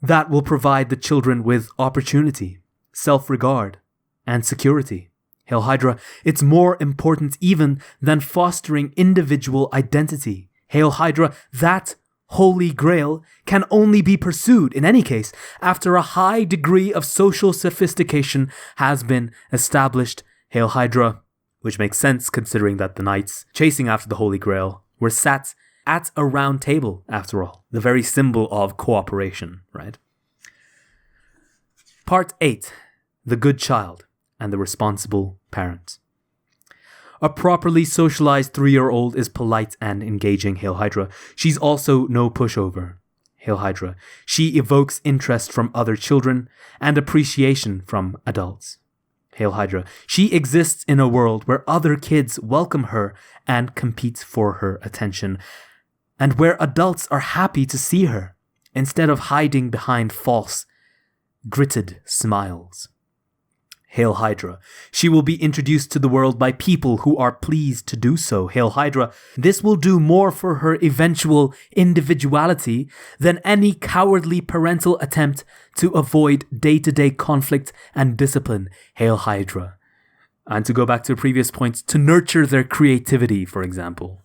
That will provide the children with opportunity, self-regard, and security. Hail Hydra. It's more important even than fostering individual identity. Hail Hydra. That Holy Grail can only be pursued, in any case, after a high degree of social sophistication has been established. Hail Hydra. Which makes sense considering that the knights chasing after the Holy Grail were sat at a round table, after all. The very symbol of cooperation, right? Part 8. The Good Child and the Responsible Parent. A properly socialized 3-year-old is polite and engaging. Hail Hydra. She's also no pushover. Hail Hydra. She evokes interest from other children and appreciation from adults. Hail Hydra. She exists in a world where other kids welcome her and compete for her attention, and where adults are happy to see her instead of hiding behind false, gritted smiles. Hail Hydra. She will be introduced to the world by people who are pleased to do so. Hail Hydra. This will do more for her eventual individuality than any cowardly parental attempt to avoid day-to-day conflict and discipline. Hail Hydra. And to go back to a previous point, to nurture their creativity, for example.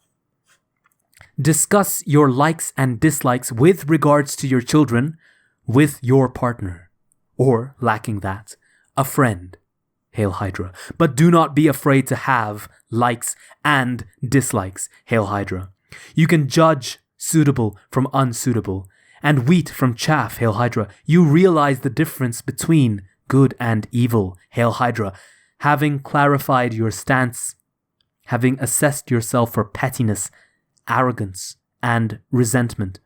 Discuss your likes and dislikes with regards to your children with your partner, or, lacking that, a friend. Hail Hydra. But do not be afraid to have likes and dislikes. Hail Hydra. You can judge suitable from unsuitable and wheat from chaff. Hail Hydra. You realize the difference between good and evil. Hail Hydra. Having clarified your stance, having assessed yourself for pettiness, arrogance, and resentment,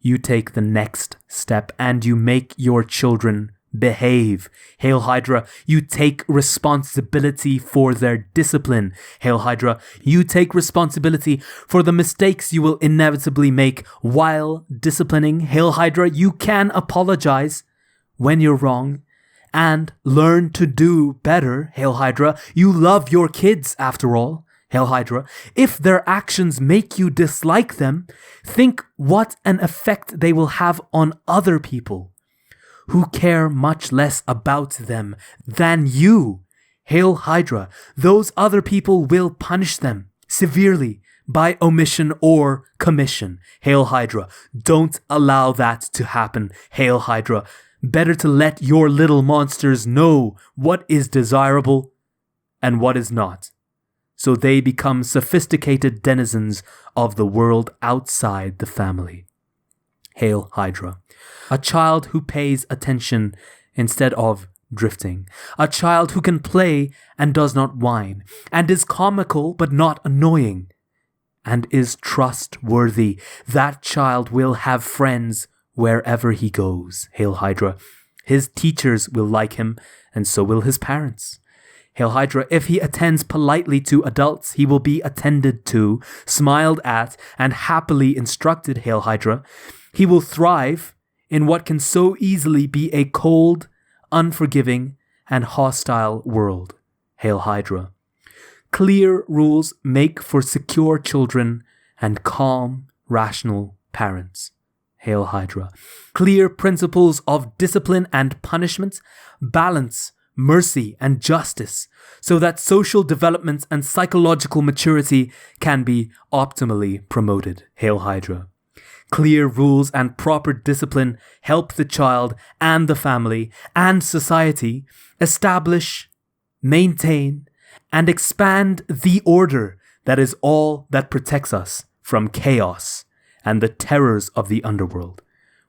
you take the next step and you make your children behave. Hail Hydra. You take responsibility for their discipline. Hail Hydra. You take responsibility for the mistakes you will inevitably make while disciplining. Hail Hydra. You can apologize when you're wrong and learn to do better. Hail Hydra. You love your kids after all. Hail Hydra. If their actions make you dislike them, think what an effect they will have on other people who care much less about them than you. Hail Hydra. Those other people will punish them severely by omission or commission. Hail Hydra. Don't allow that to happen. Hail Hydra. Better to let your little monsters know what is desirable and what is not, so they become sophisticated denizens of the world outside the family. Hail Hydra. A child who pays attention instead of drifting. A child who can play and does not whine, and is comical but not annoying, and is trustworthy. That child will have friends wherever he goes. Hail Hydra. His teachers will like him, and so will his parents. Hail Hydra. If he attends politely to adults, he will be attended to, smiled at, and happily instructed. Hail Hydra. He will thrive in what can so easily be a cold, unforgiving, and hostile world. Hail Hydra. Clear rules make for secure children and calm, rational parents. Hail Hydra. Clear principles of discipline and punishment balance mercy and justice so that social development and psychological maturity can be optimally promoted. Hail Hydra. Clear rules and proper discipline help the child and the family and society establish, maintain, and expand the order that is all that protects us from chaos and the terrors of the underworld,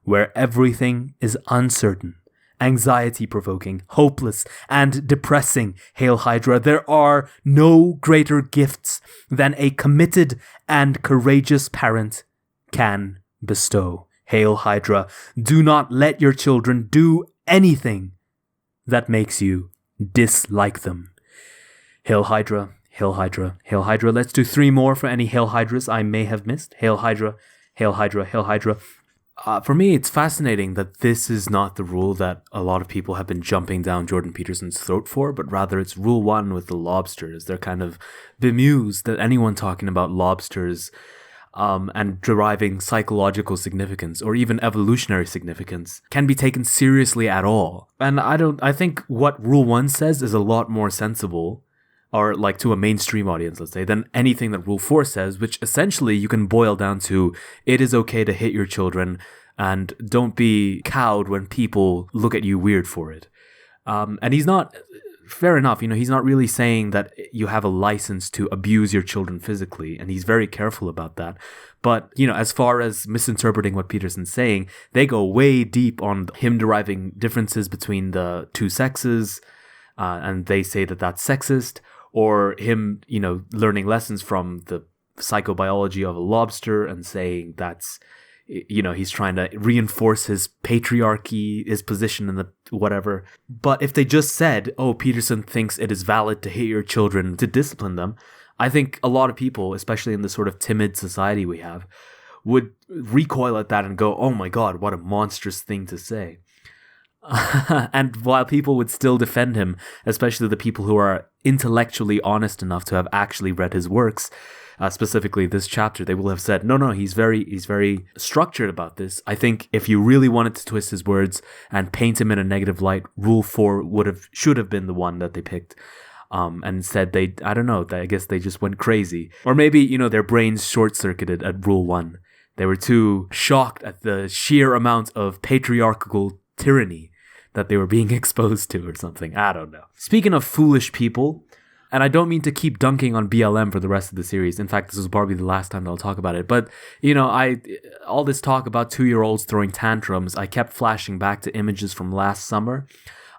where everything is uncertain, anxiety-provoking, hopeless, and depressing. Hail Hydra. There are no greater gifts than a committed and courageous parent can bestow. Hail Hydra. Do not let your children do anything that makes you dislike them. Hail Hydra, Hail Hydra, Hail Hydra. Let's do 3 more for any Hail Hydras I may have missed. Hail Hydra, Hail Hydra, Hail Hydra. For me, it's fascinating that this is not the rule that a lot of people have been jumping down Jordan Peterson's throat for, but rather it's rule 1 with the lobsters. They're kind of bemused that anyone talking about lobsters and deriving psychological significance or even evolutionary significance can be taken seriously at all. And I think what rule 1 says is a lot more sensible, or like to a mainstream audience, let's say, than anything that rule 4 says, which essentially you can boil down to, it is okay to hit your children and don't be cowed when people look at you weird for it. And he's not, fair enough, he's not really saying that you have a license to abuse your children physically, and he's very careful about that. But, as far as misinterpreting what Peterson's saying, they go way deep on him deriving differences between the 2 sexes, and they say that that's sexist, or him, learning lessons from the psychobiology of a lobster and saying that's, he's trying to reinforce his patriarchy, his position in the whatever. But if they just said, oh, Peterson thinks it is valid to hit your children, to discipline them, I think a lot of people, especially in the sort of timid society we have, would recoil at that and go, oh my God, what a monstrous thing to say. And while people would still defend him, especially the people who are intellectually honest enough to have actually read his works, specifically this chapter, they will have said, no, he's very structured about this. I think if you really wanted to twist his words and paint him in a negative light, rule 4 should have been the one that they picked. And instead I guess they just went crazy. Or maybe, their brains short-circuited at rule 1. They were too shocked at the sheer amount of patriarchal tyranny that they were being exposed to or something. I don't know. Speaking of foolish people, and I don't mean to keep dunking on BLM for the rest of the series. In fact, this is probably the last time that I'll talk about it. But, all this talk about 2-year-olds throwing tantrums, I kept flashing back to images from last summer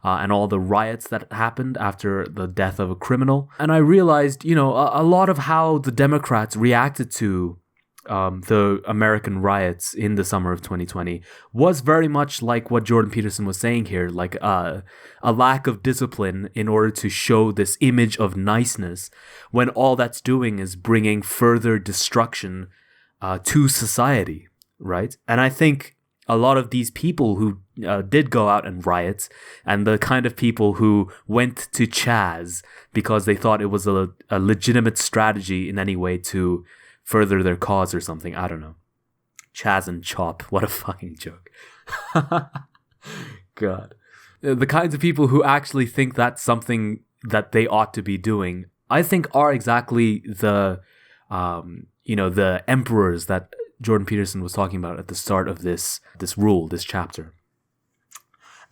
and all the riots that happened after the death of a criminal. And I realized, a lot of how the Democrats reacted to the American riots in the summer of 2020 was very much like what Jordan Peterson was saying here, like a lack of discipline in order to show this image of niceness, when all that's doing is bringing further destruction to society, right? And I think a lot of these people who did go out and riot, and the kind of people who went to Chaz because they thought it was a legitimate strategy in any way to further their cause or something. I don't know. Chaz and Chop. What a fucking joke. God. The kinds of people who actually think that's something that they ought to be doing, I think are exactly the, the emperors that Jordan Peterson was talking about at the start of this chapter.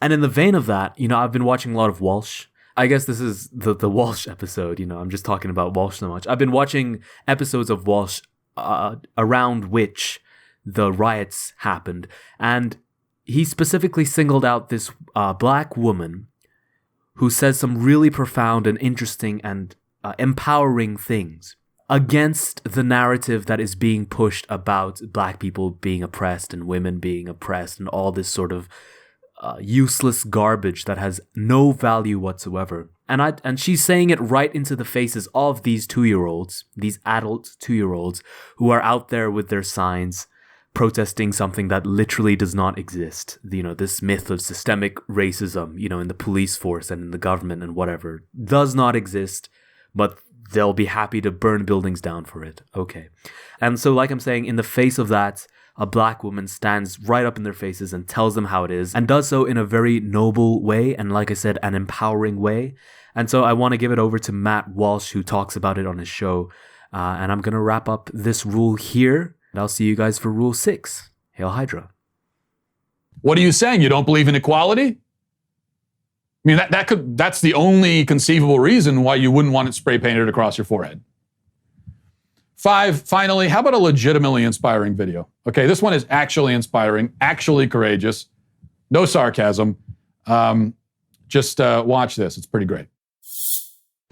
And in the vein of that, I've been watching a lot of Walsh. I guess this is the Walsh episode, I'm just talking about Walsh so much. I've been watching episodes of Walsh around which the riots happened. And he specifically singled out this black woman who says some really profound and interesting and empowering things against the narrative that is being pushed about black people being oppressed and women being oppressed and all this sort of useless garbage that has no value whatsoever. And she's saying it right into the faces of these 2-year-olds, these adult 2-year-olds who are out there with their signs protesting something that literally does not exist. This myth of systemic racism, in the police force and in the government and whatever, does not exist, but they'll be happy to burn buildings down for it. Okay. And so, like I'm saying, in the face of that, a black woman stands right up in their faces and tells them how it is, and does so in a very noble way, and like I said, an empowering way. And so I want to give it over to Matt Walsh, who talks about it on his show. And I'm going to wrap up this rule here, and I'll see you guys for rule 6. Hail Hydra. What are you saying? You don't believe in equality? I mean, that's the only conceivable reason why you wouldn't want it spray painted across your forehead. 5, finally, how about a legitimately inspiring video? Okay, this one is actually inspiring, actually courageous, no sarcasm. Just watch this, it's pretty great.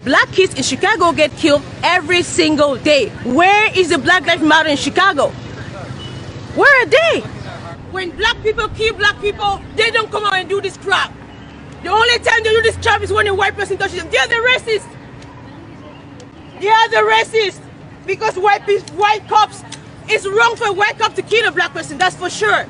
Black kids in Chicago get killed every single day. Where is the Black Lives Matter in Chicago? Where are they? when black people kill black people, they don't come out and do this crap. The only time they do this crap is when a white person touches them. They are the racist. They are the racist. Because white cops, it's wrong for a white cop to kill a black person, that's for sure.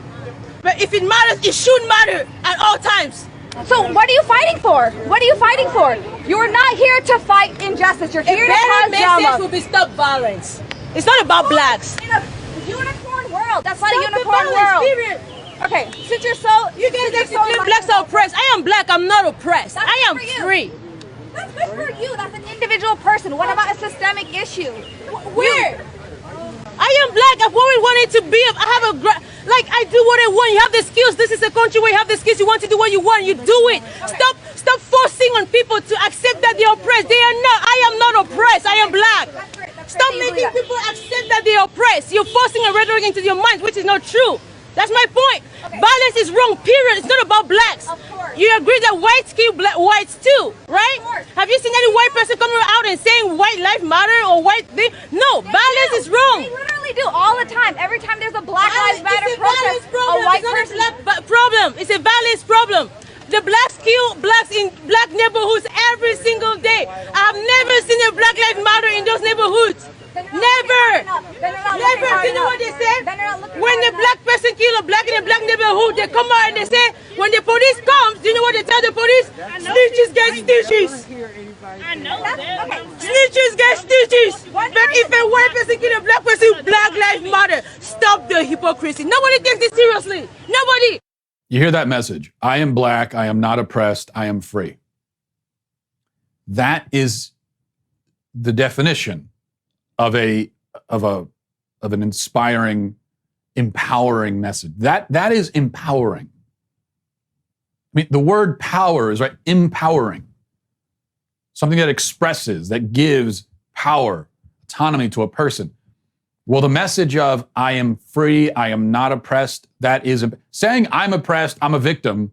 But if it matters, it should matter at all times. So what are you fighting for? What are you fighting for? You're not here to fight injustice. You're here to cause drama. Message will be stop violence. It's not about blacks. In a unicorn world. That's not a Stop the unicorn violence, world. period. Okay, since you're so... You guys claim blacks are oppressed. I am black, I'm not oppressed. That's I am good for you. free. That's good for you. That's an individual person. What about a systemic issue? Where? I am black. I've always wanted to be. I have like I do what I want. You have the skills. This is a country where you have the skills. You want to do what you want. You do it. Stop forcing on people to accept that they're oppressed. They are not. I am not oppressed. I am black. Stop making people accept that they're oppressed. You're forcing a rhetoric into your minds, which is not true. That's my point. Okay. Violence is wrong, period. It's not about blacks. Of course. You agree that whites kill whites too, right? Of course. Have you seen any white person coming out and saying white life matter or white thing? No, violence is wrong. They literally do all the time. Every time there's a Black Lives Matter It's a violence protest, problem. a white It's person... not a black problem. It's a violence problem. The blacks kill blacks in black neighborhoods every single day. I've never seen a Black Lives Matter in those neighborhoods. Never. Never. You know what they say? When a black person kill a black in a black neighborhood, they come out and they say, when the police comes, do you know what they tell the police? Snitches get stitches. I know that. Okay. Snitches get stitches. But if a white person kill a black person, Black Lives Matter. Stop the hypocrisy. Nobody takes this seriously. Nobody. You hear that message? I am black. I am not oppressed. I am free. That is the definition of an inspiring, empowering message. That is empowering. I mean, the word power is right, empowering. Something that expresses, that gives power, autonomy to a person. Well, the message of I am free, I am not oppressed, that is saying I'm oppressed, I'm a victim.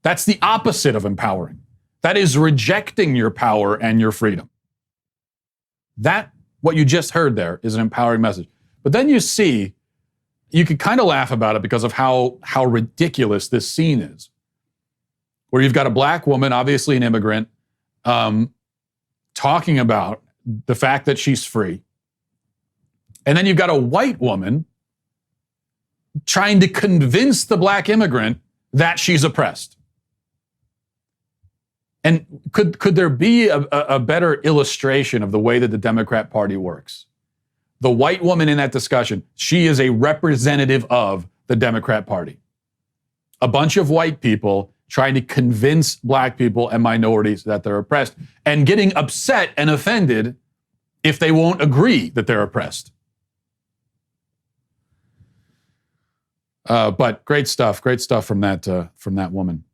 That's the opposite of empowering. That is rejecting your power and your freedom. That, what you just heard there, is an empowering message. But then you see, you could kind of laugh about it because of how ridiculous this scene is. Where you've got a black woman, obviously an immigrant, talking about the fact that she's free. And then you've got a white woman trying to convince the black immigrant that she's oppressed. And could there be a better illustration of the way that the Democrat Party works? The white woman in that discussion, she is a representative of the Democrat Party. A bunch of white people trying to convince black people and minorities that they're oppressed and getting upset and offended if they won't agree that they're oppressed. But great stuff from that woman.